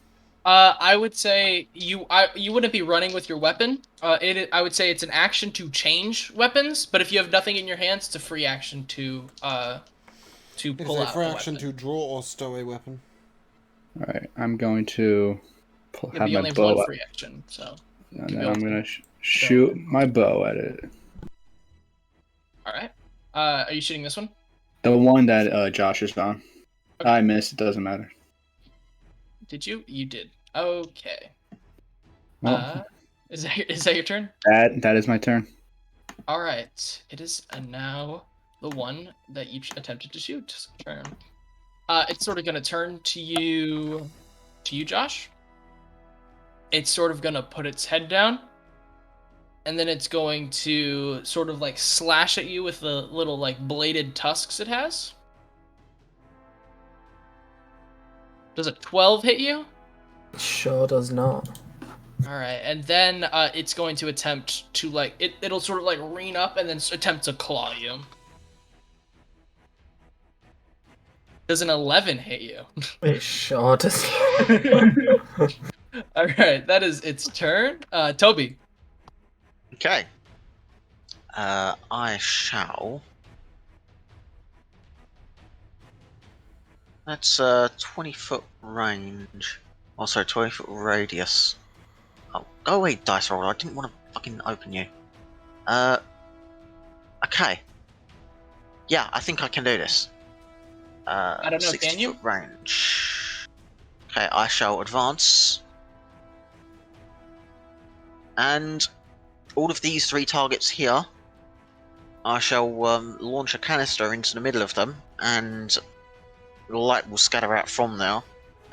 I would say you wouldn't be running with your weapon. I would say it's an action to change weapons, but if you have nothing in your hands, it's a free action to pull out. It's a free action to draw or stow a weapon. Alright, I'm going to have You my only have bow one out. free action, so. And then I'm gonna shoot my bow at it. All right. Are you shooting this one? The one that Josh is on. Okay. I missed. It doesn't matter. Did you? You did. Okay. Well, Is that your turn? that is my turn. All right. It is now the one that you attempted to shoot. Turn. It's sort of gonna turn to you, Josh. It's sort of gonna put its head down, and then it's going to sort of like slash at you with the little like bladed tusks it has. Does a 12 hit you? It sure does not. All right, and then it's going to attempt to like it'll sort of like rein up and then attempt to claw you. Does an 11 hit you? It sure does. All right, that is its turn. Toby. Okay. I shall. That's 20-foot range. Oh, sorry, 20-foot radius. Oh, go away, dice roll. I didn't want to fucking open you. Okay. Yeah, I think I can do this. I don't know, 60 can you? foot range. Okay, I shall advance. And all of these 3 targets here, I shall launch a canister into the middle of them, and the light will scatter out from there,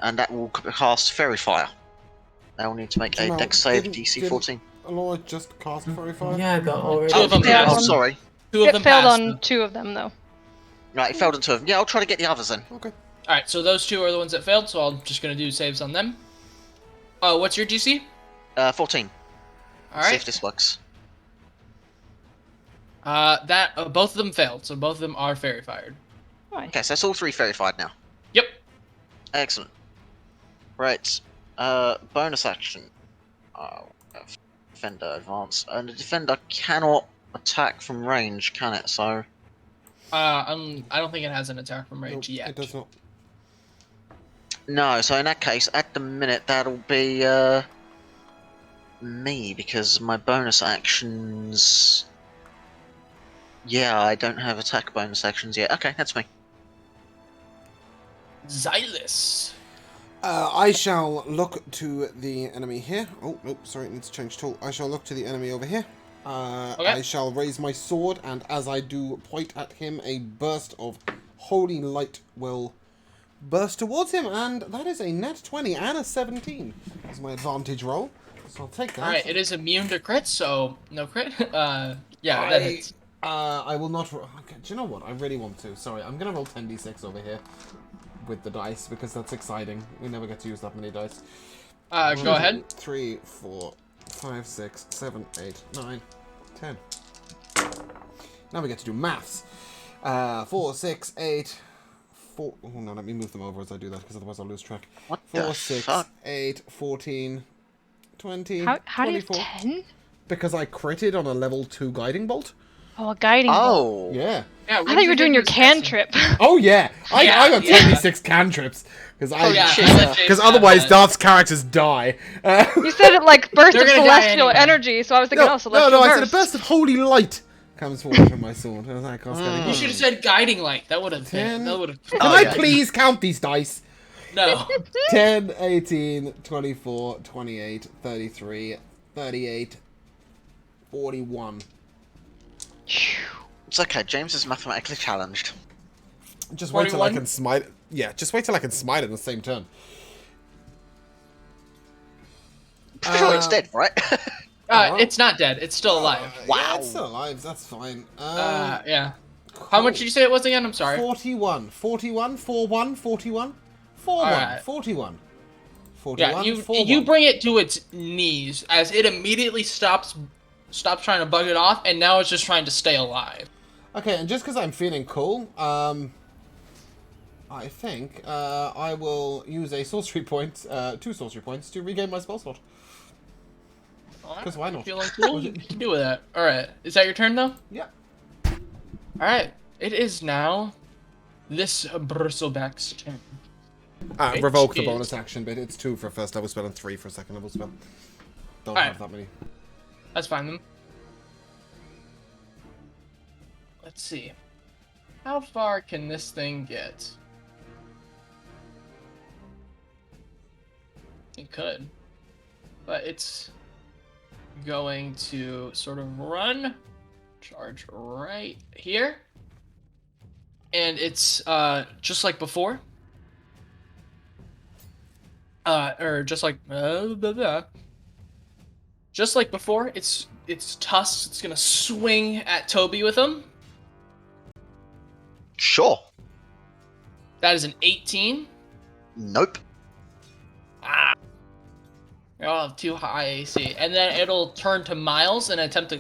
and that will cast Fairy Fire. They'll need to make a Dex save DC 14. Alora just cast Fairy Fire? Yeah, that already. Two of them Yeah, passed. Oh, sorry. Two of It them failed passed. on 2 of them, though. Right, it failed on 2 of them. Yeah, I'll try to get the others then. Okay. All right, so those 2 are the ones that failed. So I'm just gonna do saves on them. What's your DC? 14. All See right. if this works. Both of them failed, so both of them are fairy fired. Nice. Okay, so that's all 3 Fairy Fired now. Yep. Excellent. Right. Bonus action. Defender advance. And the defender cannot attack from range, can it? So. I don't think it has an attack from range Nope, yet. it does not. No, so in that case, at the minute, that'll be, me, because my bonus actions. Yeah, I don't have attack bonus actions yet. Okay, that's me. Xylus. I shall look to the enemy here. Oh, nope, sorry, it needs to change tool. I shall look to the enemy over here. Okay. I shall raise my sword, and as I do point at him, a burst of holy light will burst towards him, and that is a net 20 and a 17. That's my advantage roll, so I'll take that. All right, it is immune to crit, so no crit. Yeah, that hits. I will not... Okay, do you know what? I really want to. Sorry, I'm going to roll 10d6 over here with the dice, because that's exciting. We never get to use that many dice. Go ahead. 3, 4, 5, 6, 7, 8, 9, 10. Now we get to do maths. 4, 6, 8, 4... Oh, no, let me move them over as I do that, because otherwise I'll lose track. What 4, the 6, fuck? 8, 14, 20, How do you have 24. 10? Because I critted on a level 2 guiding bolt. Oh, a guiding bolt. Oh. Yeah. Yeah, I thought you were doing your cantrip. Oh yeah, I got Yeah. 26 cantrips because Oh yeah, Yeah. because otherwise Darth's characters die. You said it like burst They're of gonna die celestial anyway. energy, so I was thinking, No, oh, celestial no, I burst. said a burst of holy light comes forth from my sword. I was like, I was getting You should have said guiding light. That would have been. 10. That would have. Can Oh, I yeah. please count these dice? No. 10, 18, 24, 28, 33, 38, 41. It's okay. James is mathematically challenged. Just wait till I 41? can smite. Yeah, just wait till I can smite it in the same turn. Pretty sure it's dead, right? It's not dead. It's still alive. Yeah, Wow. it's still alive. That's fine. Yeah. How much did you say it was again? I'm sorry. 41. 41, 41, 41. 41, Alright. 41. 41, Yeah, you 41. bring it to its knees as it immediately stops trying to bug it off, and now it's just trying to stay alive. Okay, and just because I'm feeling cool, I think I will use a sorcery point, 2 sorcery points to regain my spell slot. Because why not? Feeling cool? You can do with that. All right. Is that your turn though? Yeah. All right. It is now this bristleback's turn. Which Revoke the is- bonus action bit. It's 2 for a first level spell and 3 for a second level spell. Don't Alright. have that many. That's fine then. Let's see. How far can this thing get? It could. But it's going to sort of run, charge right here. And it's just like before. Or just like just like before, it's tusks. It's gonna swing at Toby with them. Sure. That is an 18. Nope. Ah. Oh, too high AC. And then it'll turn to Miles and attempt to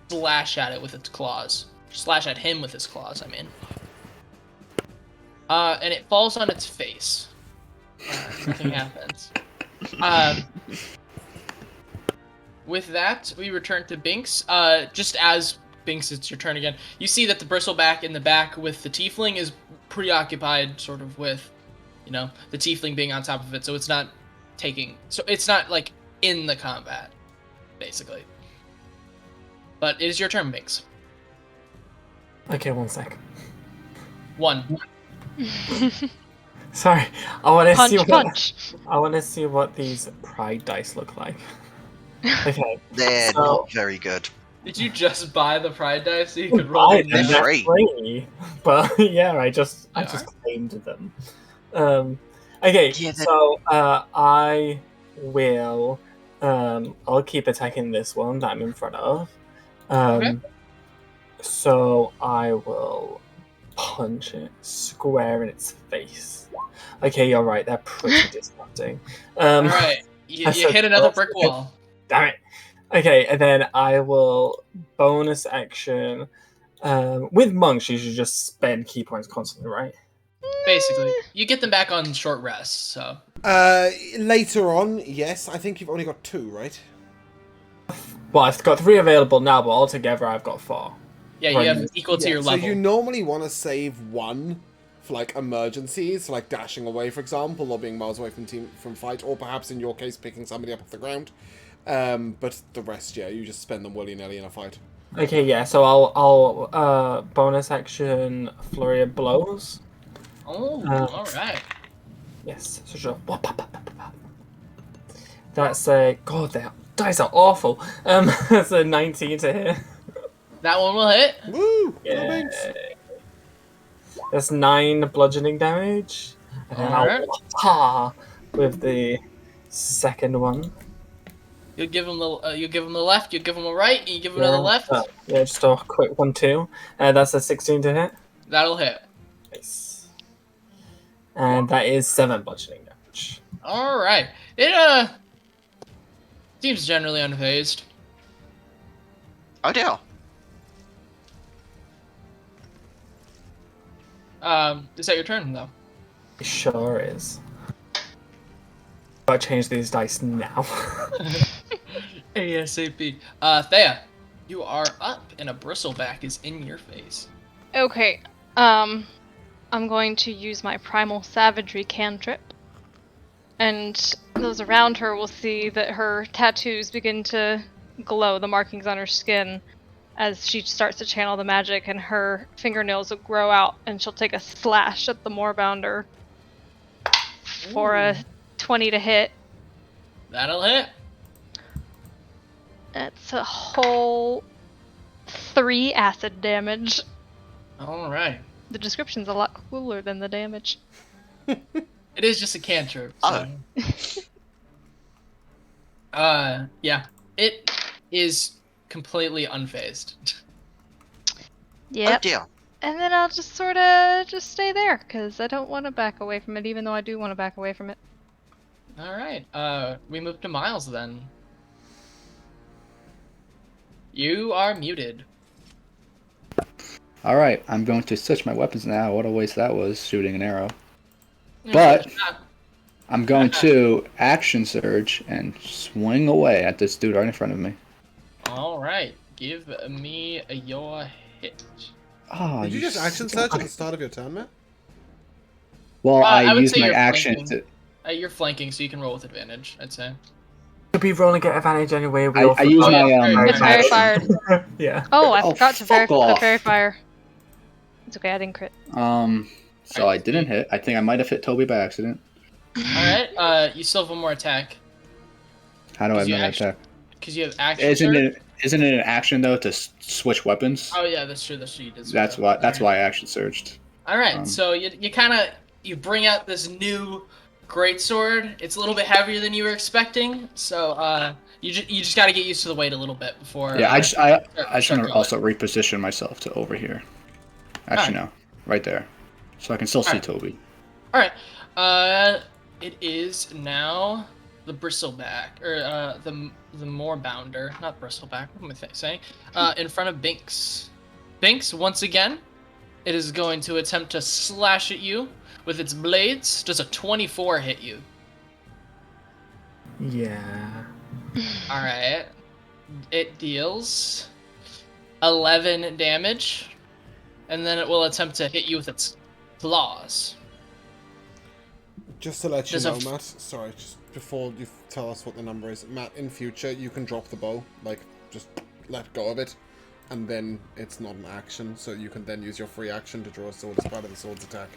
slash at it with its claws. Slash at him with his claws, I mean. And it falls on its face. Nothing happens. With that, we return to Binks. Just as Binks, it's your turn again. You see that the bristleback in the back with the tiefling is preoccupied, sort of with, you know, the tiefling being on top of it. So it's not it's not like in the combat, basically. But it is your turn, Binks. Okay, 1 sec. 1. Sorry, I want to see Punch, what punch. I want to see what these pride dice look like. Okay, They're So- not very good. Did you just buy the pride dice so you could roll it? They're down? free. But yeah, I just They claimed them. Okay, Yeah, they're- so I will I'll keep attacking this one that I'm in front of. Okay. So I will punch it square in its face. Okay, you're right. They're pretty disgusting. All right, you I said hit another first. brick wall. Damn it. Okay, and then I will bonus action. With monks, you should just spend key points constantly, right? Basically, you get them back on short rest. So Later on, yes. I think you've only got 2, right? Well, I've got 3 available now, but altogether I've got 4. yeah, Right. you have equal to your so level. you normally want to save 1 for like emergencies, so like dashing away, for example, or being miles away from fight, or perhaps in your case picking somebody up off the ground. But the rest, yeah, you just spend them willy-nilly in a fight. Okay, yeah, so I'll bonus action flurry of blows. Oh, all right. Yes, so sure. That's a god. Their dice are awful. That's a 19 to hit. That one will hit. Woo! Yeah. No binks. That's 9 bludgeoning damage. And then Alright. I'll ha with the second one. You give him the left. You give him a right. And you give him another left. Yeah, just a quick 1 2. That's a 16 to hit. That'll hit. Nice. And that is 7 bludgeoning damage. All right. It seems generally unfazed. Oh dear. Is that your turn though? It sure is. Gotta change these dice now. ASAP. Thea. You are up, and a bristleback is in your face. Okay. I'm going to use my primal savagery cantrip. And those around her will see that her tattoos begin to glow, the markings on her skin, as she starts to channel the magic, and her fingernails will grow out, and she'll take a slash at the Moorbounder for a 20 to hit. That'll hit. That's a whole 3 acid damage. All right. The description's a lot cooler than the damage. It is just a cantrip. Oh. So. Yeah. It is completely unfazed. Yep. Oh dear. And then I'll just sort of just stay there, because I don't want to back away from it, even though I do want to back away from it. All right. We move to Miles then. You are muted. All right, I'm going to switch my weapons now. What a waste that was, shooting an arrow. But I'm going to action surge and swing away at this dude right in front of me. All right. Give me your hit. Oh, Did you just action surge at the start of your turn, Matt? Well, I would used say my you're action flanking. to. You're flanking, so you can roll with advantage, I'd say. Could be rolling at advantage anyway. We I also use Oh, my yeah, very It's very action. fired. yeah. Oh, I Oh, forgot to fuck put off. fairy fire. It's okay, I didn't crit. So I didn't hit. I think I might have hit Toby by accident. All right. You still have one more attack How do I have you another actually- attack? because you have action. Isn't it an action though to switch weapons? Oh yeah, that's true. That's true. You did. That's why I action surged. All right. So you kind of bring out this new greatsword. It's a little bit heavier than you were expecting. So you just got to get used to the weight a little bit before. Yeah, I just want to going. also reposition myself to over here. Actually, no, right there, so I can still see Alright. Toby. All right. It is now the bristleback, or the Moorbounder, not bristleback. What am I saying? In front of Binks. Binks, once again, it is going to attempt to slash at you with its blades. Does a 24 hit you? Yeah. All right. It deals 11 damage, and then it will attempt to hit you with its claws. Just to let you There's know, Matt, sorry, just before you tell us what the number is, Matt, in future, you can drop the bow, like, just let go of it, and then it's not an action, so you can then use your free action to draw a sword as part of the sword's attack.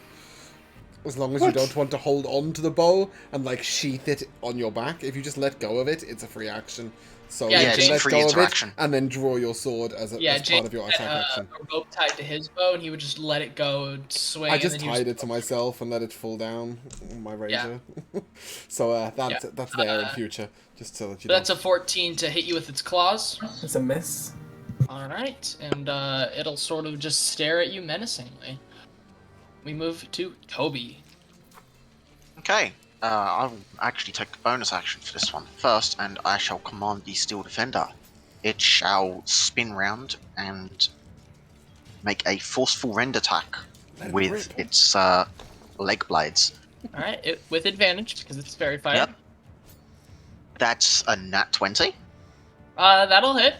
As long as you don't want to hold on to the bow and, like, sheath it on your back, if you just let go of it, it's a free action. So Yeah, you it's can let free go of it, interaction. and then draw your sword as part James of your had attack action. a rope tied to his bow, and he would just let it go, swing. I just and then he tied it to myself and let it fall down on my razor. So that's there in future, just so that you know. That's a 14 to hit you with its claws. It's a miss. All right, and it'll sort of just stare at you menacingly. We move to Toby. Okay. I will actually take a bonus action for this one first, and I shall command the Steel Defender. It shall spin round and make a forceful rend attack with its leg blades. All right, with advantage because it's very fire. Yep. That's a nat 20. That'll hit.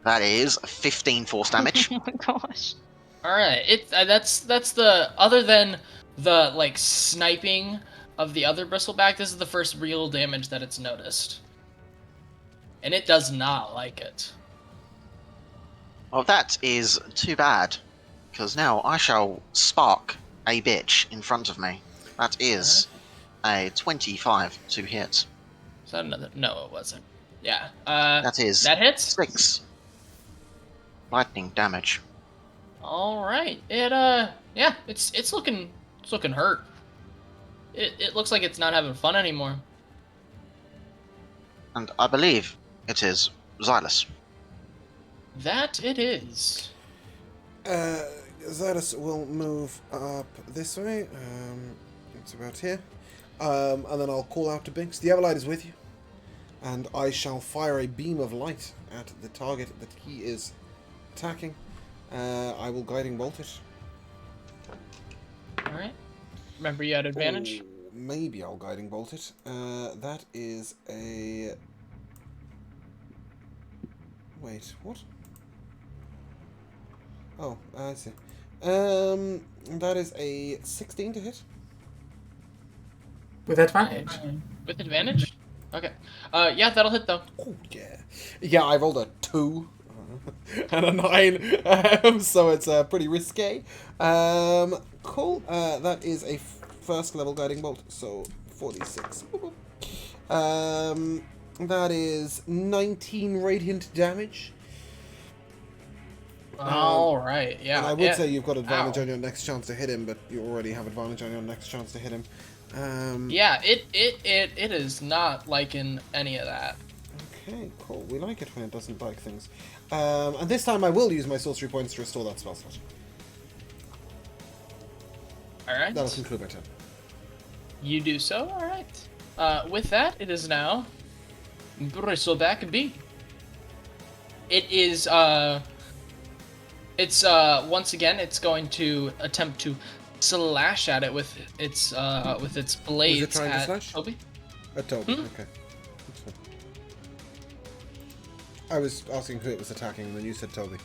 That is 15 force damage. Oh my gosh. All right, that's the other than the like sniping of the other bristleback. This is the first real damage that it's noticed, and it does not like it. Well, that is too bad, because now I shall spark a bitch in front of me. That is a 25 to hit. Is that another? No, it wasn't. Yeah. That is that hits. 6 lightning damage. All right. It's looking hurt. It looks like it's not having fun anymore. And I believe it is Xylus. That it is. Xylus will move up this way. It's about here. And then I'll call out to Binks. The Everlight is with you. And I shall fire a beam of light at the target that he is attacking. I will guiding bolt it. All right. Remember, you had advantage. Maybe I'll guiding bolt it. That is a Wait, what? Oh, I see. That is a 16 to hit. With advantage. With advantage? Okay. Yeah, that'll hit though. Oh, yeah. Yeah, I rolled a 2 and a 9, so it's pretty risque. Cool. That is a first level guiding bolt, so 46. That is 19 radiant damage. All right. Yeah. And I would say you've got advantage Ow. on your next chance to hit him, but you already have advantage on your next chance to hit him. Yeah. It is not liking any of that. Okay, cool. We like it when it doesn't like things. And this time I will use my sorcery points to restore that spell slot. All right. That'll conclude my turn. You do so. All right. With that, it is now Bristleback B. It is it's once again it's going to attempt to slash at it with its blades trying to at slash? Toby. Toby, okay. That's fine. I was asking who it was attacking, and then you said Toby.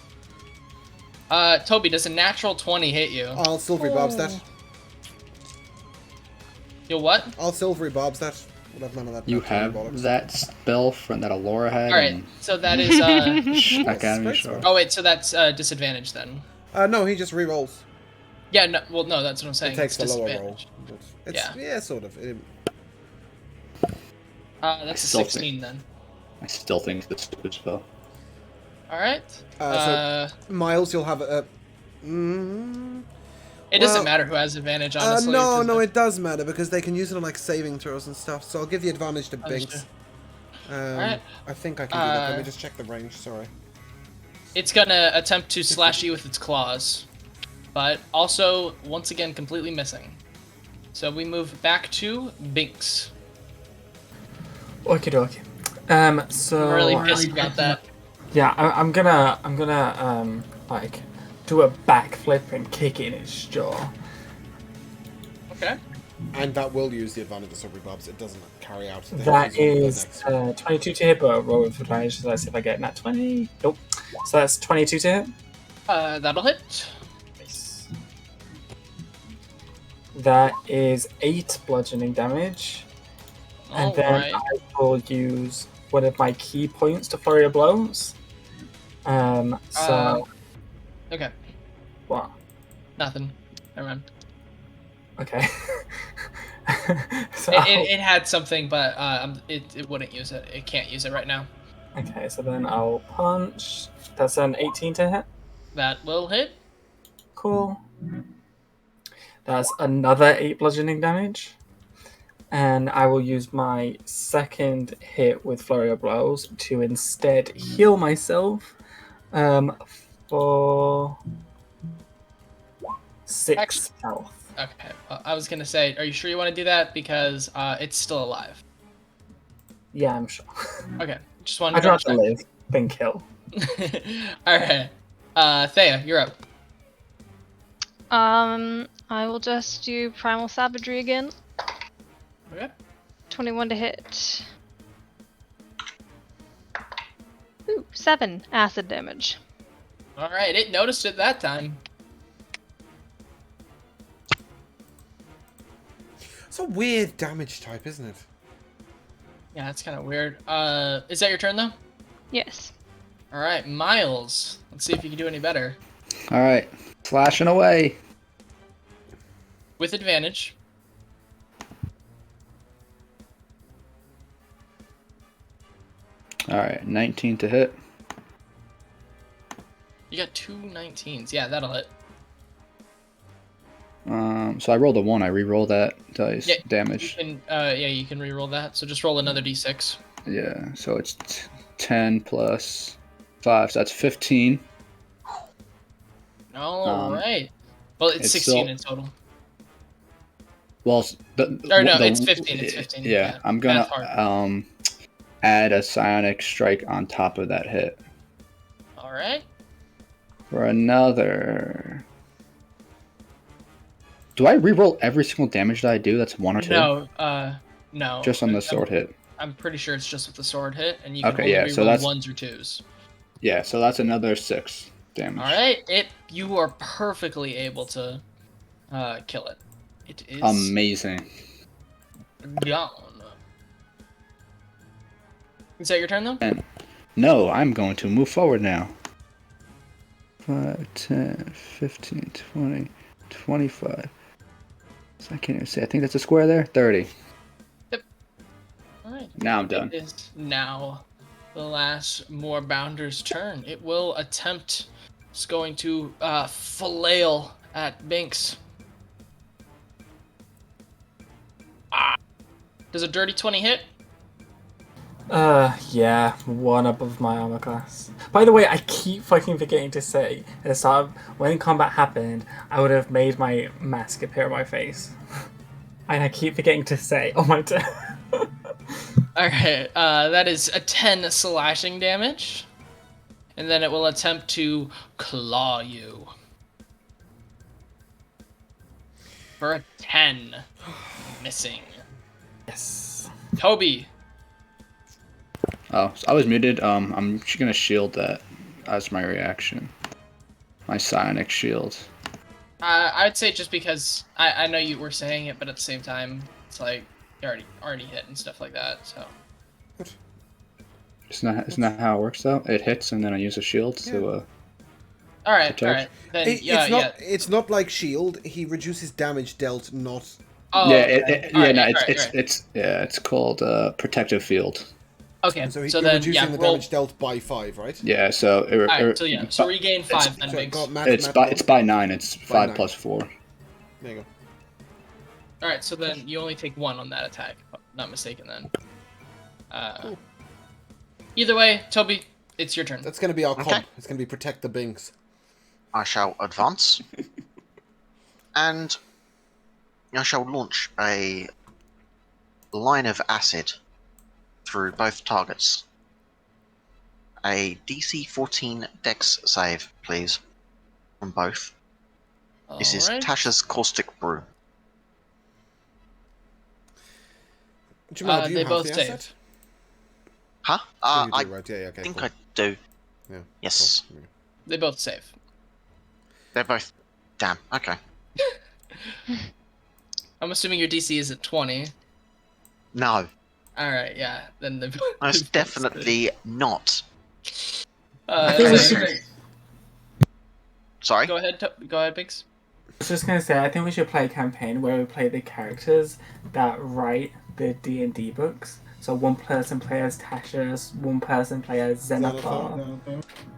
Toby, does a natural 20 hit you? I'll silvery bobs that. You'll what? I'll silvery bobs that. We'll have none of that. You natural have bollocks. that spell from that Alora had. All right. So that is Back at me, Great sure. spell. Oh wait, so that's disadvantage then. No, he just re-rolls. Yeah, no, well, no, that's what I'm saying. It takes the It's lower roll. disadvantage. It's, Yeah. yeah, sort of. That's a still 16 then. I still think it's a stupid spell. All right. So Miles, you'll have a. Mm, It doesn't well, matter who has advantage, honestly. no, 'cause it does matter because they can use it on like saving throws and stuff. So I'll give the advantage to Binks. Alright. I think I can do that. Let me just check the range. Sorry. It's gonna attempt to slash you with its claws, but also once again completely missing. So we move back to Binks. Okie dokie. So I'm really pissed about that. yeah, I'm gonna like do a backflip and kick it in its jaw. Okay. And that will use the advantage of silvery bobs. It doesn't carry out. The That hit is next. 22 to hit, but roll with advantage. So let's see if I get nat 20. Nope. So that's 22 to hit. That'll hit. Nice. That is 8 bludgeoning damage. And then Alright. I will use one of my key points to flurry of blows. So Okay. what? Nothing. Never mind. Okay. So It had something, but it wouldn't use it. It can't use it right now. okay, so then I'll punch. That's an 18 to hit. That will hit. Cool. That's another 8 bludgeoning damage. And I will use my second hit with Flurry of Blows to instead heal myself for 6 Actually- health. Okay. I was gonna say, are you sure you want to do that because it's still alive? Yeah, I'm sure. Okay. Just wanted I'd to rather double live than kill. check. All right. Thea, you're up. I will just do Primal Savagery again. Okay. 21 to hit. Ooh, 7 acid damage. All right. It noticed it that time. It's a weird damage type, isn't it? Yeah, that's kind of weird. Is that your turn though? Yes. All right, Miles. Let's see if you can do any better All right, slashing away. with advantage. All right, 19 to hit. You got 2 19s. Yeah, that'll hit. So I rolled a 1. I re-roll that dice. Yeah, Damage. You can, yeah, you can re-roll that. So just roll another d6. Yeah, so it's 10 plus 5, so that's 15. All right. Well, it's it's 16 still- in total. Well, Or no, it's 15. It's 15. Yeah, I'm gonna Math hard. add a psionic strike on top of that hit All right. for another. Do I re-roll every single damage that I do? That's 1 or 2. No, no. Just on the sword hit. I'm pretty sure it's just with the sword hit, and you can Okay, only yeah, re-roll so that's- 1s or 2s. Yeah, so that's another 6 damage. All right, you are perfectly able to kill it. It is Amazing. down. Is that your turn though? And no, I'm going to move forward now. 5, 10, 15, 20, 25. So I can't even say. I think that's a square there. 30. All right. Now I'm done. It is now the last Moorbounder's turn. It will attempt. It's going to flail at Binks. Does a dirty 20 hit? Yeah, 1 above my armor class. By the way, I keep fucking forgetting to say at the start, when combat happened, I would have made my mask appear on my face. And I keep forgetting to say, oh my god. Alright, that is a 10 slashing damage. And then it will attempt to claw you. For a 10. Missing. Yes. Toby. Oh, so I was muted. I'm just gonna shield that as my reaction. My psionic shield. I'd say just because I know you were saying it, but at the same time, it's like you already hit and stuff like that, so. Isn't that how it works though? It hits and then I use a shield to Alright. protect. Then It's not like shield. He reduces damage dealt, not. Oh, Yeah, okay. it's called protective field. Okay, So, so you're then reducing the roll. damage dealt by 5, right? Yeah, so Alright, so regain 5 then, So Biggs. it's by 9. It's 5 9. plus 4. There you go. Alright, so then you only take 1 on that attack, if I'm not mistaken then. Cool. Either way, Toby, it's your turn. That's going to be our Okay. comp. It's going to be protect the Binks. I shall advance. And I shall launch a line of acid through both targets. A DC 14 Dex save, please, from both. This is Alright. Tasha's Caustic Brew. Jamal, do you They have both the save. asset? Huh? Oh, you I do, right? Yeah, okay, think cool. I do. Yeah, Yes. cool. They both save. They're both... Damn, okay. I'm assuming your DC is at 20. No, Alright, yeah. Then they most definitely not. I think we so- should- Sorry? Go ahead, Biggs. I was just gonna say, I think we should play a campaign where we play the characters that write the D&D books. So one person plays Tasha, one person plays Xenophar.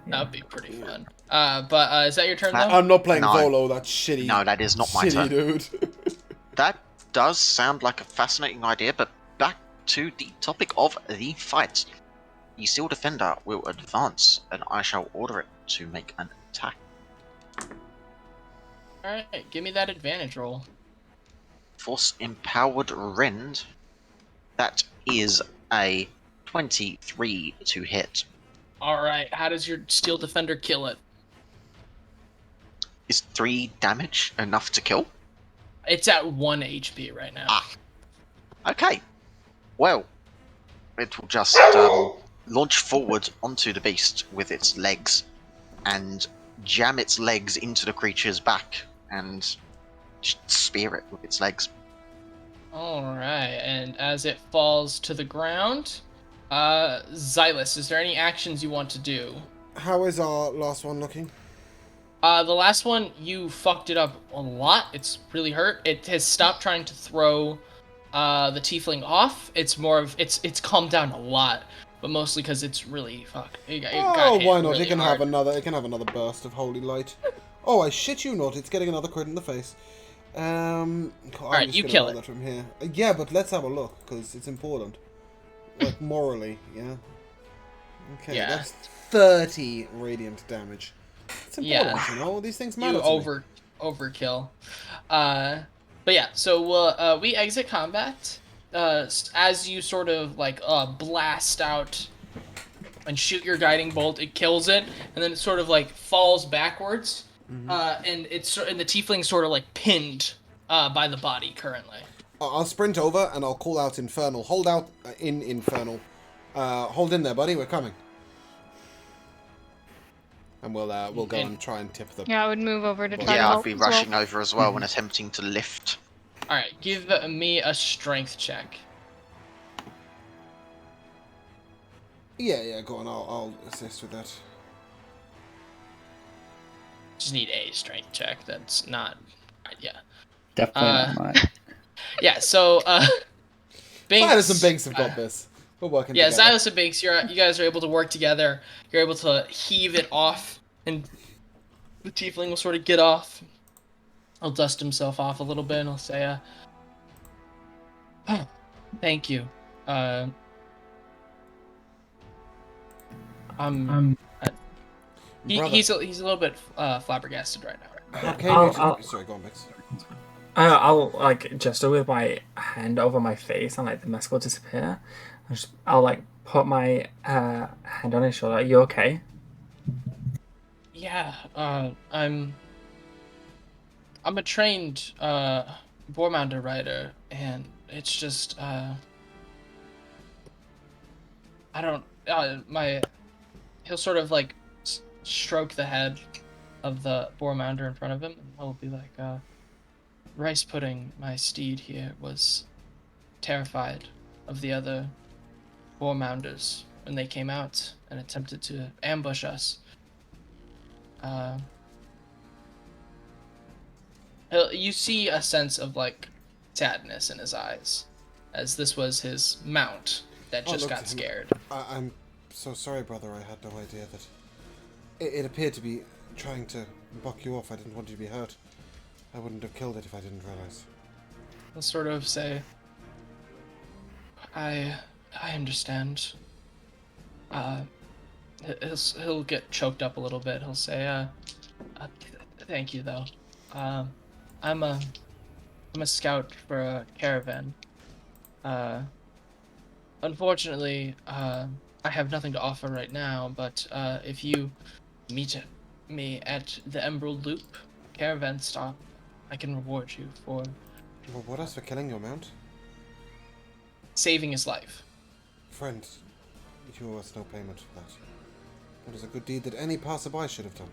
That'd be pretty fun. But is that your turn though? I'm not playing No. Volo, that shitty. No, that is not my shitty turn. dude. That does sound like a fascinating idea, but back to the topic of the fight. The Seal Defender will advance, and I shall order it to make an attack. Alright, give me that advantage roll. Force Empowered Rend. That is a 23 to hit. Alright, how does your Steel Defender kill it? Is 3 damage enough to kill? It's at 1 HP right now. Okay. Well, it will just launch forward onto the beast with its legs and jam its legs into the creature's back and just spear it with its legs. Alright, and as it falls to the ground, Xylus, is there any actions you want to do? How is our last one looking? The last one, you fucked it up a lot. It's really hurt. It has stopped trying to throw the tiefling off. It's more of it's calmed down a lot, but mostly because it's really it got Oh, hit why not? really It can hard. have another burst of holy light. Oh, I shit you not! It's getting another crit in the face. Alright, you kill it. That from here. Yeah, but let's have a look because it's important. Like morally, yeah. Okay, Yeah. that's 30 radiant damage. It's important, Yeah. you know. These things matter. You to me. overkill. But yeah, so we exit combat. As you sort of like blast out and shoot your guiding bolt, it kills it, and then it sort of like falls backwards, and the tiefling's sort of like pinned by the body currently. I'll sprint over and I'll call out Infernal. Hold out in Infernal. Hold in there, buddy. We're coming. and we'll go and try and tip the. Yeah, I would move over to try to Yeah, help I'd be as well. rushing over as well when attempting to lift. All right, give me a strength check. Yeah, go on. I'll assist with that. Just need a strength check. That's not. Yeah. Definitely not mine. Yeah. So, Binks. Silas and Binks have got this. We're working Yeah, together. Silas and Binks, you guys are able to work together. You're able to heave it off, and the tiefling will sort of get off. He'll dust himself off a little bit, and he'll say, oh, thank you. He's a little bit flabbergasted right now. How came you to... Sorry, go on, Binks. I'll like gesture with my hand over my face and like the mask will disappear. I'll like put my hand on his shoulder. Are you okay? Yeah, I'm a trained Bormounder rider, and it's just I don't he'll sort of like stroke the head of the Bormounder in front of him, and he'll be like, Rice Pudding, my steed here, was terrified of the other Bormounders when they came out and attempted to ambush us. You see a sense of like sadness in his eyes, as this was his mount that just got scared. I'm so sorry, brother. I had no idea that it appeared to be trying to buck you off. I didn't want you to be hurt. I wouldn't have killed it if I didn't realize. He'll sort of say, I understand. He'll get choked up a little bit. He'll say, thank you though. I'm a scout for a caravan. Unfortunately, I have nothing to offer right now, but if you meet me at the Emerald Loop caravan stop, I can reward you for Reward us for killing your mount? saving his life. Friend, you owe us no payment for that. That is a good deed that any passerby should have done.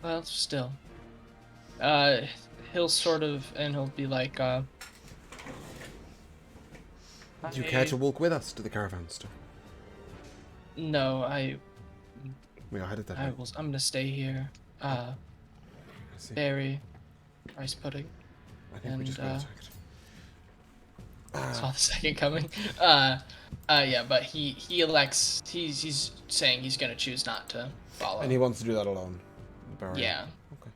Well, still. He'll sort of, and he'll be like, Do you care to walk with us to the caravan store? No, We are headed that way. I'm gonna stay here. I see. Berry, rice pudding. I think we just got and, attacked. Saw the second coming. Yeah, but he elects. He's saying he's gonna choose not to follow. And he wants to do that alone. Barry. Yeah. Okay.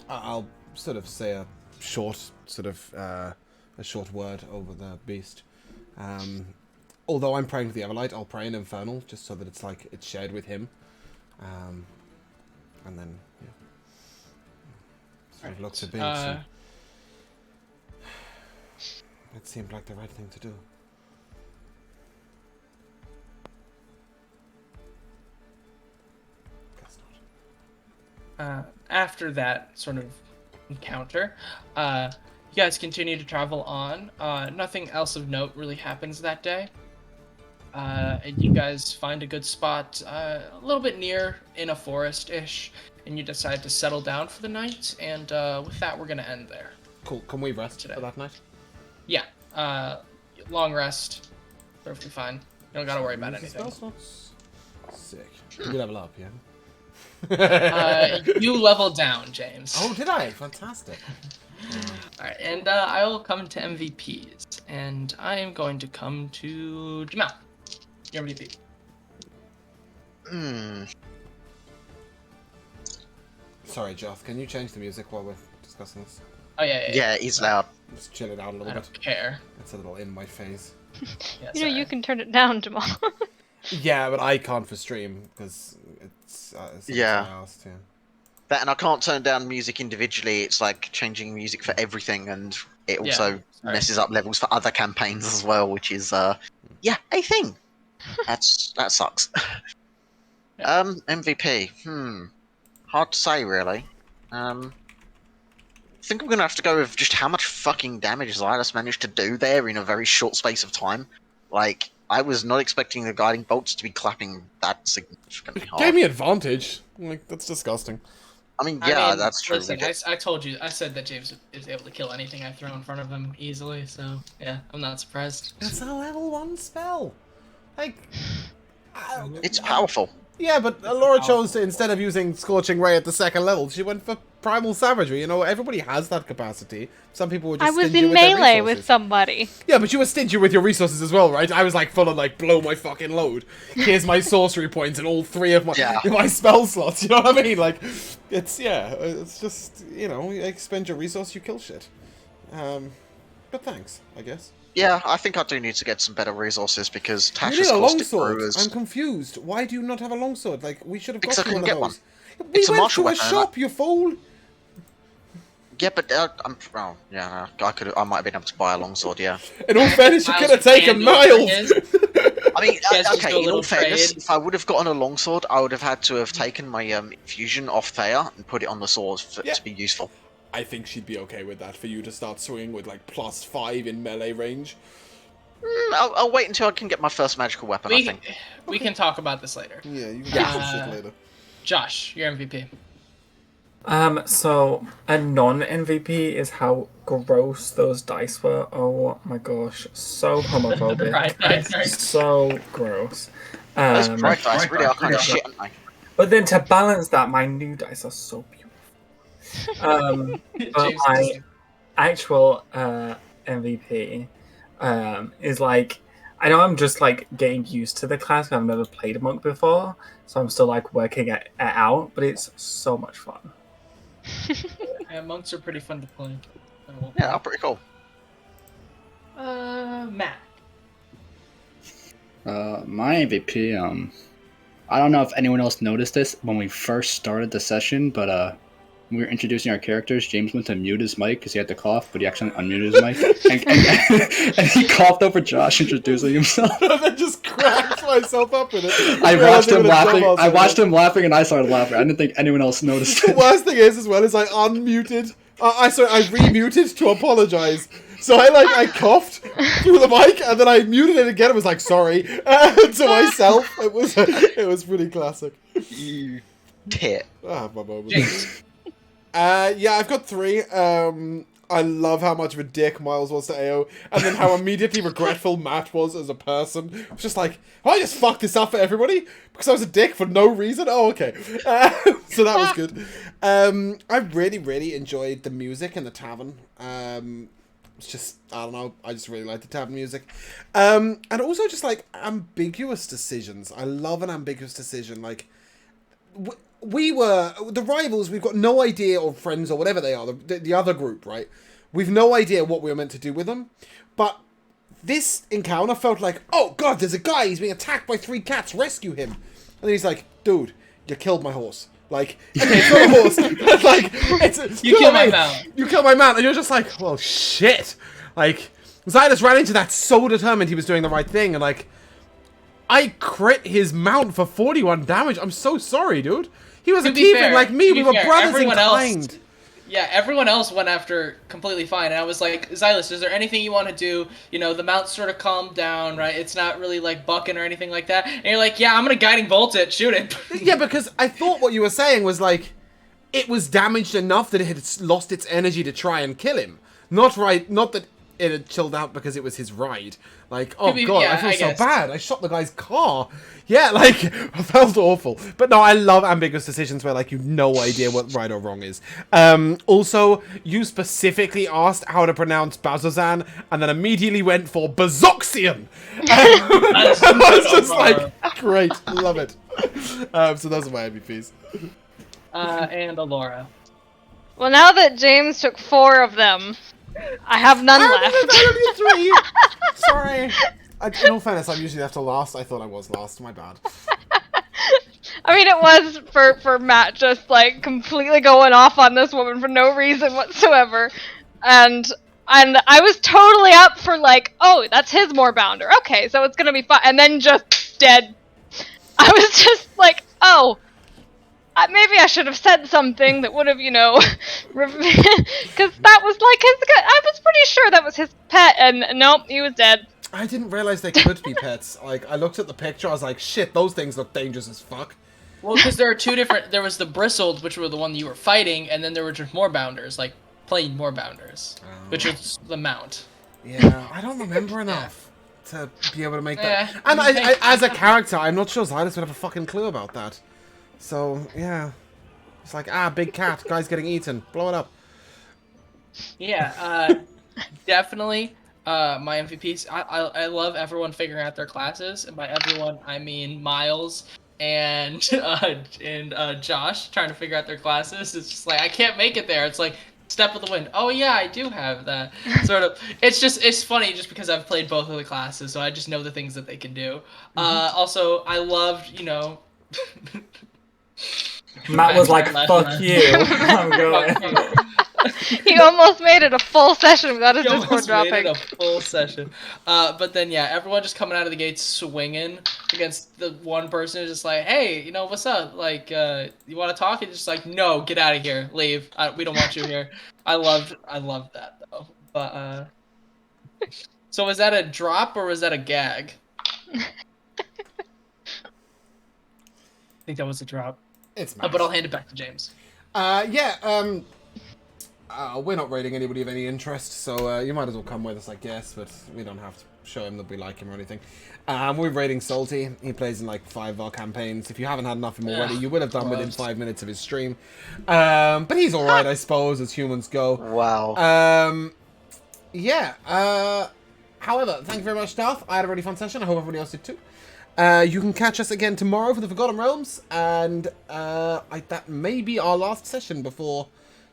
I'll sort of say a short word over the beast. Although I'm praying to the Everlight, I'll pray in Infernal just so that it's like it's shared with him. And then sort of looks at Binks. And it seemed like the right thing to do. Guess not. After that sort of encounter, you guys continue to travel on. Nothing else of note really happens that day. And you guys find a good spot a little bit near in a forest-ish, and you decide to settle down for the night, and with that, we're going to end there. Cool. Can we rest Today. for that night? Yeah, long rest, perfectly fine. You don't got to worry about Use the anything. spell slots? Sick. You level up, yeah? You level down, James. Oh, did I? Fantastic. Alright, and I will come to MVPs, and I am going to come to Jamal. Your MVP. Sorry, Joth, can you change the music while we're discussing this? Oh, yeah. Yeah, he's loud. Just chill it out a little I bit. don't care. It's a little in my face. Yeah, You know, you sorry. can turn it down, Jamal. Yeah, but I can't for stream because it's Yeah. I asked, yeah. That, and I can't turn down music individually. It's like changing music for everything, and it also sorry. messes up levels for other campaigns as well, which is a thing. That sucks. Yeah. MVP. Hard to say, really. I think I'm gonna have to go with just how much fucking damage Xylus managed to do there in a very short space of time. Like, I was not expecting the guiding bolts to be clapping that significantly hard. Gave me advantage. Like, that's disgusting. I mean, yeah, that's true. Listen, I told you, I said that James is able to kill anything I throw in front of him easily, so yeah, I'm not surprised. That's a level 1 spell. Like, It's powerful. yeah, but Laura chose to, instead of using Scorching Ray at the 2nd level, she went for Primal Savagery. You know, everybody has that capacity. Some people were just I was stingy in with their melee resources. with somebody. Yeah, but you were stingy with your resources as well, right? I was like full of like, blow my fucking load. Here's my sorcery points and all 3 of my spell slots. You know what I mean? Like, it's just, you know, you expend your resource, you kill shit. But thanks, I guess. Yeah, I think I do need to get some better resources because You need Tasha's a caustic longsword. brew is... I'm confused. Why do you not have a longsword? Like, we should have Because got I you one couldn't of get those. It's a We went martial to a weapon, shop, you fool. Yeah, but I might have been able to buy a longsword, yeah. In all fairness, you Miles could have taken can do it for miles. his. I mean, Guys, just do okay, a in little all fairness, trade. if I would have gotten a longsword, I would have had to have taken my infusion off Thea and put it on the sword for it to be useful. I think she'd be okay with that, for you to start swinging with like +5 in melee range. I'll wait until I can get my first magical weapon, I think. We can talk about this later. Yeah, you can get some shit later. Josh, your MVP. So a non-MVP is how gross those dice were. Oh my gosh, so homophobic. Right. So gross. Those bright dice really are kind of shit, aren't they? But then to balance that, my new dice are so beautiful. But James my is- actual MVP is like, I know I'm just like getting used to the class 'cause I've never played a monk before, so I'm still like working it out, but it's so much fun. Yeah, monks are pretty fun to play. Yeah, they're pretty cool. Matt. My MVP, I don't know if anyone else noticed this when we first started the session, but when we were introducing our characters, James went to mute his mic because he had to cough, but he actually unmuted his mic. and he coughed over Josh introducing himself. And then just cracked myself up with it. I watched him laughing. I I watched him laughing, and I started laughing. I didn't think anyone else noticed The it. worst thing is, as well, is I unmuted. I remuted to apologize. So I coughed through the mic, and then I muted it again and was like, sorry, to myself. It was pretty classic. You tit. I have my moments. James. Yeah, I've got 3. I love how much of a dick Miles was to AO, and then how immediately regretful Matt was as a person. It was just like, oh, I just fucked this up for everybody because I was a dick for no reason. Oh, okay. So that was good. I really, really enjoyed the music in the tavern. It's just, I don't know, I just really like the tavern music. And also just like ambiguous decisions. I love an ambiguous decision. Like, we were the rivals. We've got no idea, or friends, or whatever they are. The other group, right? We've no idea what we were meant to do with them. But this encounter felt like, oh god, there's a guy. He's being attacked by 3 cats. Rescue him. And then he's like, dude, you killed my horse. Like, okay, it's not a horse. But like, it's You killed my mount. You killed my mount, and you're just like, well, shit. Like, Xylus ran into that so determined he was doing the right thing, and like, I crit his mount for 41 damage. I'm so sorry, dude. He was a tiefling like me. We were brothers in kind. Yeah, everyone else went after completely fine, and I was like, Xylus, is there anything you want to do? You know, the mount sort of calmed down, right? It's not really like bucking or anything like that. And you're like, yeah, I'm gonna guiding bolt it, shoot it. Yeah, because I thought what you were saying was like, it was damaged enough that it had lost its energy to try and kill him. Not that it had chilled out because it was his ride. Like, oh god, yeah, I feel I so guess. bad. I shot the guy's car. Yeah, like, I felt awful. But no, I love ambiguous decisions where, like, you've no idea what right or wrong is. Also, you specifically asked how to pronounce Bazozan, and then immediately went for Bazoxian. I was just like, great, love it. So those are my MVPs. And Alora. Well, now that James took 4 of them, I have none left. Sorry. In all fairness, I'm usually left to last. I thought I was last. My bad. I mean, it was for Matt just like completely going off on this woman for no reason whatsoever, and I was totally up for like, oh, that's his Moorbounder. Okay, so it's gonna be fun, and then just dead. I was just like, oh. Maybe I should have said something that would have, because that was like his. I was pretty sure that was his pet, and nope, he was dead. I didn't realize they could be pets. Like, I looked at the picture, I was like, shit, those things look dangerous as fuck. Well, because there are two different. There was the bristled, which were the one that you were fighting, and then there were just moorbounders, like plain moorbounders, which is the mount. Yeah, I don't remember enough to be able to make that. Yeah, And I, as a character, I'm not sure Xylus would have a fucking clue about that. So, yeah. It's like, big cat, guy's getting eaten, blow it up. Yeah, definitely. My MVPs. I love everyone figuring out their classes, and by everyone I mean Miles and Josh trying to figure out their classes. It's just like I can't make it there. It's like step of the wind. Oh yeah, I do have that sort of. It's funny just because I've played both of the classes, so I just know the things that they can do. Also, I loved Matt was like, "Fuck you, I'm going." He almost made it a full session without his He Discord almost made dropping. it a full session. But then, yeah, everyone just coming out of the gates swinging against the one person who's just like, hey, what's up? Like, you want to talk? And just like, no, get out of here. Leave. We don't want you here. I loved that, though. But, so was that a drop or was that a gag? I think that was a drop. It's nice. But I'll hand it back to James. We're not rating anybody of any interest, so you might as well come with us, I guess, but we don't have to show him that we like him or anything. We're rating Salty. He plays in like 5 of our campaigns. If you haven't had enough of him already, you will have done within 5 minutes of his stream. But he's alright, I suppose, as humans go. Wow. However, thank you very much, Darth. I had a really fun session. I hope everybody else did too. You can catch us again tomorrow for the Forgotten Realms, and that may be our last session before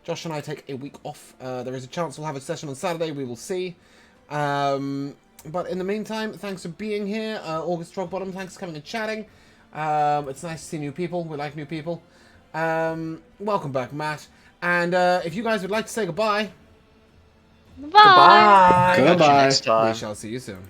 Josh and I take a week off. There is a chance we'll have a session on Saturday. We will see. But in the meantime, thanks for being here. August Trogbottom, thanks for coming and chatting. It's nice to see new people. We like new people. Welcome back, Matt. And if you guys would like to say goodbye. Bye. Goodbye. Catch you next time. We shall see you soon.